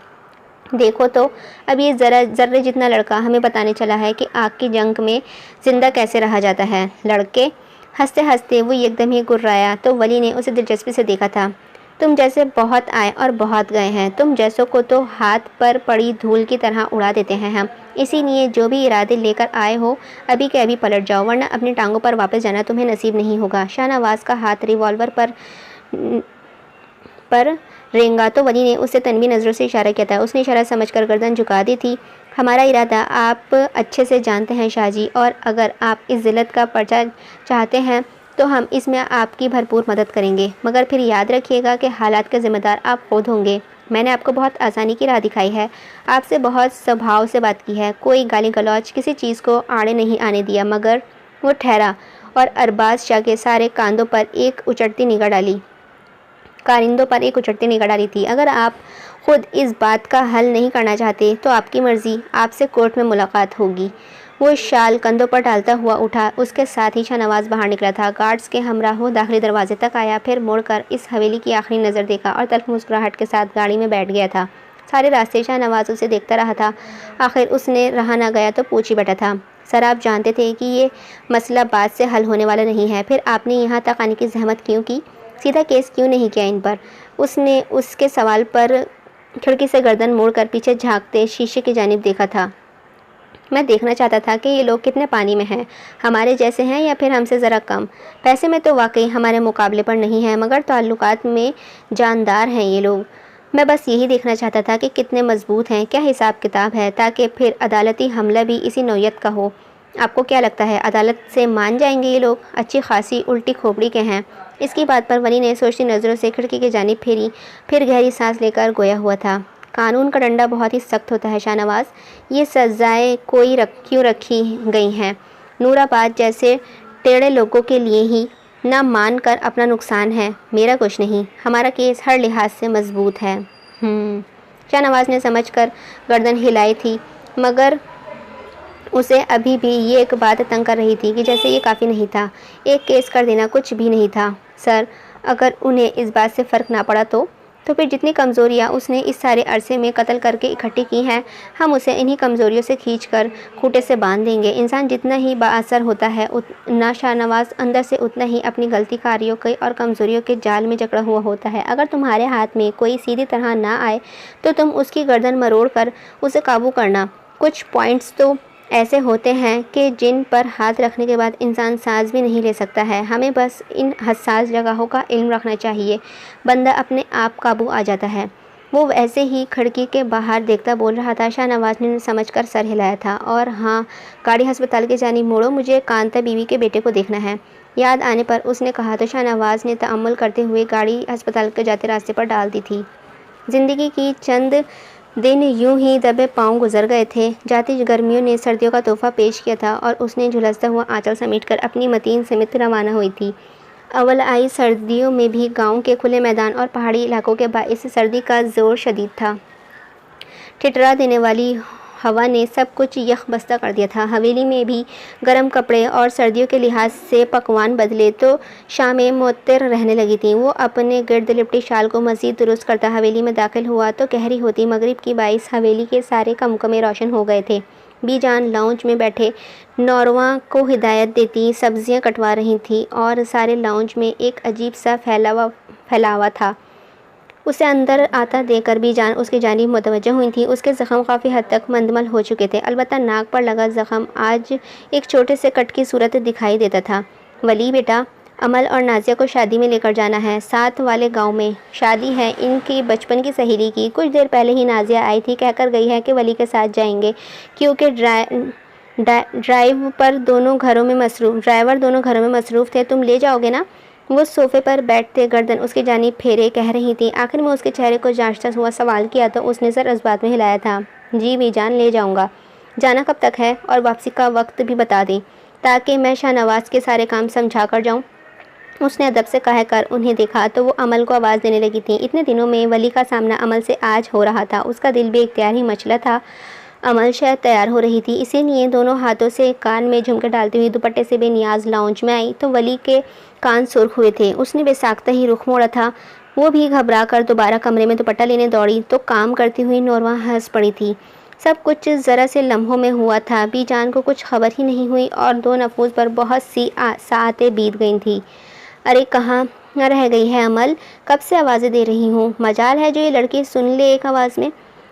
دیکھو تو اب یہ ذرے جتنا لڑکا ہمیں بتانے چلا ہے کہ آگ کی جنگ میں زندہ کیسے رہا جاتا ہے۔ لڑکے ہنستے ہنستے وہ ایک دم ہی گرایا تو ولی نے اسے دلچسپی سے دیکھا تھا۔ تم جیسے بہت آئے اور بہت گئے ہیں، تم جیسوں کو تو ہاتھ پر پڑی دھول کی طرح اڑا دیتے ہیں ہم، اسی لیے جو بھی ارادے لے کر آئے ہو ابھی کے ابھی پلٹ جاؤ، ورنہ اپنی ٹانگوں پر واپس جانا تمہیں نصیب نہیں ہوگا۔ شاہ نواز کا ہاتھ ریوالور پر رینگا تو ولی نے اسے تنوی نظروں سے اشارہ کیا تھا۔ اس نے اشارہ سمجھ کر گردن جھکا دی تھی۔ ہمارا ارادہ آپ اچھے سے جانتے ہیں شاہ جی، اور اگر آپ اس ذلت کا پرچہ چاہتے ہیں تو ہم اس میں آپ کی بھرپور مدد کریں گے، مگر پھر یاد رکھیے گا کہ حالات کے ذمہ دار آپ خود ہوں گے۔ میں نے آپ کو بہت آسانی کی راہ دکھائی ہے، آپ سے بہت سبھاؤ سے بات کی ہے، کوئی گالی گلوچ کسی چیز کو آڑے نہیں آنے دیا، مگر وہ ٹھہرا اور ارباز شاہ کے سارے کارندوں پر ایک اچٹتی نگاہ ڈالی تھی۔ اگر آپ خود اس بات کا حل نہیں کرنا چاہتے تو آپ کی مرضی، آپ سے کورٹ میں ملاقات ہوگی۔ وہ شال کندھوں پر ڈالتا ہوا اٹھا، اس کے ساتھ ہی شاہ نواز باہر نکلا تھا، گارڈز کے ہمراہ وہ داخلی دروازے تک آیا، پھر مڑ کر اس حویلی کی آخری نظر دیکھا اور تلخ مسکراہٹ کے ساتھ گاڑی میں بیٹھ گیا تھا۔ سارے راستے شاہ نواز اسے دیکھتا رہا تھا، آخر اس نے رہا نہ گیا تو پوچھ ہی بیٹھا تھا، سر آپ جانتے تھے کہ یہ مسئلہ بات سے حل ہونے والا نہیں ہے، پھر آپ نے یہاں تک آنے کی زحمت کیوں کی، سیدھا کیس کیوں نہیں کیا ان پر؟ اس نے اس کے سوال پر کھڑکی سے گردن موڑ کر پیچھے جھانکتے شیشے کی جانب دیکھا تھا۔ میں دیکھنا چاہتا تھا کہ یہ لوگ کتنے پانی میں ہیں، ہمارے جیسے ہیں یا پھر ہم سے ذرا کم۔ پیسے میں تو واقعی ہمارے مقابلے پر نہیں ہیں، مگر تعلقات میں جاندار ہیں یہ لوگ۔ میں بس یہی دیکھنا چاہتا تھا کہ کتنے مضبوط ہیں، کیا حساب کتاب ہے، تاکہ پھر عدالتی حملہ بھی اسی نوعیت کا ہو۔ آپ کو کیا لگتا ہے عدالت سے مان جائیں گے یہ لوگ؟ اچھی خاصی الٹی کھوپڑی کے ہیں۔ اس کی بات پر ولی نے سوچتی نظروں سے کھڑکی کی جانب پھیری، پھر گہری سانس لے کر گویا ہوا تھا، قانون کا ڈنڈا بہت ہی سخت ہوتا ہے شاہ نواز، یہ سزائیں کیوں رکھی گئی ہیں؟ نور آباد جیسے ٹیڑھے لوگوں کے لیے ہی، نہ مان کر اپنا نقصان ہے، میرا کچھ نہیں، ہمارا کیس ہر لحاظ سے مضبوط ہے۔ شاہ نواز نے سمجھ کر گردن ہلائی تھی، مگر اسے ابھی بھی یہ ایک بات تنگ کر رہی تھی کہ جیسے یہ کافی نہیں تھا، ایک کیس کر دینا کچھ بھی نہیں تھا۔ سر اگر انہیں اس بات سے فرق نہ پڑا تو پھر جتنی کمزوریاں اس نے اس سارے عرصے میں قتل کر کے اکٹھی کی ہیں، ہم اسے انہی کمزوریوں سے کھینچ کر کھوٹے سے باندھ دیں گے۔ انسان جتنا ہی بااثر ہوتا ہے، اتنا شاہ نواز اندر سے اتنا ہی اپنی غلطی کاریوں کے اور کمزوریوں کے جال میں جکڑا ہوا ہوتا ہے۔ اگر تمہارے ہاتھ میں کوئی سیدھی طرح نہ آئے تو تم اس کی گردن مروڑ کر اسے قابو کرنا۔ کچھ پوائنٹس تو ایسے ہوتے ہیں کہ جن پر ہاتھ رکھنے کے بعد انسان سانس بھی نہیں لے سکتا ہے، ہمیں بس ان حساس جگہوں کا علم رکھنا چاہیے، بندہ اپنے آپ قابو آ جاتا ہے۔ وہ ویسے ہی کھڑکی کے باہر دیکھتا بول رہا تھا۔ شاہ نواز نے سمجھ کر سر ہلایا تھا۔ اور ہاں، گاڑی ہسپتال کی جانب موڑو، مجھے کانتا بیوی کے بیٹے کو دیکھنا ہے۔ یاد آنے پر اس نے کہا تو شاہ نواز نے تأمل کرتے ہوئے گاڑی ہسپتال کے جاتے راستے پر ڈال دی تھی۔ زندگی کی چند دن یوں ہی دبے پاؤں گزر گئے تھے۔ جاتی گرمیوں نے سردیوں کا تحفہ پیش کیا تھا اور اس نے جھلستا ہوا آنچل سمیٹ کر اپنی متین سمت روانہ ہوئی تھی۔ اول آئی سردیوں میں بھی گاؤں کے کھلے میدان اور پہاڑی علاقوں کے باعث سردی کا زور شدید تھا۔ ٹھٹھرا دینے والی ہوا نے سب کچھ یخ بستہ کر دیا تھا۔ حویلی میں بھی گرم کپڑے اور سردیوں کے لحاظ سے پکوان بدلے تو شامیں معطر رہنے لگی تھیں۔ وہ اپنے گرد لپٹی شال کو مزید درست کرتا حویلی میں داخل ہوا تو قہری ہوتی مغرب کی باعث حویلی کے سارے کمکمے روشن ہو گئے تھے۔ بی جان لاؤنج میں بیٹھے نورواں کو ہدایت دیتی سبزیاں کٹوا رہی تھی اور سارے لاؤنج میں ایک عجیب سا پھیلاوا تھا۔ اسے اندر آتا دیکھ کر بی جان اس کی جانب متوجہ ہوئی تھی۔ اس کے زخم کافی حد تک مندمل ہو چکے تھے، البتہ ناک پر لگا زخم آج ایک چھوٹے سے کٹ کی صورت دکھائی دیتا تھا۔ ولی بیٹا، امل اور نازیہ کو شادی میں لے کر جانا ہے، ساتھ والے گاؤں میں شادی ہے ان کی بچپن کی سہیلی کی۔ کچھ دیر پہلے ہی نازیہ آئی تھی، کہہ کر گئی ہے کہ ولی کے ساتھ جائیں گے کیونکہ ڈرائیور دونوں گھروں میں مصروف تھے۔ تم لے جاؤ گے نا؟ وہ صوفے پر بیٹھتے گردن اس کی جانب پھیرے کہہ رہی تھی۔ آخر میں اس کے چہرے کو جانچتا ہوا سوال کیا تو اس نے سر اس بات میں ہلایا تھا۔ جی بی جان، لے جاؤں گا۔ جانا کب تک ہے اور واپسی کا وقت بھی بتا دیں تاکہ میں شاہ نواز کے سارے کام سمجھا کر جاؤں۔ اس نے ادب سے کہہ کر انہیں دیکھا تو وہ امل کو آواز دینے لگی تھیں۔ اتنے دنوں میں ولی کا سامنا امل سے آج ہو رہا تھا۔ اس کا دل بے اختیار ہی مچلا تھا۔ امل شاید تیار ہو رہی تھی، اسی لیے دونوں ہاتھوں سے کان میں جھمکے ڈالتی ہوئی دوپٹے سے بے نیاز لاؤنج میں آئی تو ولی کے کان سرخ ہوئے تھے۔ اس نے بے ساختہ ہی رخ موڑا تھا۔ وہ بھی گھبرا کر دوبارہ کمرے میں دوپٹہ لینے دوڑی تو کام کرتی ہوئی نورواں ہنس پڑی تھی۔ سب کچھ ذرا سے لمحوں میں ہوا تھا۔ بی جان کو کچھ خبر ہی نہیں ہوئی اور دو نفوس پر بہت سی ساعتیں بیت گئی تھیں۔ ارے کہاں رہ گئی ہے امل؟ کب سے آوازیں دے رہی ہوں، مجال ہے جو یہ لڑکی سن لے ایک آواز میں۔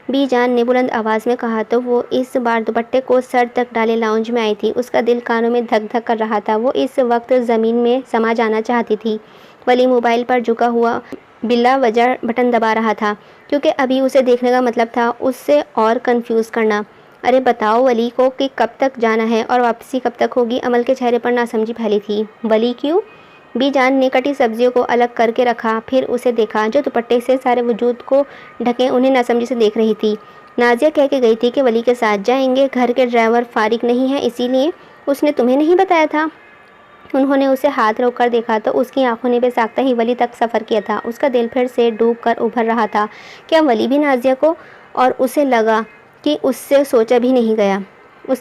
بی جان نے بلند آواز میں کہا تو وہ اس بار دوپٹے کو سر تک ڈالے لاؤنج میں آئی تھی۔ اس کا دل کانوں میں دھک دھک کر رہا تھا۔ وہ اس وقت زمین میں سما جانا چاہتی تھی۔ ولی موبائل پر جھکا ہوا بلا وجہ بٹن دبا رہا تھا کیونکہ ابھی اسے دیکھنے کا مطلب تھا اس سے اور کنفیوز کرنا۔ ارے بتاؤ ولی کو کہ کب تک جانا ہے اور واپسی کب تک ہوگی؟ امل کے چہرے پر ناسمجھی پھیلی تھی۔ ولی کیوں؟ بی جان نے کٹی سبزیوں کو الگ کر کے رکھا، پھر اسے دیکھا جو دوپٹے سے سارے وجود کو ڈھکے انہیں ناسمجھی سے دیکھ رہی تھی۔ نازیہ کہہ کے گئی تھی کہ ولی کے ساتھ جائیں گے، گھر کے ڈرائیور فارغ نہیں ہے اسی لیے۔ اس نے تمہیں نہیں بتایا تھا؟ انہوں نے اسے ہاتھ روک کر دیکھا تو اس کی آنکھوں نے بے ساختہ ہی ولی تک سفر کیا تھا۔ اس کا دل پھر سے ڈوب کر ابھر رہا تھا۔ کیا ولی بھی نازیہ کو؟ اور اسے لگا کہ اس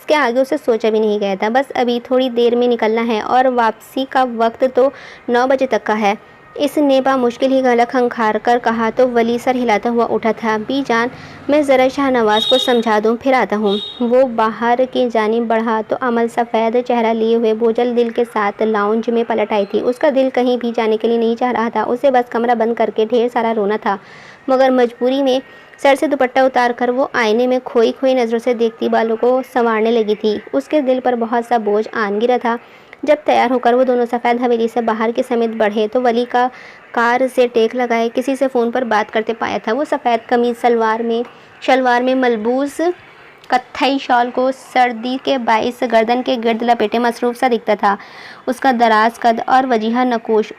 کے آگے اسے سوچا بھی نہیں گیا تھا۔ بس ابھی تھوڑی دیر میں نکلنا ہے اور واپسی کا وقت تو 9 بجے تک کا ہے۔ اس نے بامشکل ہی گلا کھنکھار کر کہا تو ولی سر ہلاتا ہوا اٹھا تھا۔ بی جان، میں ذرا شاہ نواز کو سمجھا دوں، پھر آتا ہوں۔ وہ باہر کی جانب بڑھا تو امل سفید چہرہ لیے ہوئے بوجھل دل کے ساتھ لاؤنج میں پلٹ آئی تھی۔ اس کا دل کہیں بھی جانے کے لیے نہیں چاہ رہا تھا، اسے بس کمرہ بند کر کے ڈھیر سارا رونا تھا، مگر مجبوری میں سر سے دوپٹہ اتار کر وہ آئینے میں کھوئی نظروں سے دیکھتی بالوں کو سنوارنے لگی تھی۔ اس کے دل پر بہت سا بوجھ آن گرا تھا۔ جب تیار ہو کر وہ دونوں سفید حویلی سے باہر کی سمت بڑھے تو ولی کا کار سے ٹیک لگائے کسی سے فون پر بات کرتے پایا تھا۔ وہ سفید قمیض شلوار میں ملبوس کتھئی شال کو سردی کے باعث گردن کے گرد لپیٹے مصروف سا دکھتا تھا۔ اس کا دراز قد اور وجیح نقوش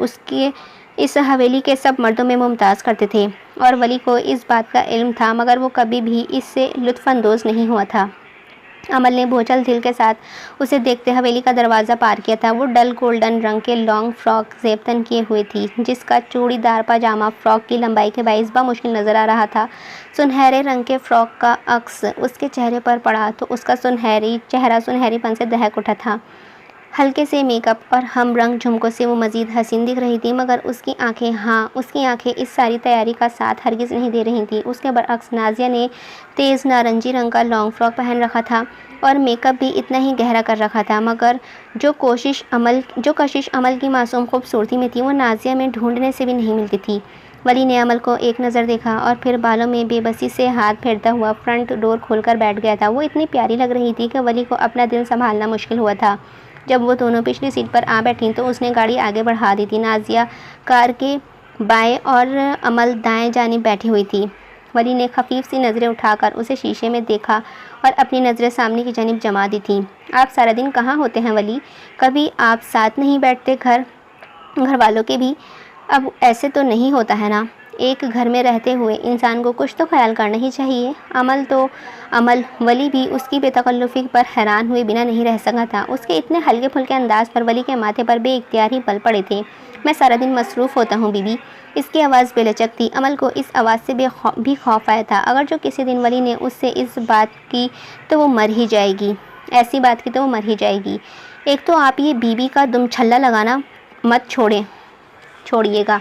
اس حویلی کے سب مردوں میں ممتاز کرتے تھے اور ولی کو اس بات کا علم تھا، مگر وہ کبھی بھی اس سے لطف اندوز نہیں ہوا تھا۔ امل نے بوجھل دل کے ساتھ اسے دیکھتے حویلی کا دروازہ پار کیا تھا۔ وہ ڈل گولڈن رنگ کے لانگ فراک زیب تن کیے ہوئے تھی، جس کا چوڑی دار پاجامہ فراک کی لمبائی کے باعث بامشکل نظر آ رہا تھا۔ سنہرے رنگ کے فراک کا عکس اس کے چہرے پر پڑا تو اس کا چہرہ سنہری پن سے دہک اٹھا تھا۔ ہلکے سے میک اپ اور ہم رنگ جھمکوں سے وہ مزید حسین دکھ رہی تھی، مگر اس کی آنکھیں اس ساری تیاری کا ساتھ ہرگز نہیں دے رہی تھیں۔ اس کے برعکس نازیہ نے تیز نارنجی رنگ کا لانگ فراک پہن رکھا تھا اور میک اپ بھی اتنا ہی گہرا کر رکھا تھا، مگر جو کشش امل کی معصوم خوبصورتی میں تھی وہ نازیہ میں ڈھونڈنے سے بھی نہیں ملتی تھی۔ ولی نے امل کو ایک نظر دیکھا اور پھر بالوں میں بے بسی سے ہاتھ پھیرتا ہوا فرنٹ ڈور کھول کر بیٹھ گیا تھا۔ وہ اتنی پیاری لگ رہی تھی کہ ولی کو اپنا دل سنبھالنا مشکل ہوا تھا۔ جب وہ دونوں پچھلی سیٹ پر آ بیٹھیں تو اس نے گاڑی آگے بڑھا دی تھی۔ نازیہ کار کے بائیں اور امل دائیں جانب بیٹھی ہوئی تھی۔ ولی نے خفیف سی نظریں اٹھاکر اسے شیشے میں دیکھا اور اپنی نظریں سامنے کی جانب جما دی تھیں۔ آپ سارا دن کہاں ہوتے ہیں ولی؟ کبھی آپ ساتھ نہیں بیٹھتے گھر والوں کے بھی؟ اب ایسے تو نہیں ہوتا ہے نا؟ ایک گھر میں رہتے ہوئے انسان کو کچھ تو خیال کرنا ہی چاہیے۔ عمل ولی بھی اس کی بے تکلفی پر حیران ہوئے بنا نہیں رہ سکا تھا۔ اس کے اتنے ہلکے پھلکے انداز پر ولی کے ماتھے پر بے اختیار ہی پل پڑے تھے۔ میں سارا دن مصروف ہوتا ہوں بی بی۔ اس کی آواز بے لچک تھی۔ عمل کو اس آواز سے بھی خوف آیا تھا۔ اگر جو کسی دن ولی نے اس سے اس بات کی تو وہ مر ہی جائے گی، ایسی بات کی تو وہ مر ہی جائے گی۔ ایک تو آپ یہ بی بی کا دم چھلا لگانا مت چھوڑیے گا۔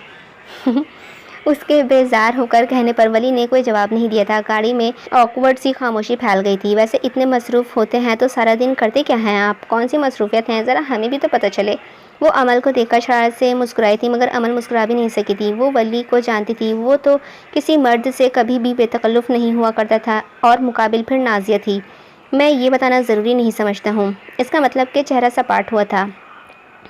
اس کے بیزار ہو کر کہنے پر ولی نے کوئی جواب نہیں دیا تھا۔ گاڑی میں آکورڈ سی خاموشی پھیل گئی تھی۔ ویسے اتنے مصروف ہوتے ہیں تو سارا دن کرتے کیا ہیں آپ؟ کون سی مصروفیت ہیں؟ ذرا ہمیں بھی تو پتہ چلے۔ وہ عمل کو دیکھ کر شرارت سے مسکرائی تھی، مگر عمل مسکرا بھی نہیں سکی تھی۔ وہ ولی کو جانتی تھی، وہ تو کسی مرد سے کبھی بھی بے تکلف نہیں ہوا کرتا تھا، اور مقابل پھر نازیہ تھی۔ میں یہ بتانا ضروری نہیں سمجھتا ہوں۔ اس کا مطلب کہ چہرہ سپاٹ ہوا تھا،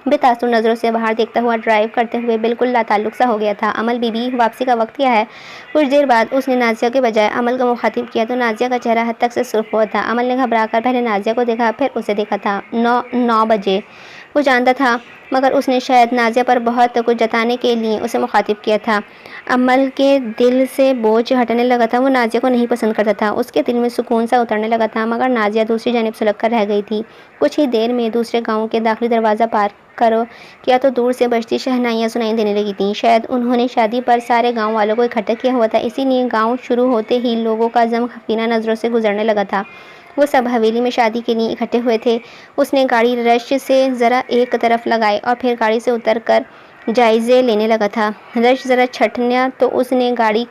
بے تاثر نظروں سے باہر دیکھتا ہوا ڈرائیو کرتے ہوئے بالکل لا تعلق سا ہو گیا تھا۔ عمل بی بی، واپسی کا وقت کیا ہے؟ کچھ دیر بعد اس نے نازیہ کے بجائے عمل کو مخاطب کیا تو نازیہ کا چہرہ حد تک سے سرخ ہوا تھا۔ عمل نے گھبرا کر پہلے نازیہ کو دیکھا، پھر اسے دیکھا تھا۔ 9 بجے وہ جانتا تھا، مگر اس نے شاید نازیہ پر بہت کچھ جتانے کے لیے اسے مخاطب کیا تھا۔ عمل کے دل سے بوجھ ہٹنے لگا تھا۔ وہ نازیہ کو نہیں پسند کرتا تھا۔ اس کے دل میں سکون سا اترنے لگا تھا، مگر نازیہ دوسری جانب سلگ کر رہ گئی تھی۔ کچھ ہی دیر میں دوسرے گاؤں کے داخلی دروازہ پار کیا تو دور سے بجتی شہنائیاں سنائی دینے لگی تھیں۔ شاید انہوں نے شادی پر سارے گاؤں والوں کو اکٹھا کیا ہوا تھا، اسی لیے گاؤں شروع ہوتے ہی لوگوں کا زم خفیہ نظروں سے گزرنے لگا تھا۔ وہ سب حویلی میں شادی کے لیے اکٹھے ہوئے تھے۔ اس نے گاڑی رش سے ذرا ایک طرف لگائی اور پھر گاڑی سے اتر کر جائزے لینے لگا تھا۔ رش ذرا چھٹنیا تو اس نے گاڑی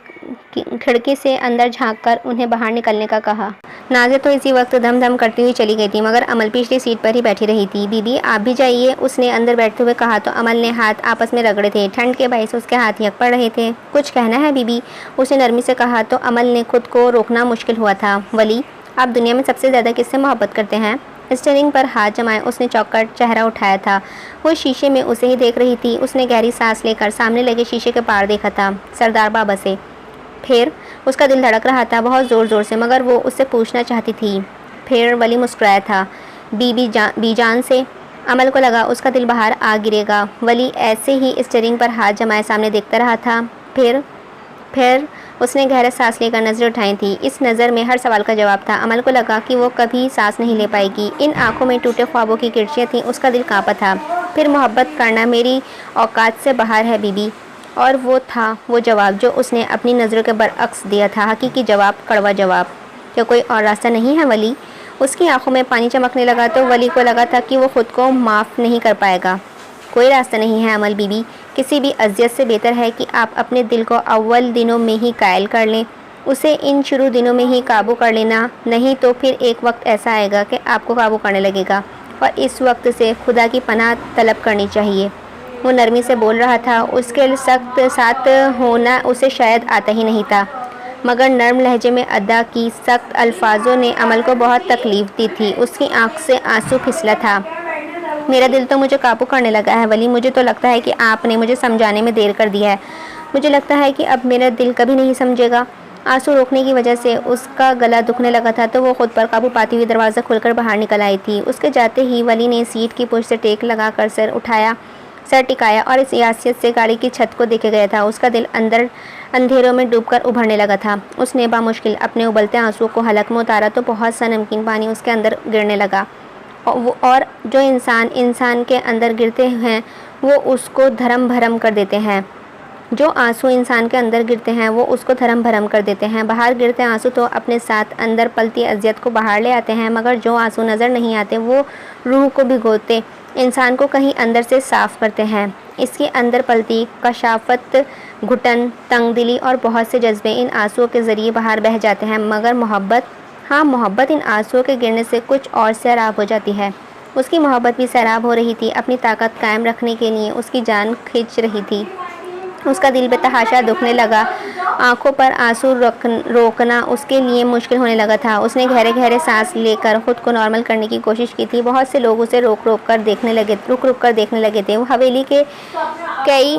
کی کھڑکی سے اندر جھانک کر انہیں باہر نکلنے کا کہا۔ نازیہ تو اسی وقت دم دم کرتی ہوئی چلی گئی تھی، مگر عمل پچھلی سیٹ پر ہی بیٹھی رہی تھی۔ بی بی آپ بھی جائیے، اس نے اندر بیٹھتے ہوئے کہا تو عمل نے ہاتھ آپس میں رگڑے تھے۔ ٹھنڈ کے باعث اس کے ہاتھ یک پڑ رہے تھے۔ کچھ کہنا ہے بی بی؟ اس نے نرمی سے کہا تو عمل نے خود کو روکنا مشکل ہوا تھا۔ ولی آپ دنیا میں سب سے زیادہ کس سے محبت کرتے ہیں؟ اسٹیئرنگ پر ہاتھ جمائے اس نے چونک کر چہرہ اٹھایا تھا۔ وہ شیشے میں اسے ہی دیکھ رہی تھی۔ اس نے گہری سانس لے کر سامنے لگے شیشے کے پار دیکھا تھا، سردار بابا سے۔ پھر اس کا دل دھڑک رہا تھا بہت زور زور سے، مگر وہ اس سے پوچھنا چاہتی تھی۔ پھر ولی مسکرایا تھا بی جان سے۔ عمل کو لگا اس کا دل باہر آ گرے گا۔ ولی ایسے ہی اسٹیئرنگ پر ہاتھ جمائے سامنے دیکھتا رہا تھا۔ پھر اس نے گہرا سانس لے کر نظریں اٹھائی تھیں۔ اس نظر میں ہر سوال کا جواب تھا۔ عمل کو لگا کہ وہ کبھی سانس نہیں لے پائے گی۔ ان آنکھوں میں ٹوٹے خوابوں کی کرچیاں تھیں۔ اس کا دل کانپا تھا۔ پھر محبت کرنا میری اوقات سے باہر ہے بی بی۔ اور وہ تھا وہ جواب جو اس نے اپنی نظروں کے برعکس دیا تھا، حقیقی جواب، کڑوا جواب۔ کیا کوئی اور راستہ نہیں ہے ولی؟ اس کی آنکھوں میں پانی چمکنے لگا تو ولی کو لگا تھا کہ وہ خود کو معاف نہیں کر پائے گا۔ کوئی راستہ نہیں ہے عمل بی بی۔ کسی بھی اذیت سے بہتر ہے کہ آپ اپنے دل کو اول دنوں میں ہی قائل کر لیں، اسے ان شروع دنوں میں ہی قابو کر لینا، نہیں تو پھر ایک وقت ایسا آئے گا کہ آپ کو قابو کرنے لگے گا، اور اس وقت سے خدا کی پناہ طلب کرنی چاہیے۔ وہ نرمی سے بول رہا تھا، اس کے سخت ساتھ ہونا اسے شاید آتا ہی نہیں تھا، مگر نرم لہجے میں ادا کی سخت الفاظوں نے عمل کو بہت تکلیف دی تھی۔ اس کی آنکھ سے آنسو پھسلا تھا۔ میرا دل تو مجھے قابو کرنے لگا ہے ولی، مجھے تو لگتا ہے کہ آپ نے مجھے سمجھانے میں دیر کر دی ہے۔ مجھے لگتا ہے کہ اب میرا دل کبھی نہیں سمجھے گا۔ آنسو روکنے کی وجہ سے اس کا گلا دکھنے لگا تھا تو وہ خود پر قابو پاتی ہوئی دروازہ کھول کر باہر نکل آئی تھی۔ اس کے جاتے ہی ولی نے سیٹ کی پشت سے ٹیک لگا کر سر ٹکایا اور اس یاسیت سے گاڑی کی چھت کو دیکھے گیا تھا۔ اس کا دل اندھیروں میں ڈوب کر ابھرنے لگا تھا۔ اس نے بامشکل اپنے ابلتے آنسوؤں کو حلق میں اتارا تو بہت سا نمکین پانی اس کے اندر گرنے لگا، اور جو انسان کے اندر گرتے ہیں وہ اس کو دھرم بھرم کر دیتے ہیں۔ جو آنسو انسان کے اندر گرتے ہیں وہ اس کو دھرم بھرم کر دیتے ہیں۔ باہر گرتے آنسو تو اپنے ساتھ اندر پلتی اذیت کو باہر لے آتے ہیں، مگر جو آنسو نظر نہیں آتے وہ روح کو بھگوتے انسان کو کہیں اندر سے صاف کرتے ہیں۔ اس کے اندر پلتی کشافت، گھٹن، تنگ دلی اور بہت سے جذبے ان آنسوؤں کے ذریعے باہر بہہ جاتے ہیں، مگر محبت، ہاں محبت ان آنسوؤں کے گرنے سے کچھ اور سیراب ہو جاتی ہے۔ اس کی محبت بھی سیراب ہو رہی تھی، اپنی طاقت قائم رکھنے کے لیے اس کی جان کھنچ رہی تھی۔ اس کا دل بے تحاشا دکھنے لگا، آنکھوں پر آنسو روکنا اس کے لیے مشکل ہونے لگا تھا۔ اس نے گہرے سانس لے کر خود کو نارمل کرنے کی کوشش کی تھی۔ بہت سے لوگ اسے رک رک کر دیکھنے لگے تھے۔ وہ حویلی کے کئی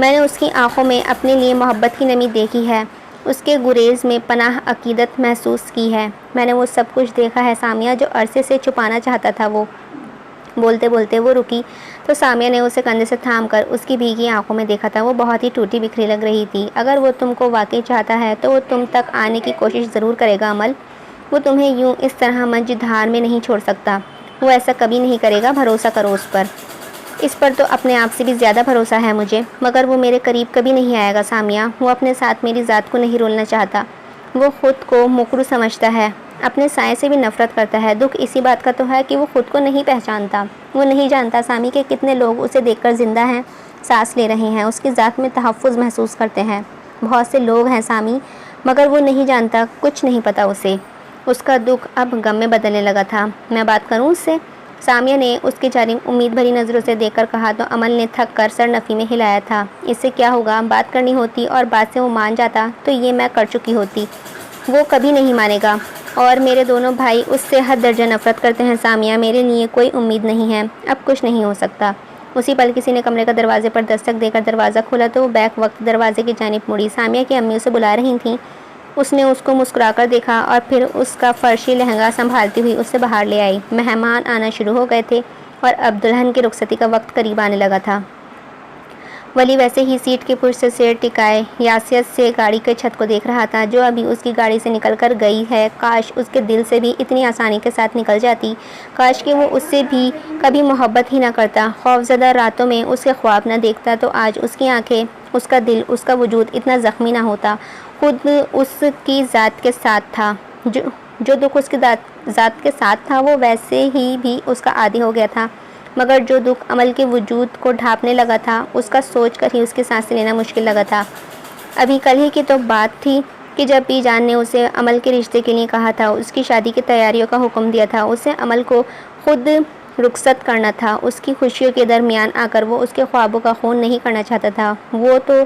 میں نے اس کی آنکھوں میں اپنے لیے محبت کی نمی دیکھی ہے، اس کے گریز میں پناہ عقیدت محسوس کی ہے۔ میں نے وہ سب کچھ دیکھا ہے سامیہ، جو عرصے سے چھپانا چاہتا تھا۔ وہ بولتے بولتے وہ رکی تو سامیہ نے اسے کندھے سے تھام کر اس کی بھیگی آنکھوں میں دیکھا تھا۔ وہ بہت ہی ٹوٹی بکھری لگ رہی تھی۔ اگر وہ تم کو واقعی چاہتا ہے تو وہ تم تک آنے کی کوشش ضرور کرے گا امل۔ وہ تمہیں یوں اس طرح مجدھار میں نہیں چھوڑ سکتا، وہ ایسا کبھی نہیں کرے گا، بھروسہ کرو اس پر۔ اس پر تو اپنے آپ سے بھی زیادہ بھروسہ ہے مجھے، مگر وہ میرے قریب کبھی نہیں آئے گا سامیہ۔ وہ اپنے ساتھ میری ذات کو نہیں رولنا چاہتا، وہ خود کو مکروہ سمجھتا ہے، اپنے سائے سے بھی نفرت کرتا ہے۔ دکھ اسی بات کا تو ہے کہ وہ خود کو نہیں پہچانتا۔ وہ نہیں جانتا سامی کہ کتنے لوگ اسے دیکھ کر زندہ ہیں، سانس لے رہے ہیں، اس کی ذات میں تحفظ محسوس کرتے ہیں۔ بہت سے لوگ ہیں سامی، مگر وہ نہیں جانتا، کچھ نہیں پتا اسے۔ اس کا دکھ اب غم میں بدلنے لگا تھا۔ میں بات کروں اس سے؟ سامیہ نے اس کی جانب امید بھری نظروں سے دیکھ کر کہا تو امل نے تھک کر سر نفی میں ہلایا تھا۔ اس سے کیا ہوگا؟ بات کرنی ہوتی اور بات سے وہ مان جاتا تو یہ میں کر چکی ہوتی۔ وہ کبھی نہیں مانے گا، اور میرے دونوں بھائی اس سے حد درجہ نفرت کرتے ہیں سامیہ۔ میرے لیے کوئی امید نہیں ہے، اب کچھ نہیں ہو سکتا۔ اسی پل کسی نے کمرے کا دروازے پر دستک دے کر دروازہ کھولا تو وہ بیک وقت دروازے کی جانب مڑی۔ سامیہ کی امی اسے بلا رہی تھیں۔ اس نے اس کو مسکرا کر دیکھا اور پھر اس کا فرشی لہنگا سنبھالتی ہوئی اسے باہر لے آئی۔ مہمان آنا شروع ہو گئے تھے اور اب دلہن کی رخصتی کا وقت قریب آنے لگا تھا۔ ولی ویسے ہی سیٹ کے پشت سے سیر ٹکائے یاسیت سے گاڑی کے چھت کو دیکھ رہا تھا جو ابھی اس کی گاڑی سے نکل کر گئی ہے۔ کاش اس کے دل سے بھی اتنی آسانی کے ساتھ نکل جاتی، کاش کہ وہ اس سے بھی کبھی محبت ہی نہ کرتا، خوفزدہ راتوں میں اس کے خواب نہ دیکھتا، تو آج اس کی آنکھیں، اس کا دل، اس کا وجود اتنا زخمی نہ ہوتا۔ خود اس کی ذات کے ساتھ تھا، جو دکھ اس کی ذات کے ساتھ تھا وہ ویسے ہی بھی اس کا عادی ہو گیا تھا، مگر جو دکھ عمل کے وجود کو ڈھانپنے لگا تھا اس کا سوچ کر ہی اس کی سانسیں لینا مشکل لگا تھا۔ ابھی کل ہی کی تو بات تھی کہ جب پی جان نے اسے عمل کے رشتے کے لیے کہا تھا، اس کی شادی کی تیاریوں کا حکم دیا تھا، اسے عمل کو خود رخصت کرنا تھا۔ اس کی خوشیوں کے درمیان آ کر وہ اس کے خوابوں کا خون نہیں کرنا چاہتا تھا۔ وہ تو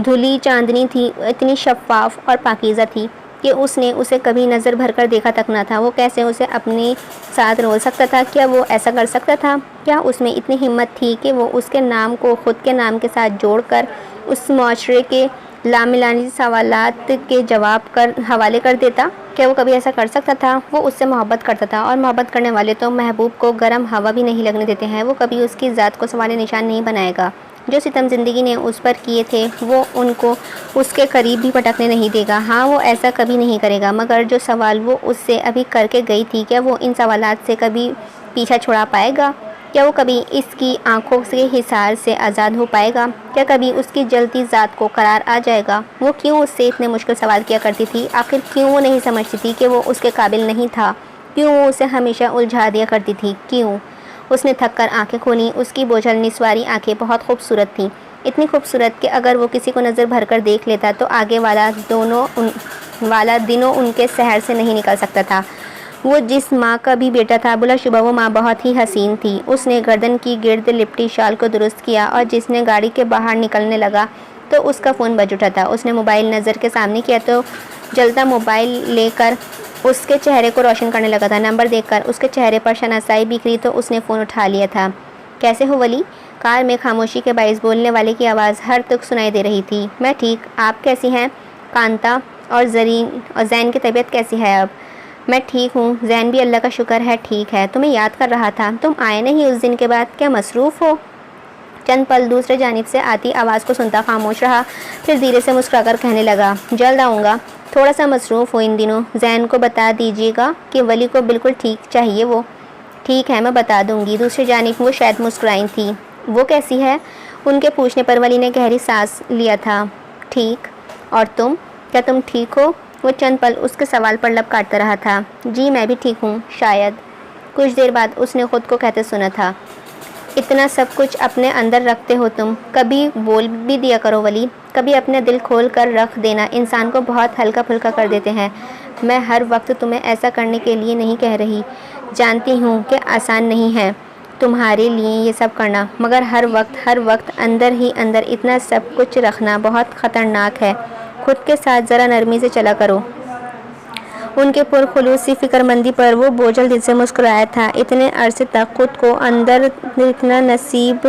دھلی چاندنی تھی، اتنی شفاف اور پاکیزہ تھی کہ اس نے اسے کبھی نظر بھر کر دیکھا تک نہ تھا۔ وہ کیسے اسے اپنے ساتھ رول سکتا تھا؟ کیا وہ ایسا کر سکتا تھا؟ کیا اس میں اتنی ہمت تھی کہ وہ اس کے نام کو خود کے نام کے ساتھ جوڑ کر اس معاشرے کے لاملانی سوالات کے جواب حوالے کر دیتا؟ کیا وہ کبھی ایسا کر سکتا تھا؟ وہ اس سے محبت کرتا تھا، اور محبت کرنے والے تو محبوب کو گرم ہوا بھی نہیں لگنے دیتے ہیں۔ وہ کبھی اس کی ذات کو سوال نشان نہیں بنائے گا۔ جو ستم زندگی نے اس پر کیے تھے وہ ان کو اس کے قریب بھی پٹکنے نہیں دے گا۔ ہاں، وہ ایسا کبھی نہیں کرے گا، مگر جو سوال وہ اس سے ابھی کر کے گئی تھی، کیا وہ ان سوالات سے کبھی پیچھا چھڑا پائے گا؟ کیا وہ کبھی اس کی آنکھوں کے حصار سے آزاد ہو پائے گا؟ کیا کبھی اس کی جلتی ذات کو قرار آ جائے گا؟ وہ کیوں اس سے اتنے مشکل سوال کیا کرتی تھی؟ آخر کیوں وہ نہیں سمجھتی تھی کہ وہ اس کے قابل نہیں تھا؟ کیوں وہ اسے ہمیشہ الجھا دیا کرتی تھی؟ کیوں؟ اس نے تھک کر آنکھیں کھولیں۔ اس کی بوجھل نسواری آنکھیں بہت خوبصورت تھیں، اتنی خوبصورت کہ اگر وہ کسی کو نظر بھر کر دیکھ لیتا تو آگے والا دنوں ان کے سحر سے نہیں نکل سکتا تھا۔ وہ جس ماں کا بھی بیٹا تھا، بلا شبہ وہ ماں بہت ہی حسین تھی۔ اس نے گردن کی گرد لپٹی شال کو درست کیا اور جس نے گاڑی کے باہر نکلنے لگا تو اس کا فون بج اٹھا تھا۔ اس نے موبائل نظر کے سامنے کیا تو جلتا موبائل لے کر اس کے چہرے کو روشن کرنے لگا تھا۔ نمبر دیکھ کر اس کے چہرے پر شناسائی بکھری تو اس نے فون اٹھا لیا تھا۔ کیسے ہو ولی؟ کار میں خاموشی کے باعث بولنے والے کی آواز ہر تک سنائی دے رہی تھی۔ میں ٹھیک، آپ کیسی ہیں؟ کانتا اور زین کی طبیعت کیسی ہے اب؟ میں ٹھیک ہوں، زین بھی اللہ کا شکر ہے ٹھیک ہے۔ تمہیں یاد کر رہا تھا، تم آئے نہیں اس دن کے بعد، کیا مصروف ہو؟ چند پل دوسرے جانب سے آتی آواز کو سنتا خاموش رہا، پھر دھیرے سے مسکرا کر کہنے لگا، جلد آؤں گا، تھوڑا سا مصروف ہو ان دنوں۔ زین کو بتا دیجیے گا کہ ولی کو بالکل ٹھیک چاہیے۔ وہ ٹھیک ہے، میں بتا دوں گی۔ دوسری جانب وہ شاید مسکرائی تھی۔ وہ کیسی ہے؟ ان کے پوچھنے پر ولی نے گہری سانس لیا تھا۔ ٹھیک، اور تم؟ کیا تم ٹھیک ہو؟ وہ چند پل اس کے سوال پر لب کاٹتا رہا تھا۔ جی میں بھی ٹھیک ہوں، شاید۔ کچھ دیر بعد اس نے خود کو کہتے سنا تھا، اتنا سب کچھ اپنے اندر رکھتے ہو تم، کبھی بول بھی دیا کرو ولی، کبھی اپنے دل کھول کر رکھ دینا انسان کو بہت ہلکا پھلکا کر دیتے ہیں۔ میں ہر وقت تمہیں ایسا کرنے کے لیے نہیں کہہ رہی، جانتی ہوں کہ آسان نہیں ہے تمہارے لیے یہ سب کرنا، مگر ہر وقت اندر ہی اندر اتنا سب کچھ رکھنا بہت خطرناک ہے۔ خود کے ساتھ ذرا نرمی سے چلا کرو۔ ان کے پرخلوص سی فکر مندی پر وہ بوجھل دل سے مسکرایا تھا۔ اتنے عرصے تک خود کو اندر اتنا نصیب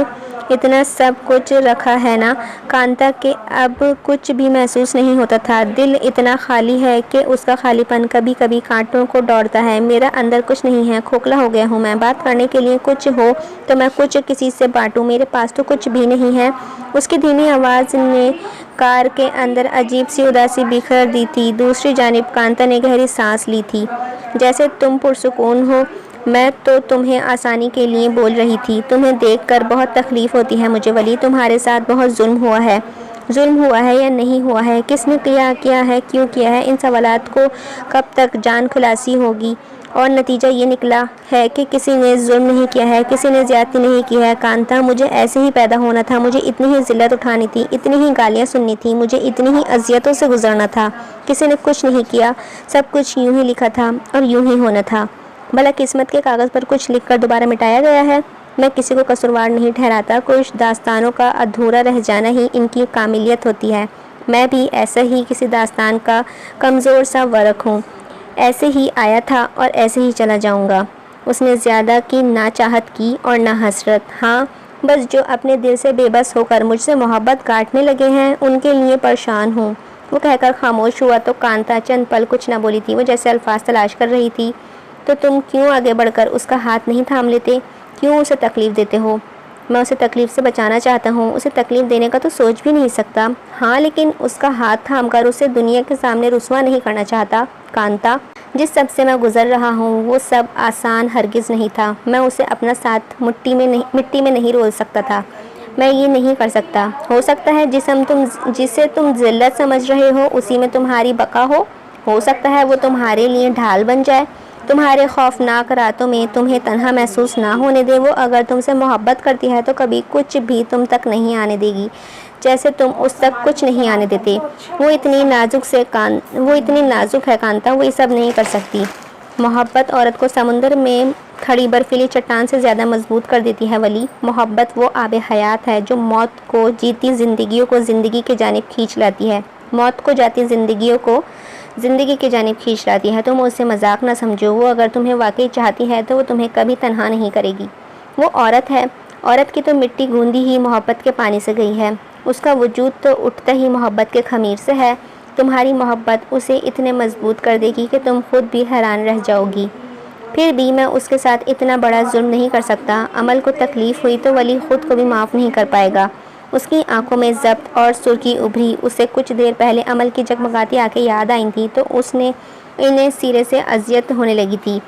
اتنا سب کچھ رکھا ہے نا کانتا کہ اب کچھ بھی محسوس نہیں ہوتا تھا۔ دل اتنا خالی ہے کہ اس کا خالی پن کبھی کبھی کانٹوں کو دوڑتا ہے۔ میرا اندر کچھ نہیں ہے، کھوکھلا ہو گیا ہوں میں۔ بات کرنے کے لیے کچھ ہو تو میں کچھ کسی سے بانٹوں، میرے پاس تو کچھ بھی نہیں ہے۔ اس کی دھیمی آواز نے کار کے اندر عجیب سی اداسی بکھیر دی تھی۔ دوسری جانب کانتا نے گہری سانس لی تھی۔ جیسے تم پرسکون ہو۔ میں تو تمہیں آسانی کے لیے بول رہی تھی۔ تمہیں دیکھ کر بہت تکلیف ہوتی ہے مجھے ولی، تمہارے ساتھ بہت ظلم ہوا ہے۔ ظلم ہوا ہے یا نہیں ہوا ہے، کس نے کیا ہے، کیوں کیا ہے، ان سوالات کو کب تک جان کھلاسی ہوگی؟ اور نتیجہ یہ نکلا ہے کہ کسی نے ظلم نہیں کیا ہے، کسی نے زیادتی نہیں کی ہے۔ کانتا، مجھے ایسے ہی پیدا ہونا تھا، مجھے اتنی ہی ذلت اٹھانی تھی، اتنی ہی گالیاں سننی تھی، مجھے اتنی ہی اذیتوں سے گزرنا تھا۔ کسی نے کچھ نہیں کیا، سب کچھ یوں ہی لکھا تھا اور یوں ہی ہونا تھا۔ بھلا قسمت کے کاغذ پر کچھ لکھ کر دوبارہ مٹایا گیا ہے؟ میں کسی کو قصوروار نہیں ٹھہراتا، کچھ داستانوں کا ادھورا رہ جانا ہی ان کی کاملیت ہوتی ہے۔ میں بھی ایسا ہی کسی داستان کا کمزور سا ورق ہوں، ایسے ہی آیا تھا اور ایسے ہی چلا جاؤں گا۔ اس نے زیادہ کی نہ چاہت کی اور نہ حسرت، ہاں بس جو اپنے دل سے بے بس ہو کر مجھ سے محبت کاٹنے لگے ہیں ان کے لیے پریشان ہوں۔ وہ کہہ کر خاموش ہوا تو کانتا چند پل کچھ نہ بولی تھی۔ وہ جیسے الفاظ تلاش کر رہی تھی۔ تو تم کیوں آگے بڑھ کر اس کا ہاتھ نہیں تھام لیتے؟ کیوں اسے تکلیف دیتے ہو؟ میں اسے تکلیف سے بچانا چاہتا ہوں، اسے تکلیف دینے کا تو سوچ بھی نہیں سکتا۔ ہاں لیکن اس کا ہاتھ تھام کر اسے دنیا کے سامنے رسوا نہیں کرنا چاہتا۔ کانتا، جس سب سے میں گزر رہا ہوں وہ سب آسان ہرگز نہیں تھا۔ میں اسے اپنا ساتھ مٹی میں نہیں رول سکتا تھا۔ میں یہ نہیں کر سکتا۔ ہو سکتا ہے جسے تم ذلت سمجھ رہے ہو اسی میں تمہاری بقا ہو سکتا ہے وہ تمہارے لیے ڈھال بن جائے، تمہارے خوفناک راتوں میں تمہیں تنہا محسوس نہ ہونے دے۔ وہ اگر تم سے محبت کرتی ہے تو کبھی کچھ بھی تم تک نہیں آنے دے گی، جیسے تم اس تک کچھ نہیں آنے دیتے۔ وہ اتنی نازک ہے کانتا، وہ یہ سب نہیں کر سکتی۔ محبت عورت کو سمندر میں کھڑی برفیلی چٹان سے زیادہ مضبوط کر دیتی ہے ولی۔ محبت وہ آب حیات ہے جو موت کو جیتی زندگیوں کو زندگی کی جانب کھینچ لاتی ہے، موت کو جاتی زندگیوں کو زندگی کی جانب کھینچ لاتی ہے۔ تم اسے مذاق نہ سمجھو، وہ اگر تمہیں واقعی چاہتی ہے تو وہ تمہیں کبھی تنہا نہیں کرے گی۔ وہ عورت ہے، عورت کی تو مٹی گوندی ہی محبت کے پانی سے گئی ہے، اس کا وجود تو اٹھتا ہی محبت کے خمیر سے ہے۔ تمہاری محبت اسے اتنے مضبوط کر دے گی کہ تم خود بھی حیران رہ جاؤ گی۔ پھر بھی میں اس کے ساتھ اتنا بڑا ظلم نہیں کر سکتا۔ عمل کو تکلیف ہوئی تو ولی خود کو بھی معاف نہیں کر پائے گا۔ اس کی آنکھوں میں ضبط اور سرخی ابھری۔ اسے کچھ دیر پہلے عمل کی جگمگاتی آنکھیں یاد آئی تھیں تو انہیں سرے سے اذیت ہونے لگی تھی۔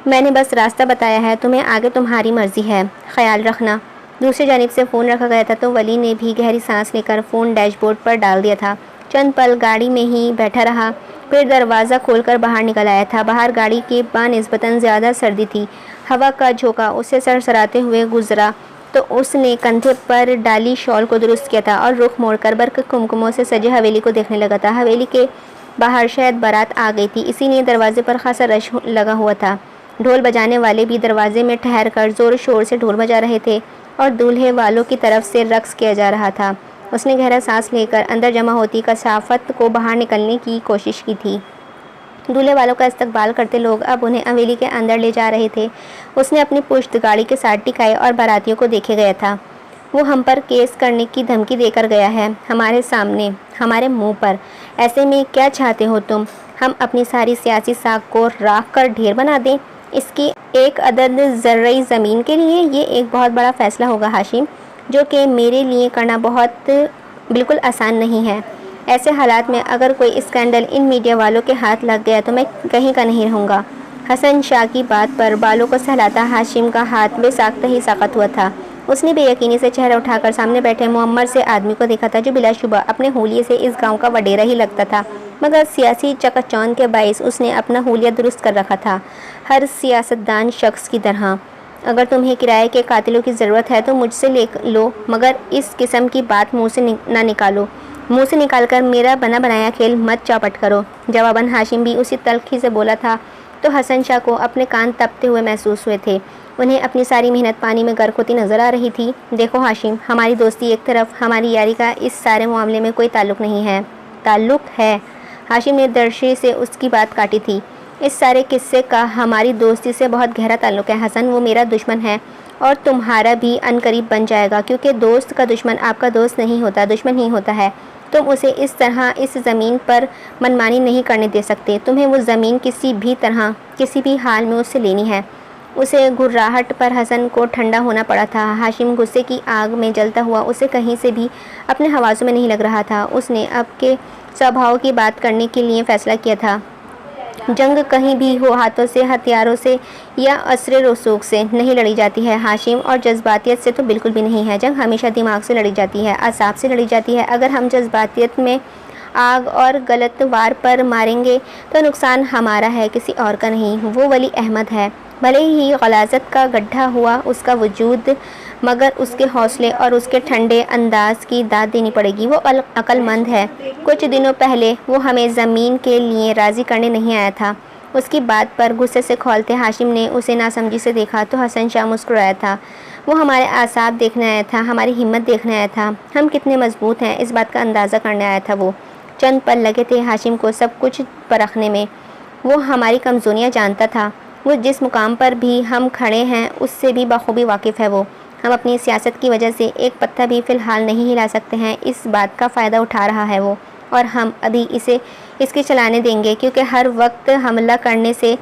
میں نے بس راستہ بتایا ہے، تمہیں آگے تمہاری مرضی ہے، خیال رکھنا۔ دوسری جانب سے فون رکھا گیا تھا تو ولی نے بھی گہری سانس لے کر فون ڈیش بورڈ پر ڈال دیا تھا۔ چند پل گاڑی میں ہی بیٹھا رہا، پھر دروازہ کھول کر باہر نکل آیا تھا۔ باہر گاڑی کی بنسبتاً زیادہ سردی تھی۔ ہوا کا جھونکا اسے سرسراتے ہوئے گزرا تو اس نے کندھے پر ڈالی شال کو درست کیا تھا اور رخ موڑ کر برق کمکموں سے سجے حویلی کو دیکھنے لگا تھا۔ حویلی کے باہر شاید بارات آ گئی تھی، اسی لیے دروازے پر خاصا رش لگا ہوا تھا۔ ڈھول بجانے والے بھی دروازے میں ٹھہر کر زور شور سے ڈھول بجا رہے تھے اور دولہے والوں کی طرف سے رقص کیا جا رہا تھا۔ اس نے گہرا سانس لے کر اندر جمع ہوتی کثافت کو باہر نکلنے کی کوشش کی تھی۔ دولہے والوں کا استقبال کرتے لوگ اب انہیں حویلی کے اندر لے جا رہے تھے۔ اس نے اپنی پشت گاڑی کے ساتھ ٹکائی اور باراتیوں کو دیکھے گیا تھا۔ وہ ہم پر کیس کرنے کی دھمکی دے کر گیا ہے، ہمارے سامنے، ہمارے منہ پر۔ ایسے میں کیا چاہتے ہو تم؟ ہم اپنی ساری سیاسی ساکھ کو راکھ کر ڈھیر بنا دیں اس کی ایک عدد زرعی زمین کے لیے؟ یہ ایک بہت بڑا فیصلہ ہوگا ہاشم، جو کہ میرے لیے کرنا بالکل آسان نہیں ہے۔ ایسے حالات میں اگر کوئی اسکینڈل ان میڈیا والوں کے ہاتھ لگ گیا تو میں کہیں کا نہیں رہوں گا۔ حسن شاہ کی بات پر بالوں کو سہلاتا ہاشم کا ہاتھ بے ساختہ ہی ساقط ہوا تھا۔ اس نے بے یقینی سے چہرہ اٹھا کر سامنے بیٹھے معمر سے آدمی کو دیکھا تھا جو بلا شبہ اپنے حولیے سے اس گاؤں کا وڈیرا ہی لگتا تھا، مگر سیاسی چکا چوند کے باعث اس نے اپنا حولیہ درست کر رکھا تھا، ہر سیاستدان شخص کی طرح۔ اگر تمہیں کرائے کے قاتلوں کی ضرورت ہے تو مجھ سے لے لو، مگر اس قسم کی بات منہ سے نہ نکالو، منہ سے نکال کر میرا بنا بنایا کھیل مت چوپٹ کرو۔ جواباً ہاشم بھی اسی تلخی سے بولا تھا تو حسن شاہ کو اپنے کان تپتے ہوئے محسوس ہوئے تھے۔ انہیں اپنی ساری محنت پانی میں غرق ہوتی نظر آ رہی تھی۔ دیکھو ہاشم، ہماری دوستی ایک طرف، ہماری یاری کا اس سارے معاملے میں کوئی تعلق نہیں ہے۔ تعلق ہے؟ ہاشم نے درشی سے اس کی بات کاٹی تھی۔ اس سارے قصے کا ہماری دوستی سے بہت گہرا تعلق ہے حسن، وہ میرا دشمن ہے اور تمہارا بھی عنقریب بن جائے گا، کیونکہ دوست کا دشمن آپ کا دوست نہیں ہوتا، دشمن ہی ہوتا ہے۔ تم اسے اس طرح اس زمین پر منمانی نہیں کرنے دے سکتے۔ تمہیں وہ زمین کسی بھی طرح، کسی بھی حال میں اس سے لینی ہے۔ اسے گھراہٹ پر حسن کو ٹھنڈا ہونا پڑا تھا۔ ہاشم غصے کی آگ میں جلتا ہوا اسے کہیں سے بھی اپنے حواسوں میں نہیں لگ رہا تھا۔ اس نے اب کے سوبھاؤ کی بات کرنے کے لیے فیصلہ کیا تھا۔ جنگ کہیں بھی ہو ہاتھوں سے، ہتھیاروں سے یا اثر رسوخ سے نہیں لڑی جاتی ہے ہاشم، اور جذباتیت سے تو بالکل بھی نہیں ہے۔ جنگ ہمیشہ دماغ سے لڑی جاتی ہے، اعصاب سے لڑی جاتی ہے۔ اگر ہم جذباتیت میں آگ اور غلط وار پر ماریں گے تو نقصان ہمارا ہے، کسی اور کا نہیں۔ وہ ولی احمد ہے، بھلے ہی غلاظت کا گڈھا ہوا اس کا وجود، مگر اس کے حوصلے اور اس کے ٹھنڈے انداز کی داد دینی پڑے گی۔ وہ عقل مند ہے۔ کچھ دنوں پہلے وہ ہمیں زمین کے لیے راضی کرنے نہیں آیا تھا۔ اس کی بات پر غصے سے کھولتے ہاشم نے اسے ناسمجھی سے دیکھا تو حسن شاہ مسکرایا تھا۔ وہ ہمارے اعصاب دیکھنے آیا تھا، ہماری ہمت دیکھنے آیا تھا، ہم کتنے مضبوط ہیں اس بات کا اندازہ کرنے آیا تھا۔ وہ چند پل لگے تھے ہاشم کو سب کچھ پرکھنے میں۔ وہ ہماری کمزوریاں جانتا تھا۔ وہ جس مقام پر بھی ہم کھڑے ہیں اس سے بھی بخوبی واقف ہے۔ وہ ہم اپنی سیاست کی وجہ سے ایک پتہ بھی فی الحال نہیں ہلا سکتے ہیں، اس بات کا فائدہ اٹھا رہا ہے وہ، اور ہم ابھی اسے اس کے چلانے دیں گے، کیونکہ ہر وقت حملہ کرنے سے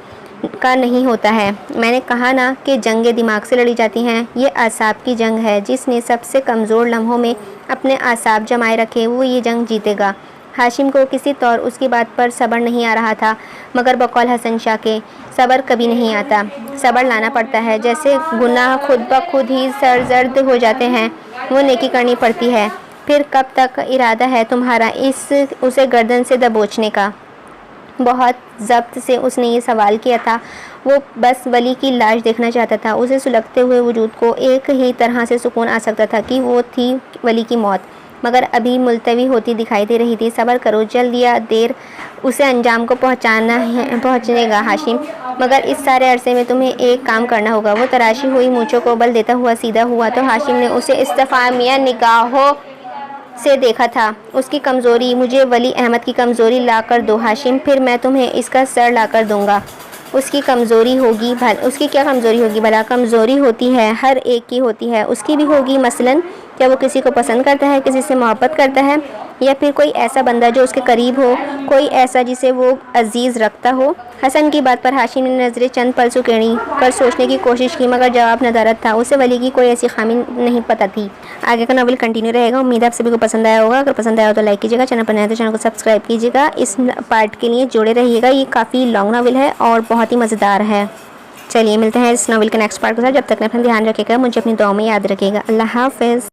کا نہیں ہوتا ہے۔ میں نے کہا نا کہ جنگیں دماغ سے لڑی جاتی ہیں، یہ اعصاب کی جنگ ہے۔ جس نے سب سے کمزور لمحوں میں اپنے اعصاب جمائے رکھے وہ یہ جنگ جیتے گا۔ ہاشم کو کسی طور اس کی بات پر صبر نہیں آ رہا تھا، مگر بقول حسن شاہ کے صبر کبھی نہیں آتا، صبر لانا پڑتا ہے۔ جیسے گناہ خود بخود ہی سرزد ہو جاتے ہیں، وہ نیکی کرنی پڑتی ہے۔ پھر کب تک ارادہ ہے تمہارا اسے گردن سے دبوچنے کا؟ بہت ضبط سے اس نے یہ سوال کیا تھا۔ وہ بس ولی کی لاش دیکھنا چاہتا تھا۔ اسے سلگتے ہوئے وجود کو ایک ہی طرح سے سکون آ سکتا تھا کہ وہ تھی ولی کی موت، مگر ابھی ملتوی ہوتی دکھائی دے رہی تھی۔ صبر کرو، جلد یا دیر اسے انجام کو پہنچنے گا ہاشم، مگر اس سارے عرصے میں تمہیں ایک کام کرنا ہوگا۔ وہ تراشی ہوئی مونچھوں کو بل دیتا ہوا سیدھا ہوا تو ہاشم نے اسے استفہامیہ نگاہوں سے دیکھا تھا۔ اس کی کمزوری، مجھے ولی احمد کی کمزوری لا کر دو ہاشم، پھر میں تمہیں اس کا سر لا کر دوں گا۔ اس کی کیا کمزوری ہوگی بھلا؟ کمزوری ہوتی ہے، ہر ایک کی ہوتی ہے، اس کی بھی ہوگی۔ مثلاً کیا وہ کسی کو پسند کرتا ہے، کسی سے محبت کرتا ہے، یا پھر کوئی ایسا بندہ جو اس کے قریب ہو، کوئی ایسا جسے وہ عزیز رکھتا ہو؟ حسن کی بات پر ہاشم نے نظریں چند پل سکیڑیں کر سوچنے کی کوشش کی، مگر جواب ندارت تھا۔ اسے ولی کی کوئی ایسی خامی نہیں پتہ تھی۔ آگے کا ناول کنٹینیو رہے گا۔ امید ہے آپ سبھی کو پسند آیا ہوگا۔ اگر پسند آیا ہو تو لائک کیجیے گا، چینل پر نئے تو چینل کو سبسکرائب کیجیے گا۔ اس پارٹ کے لیے جوڑے رہیے گا، یہ کافی لانگ ناول ہے اور بہت ہی مزیدار ہے۔ چلیے ملتے ہیں اس ناول کے نیکسٹ پارٹ کے ساتھ، جب تک اپنا دھیان رکھے گا، مجھے اپنی دعاؤں میں یاد رکھے گا۔ اللہ حافظ۔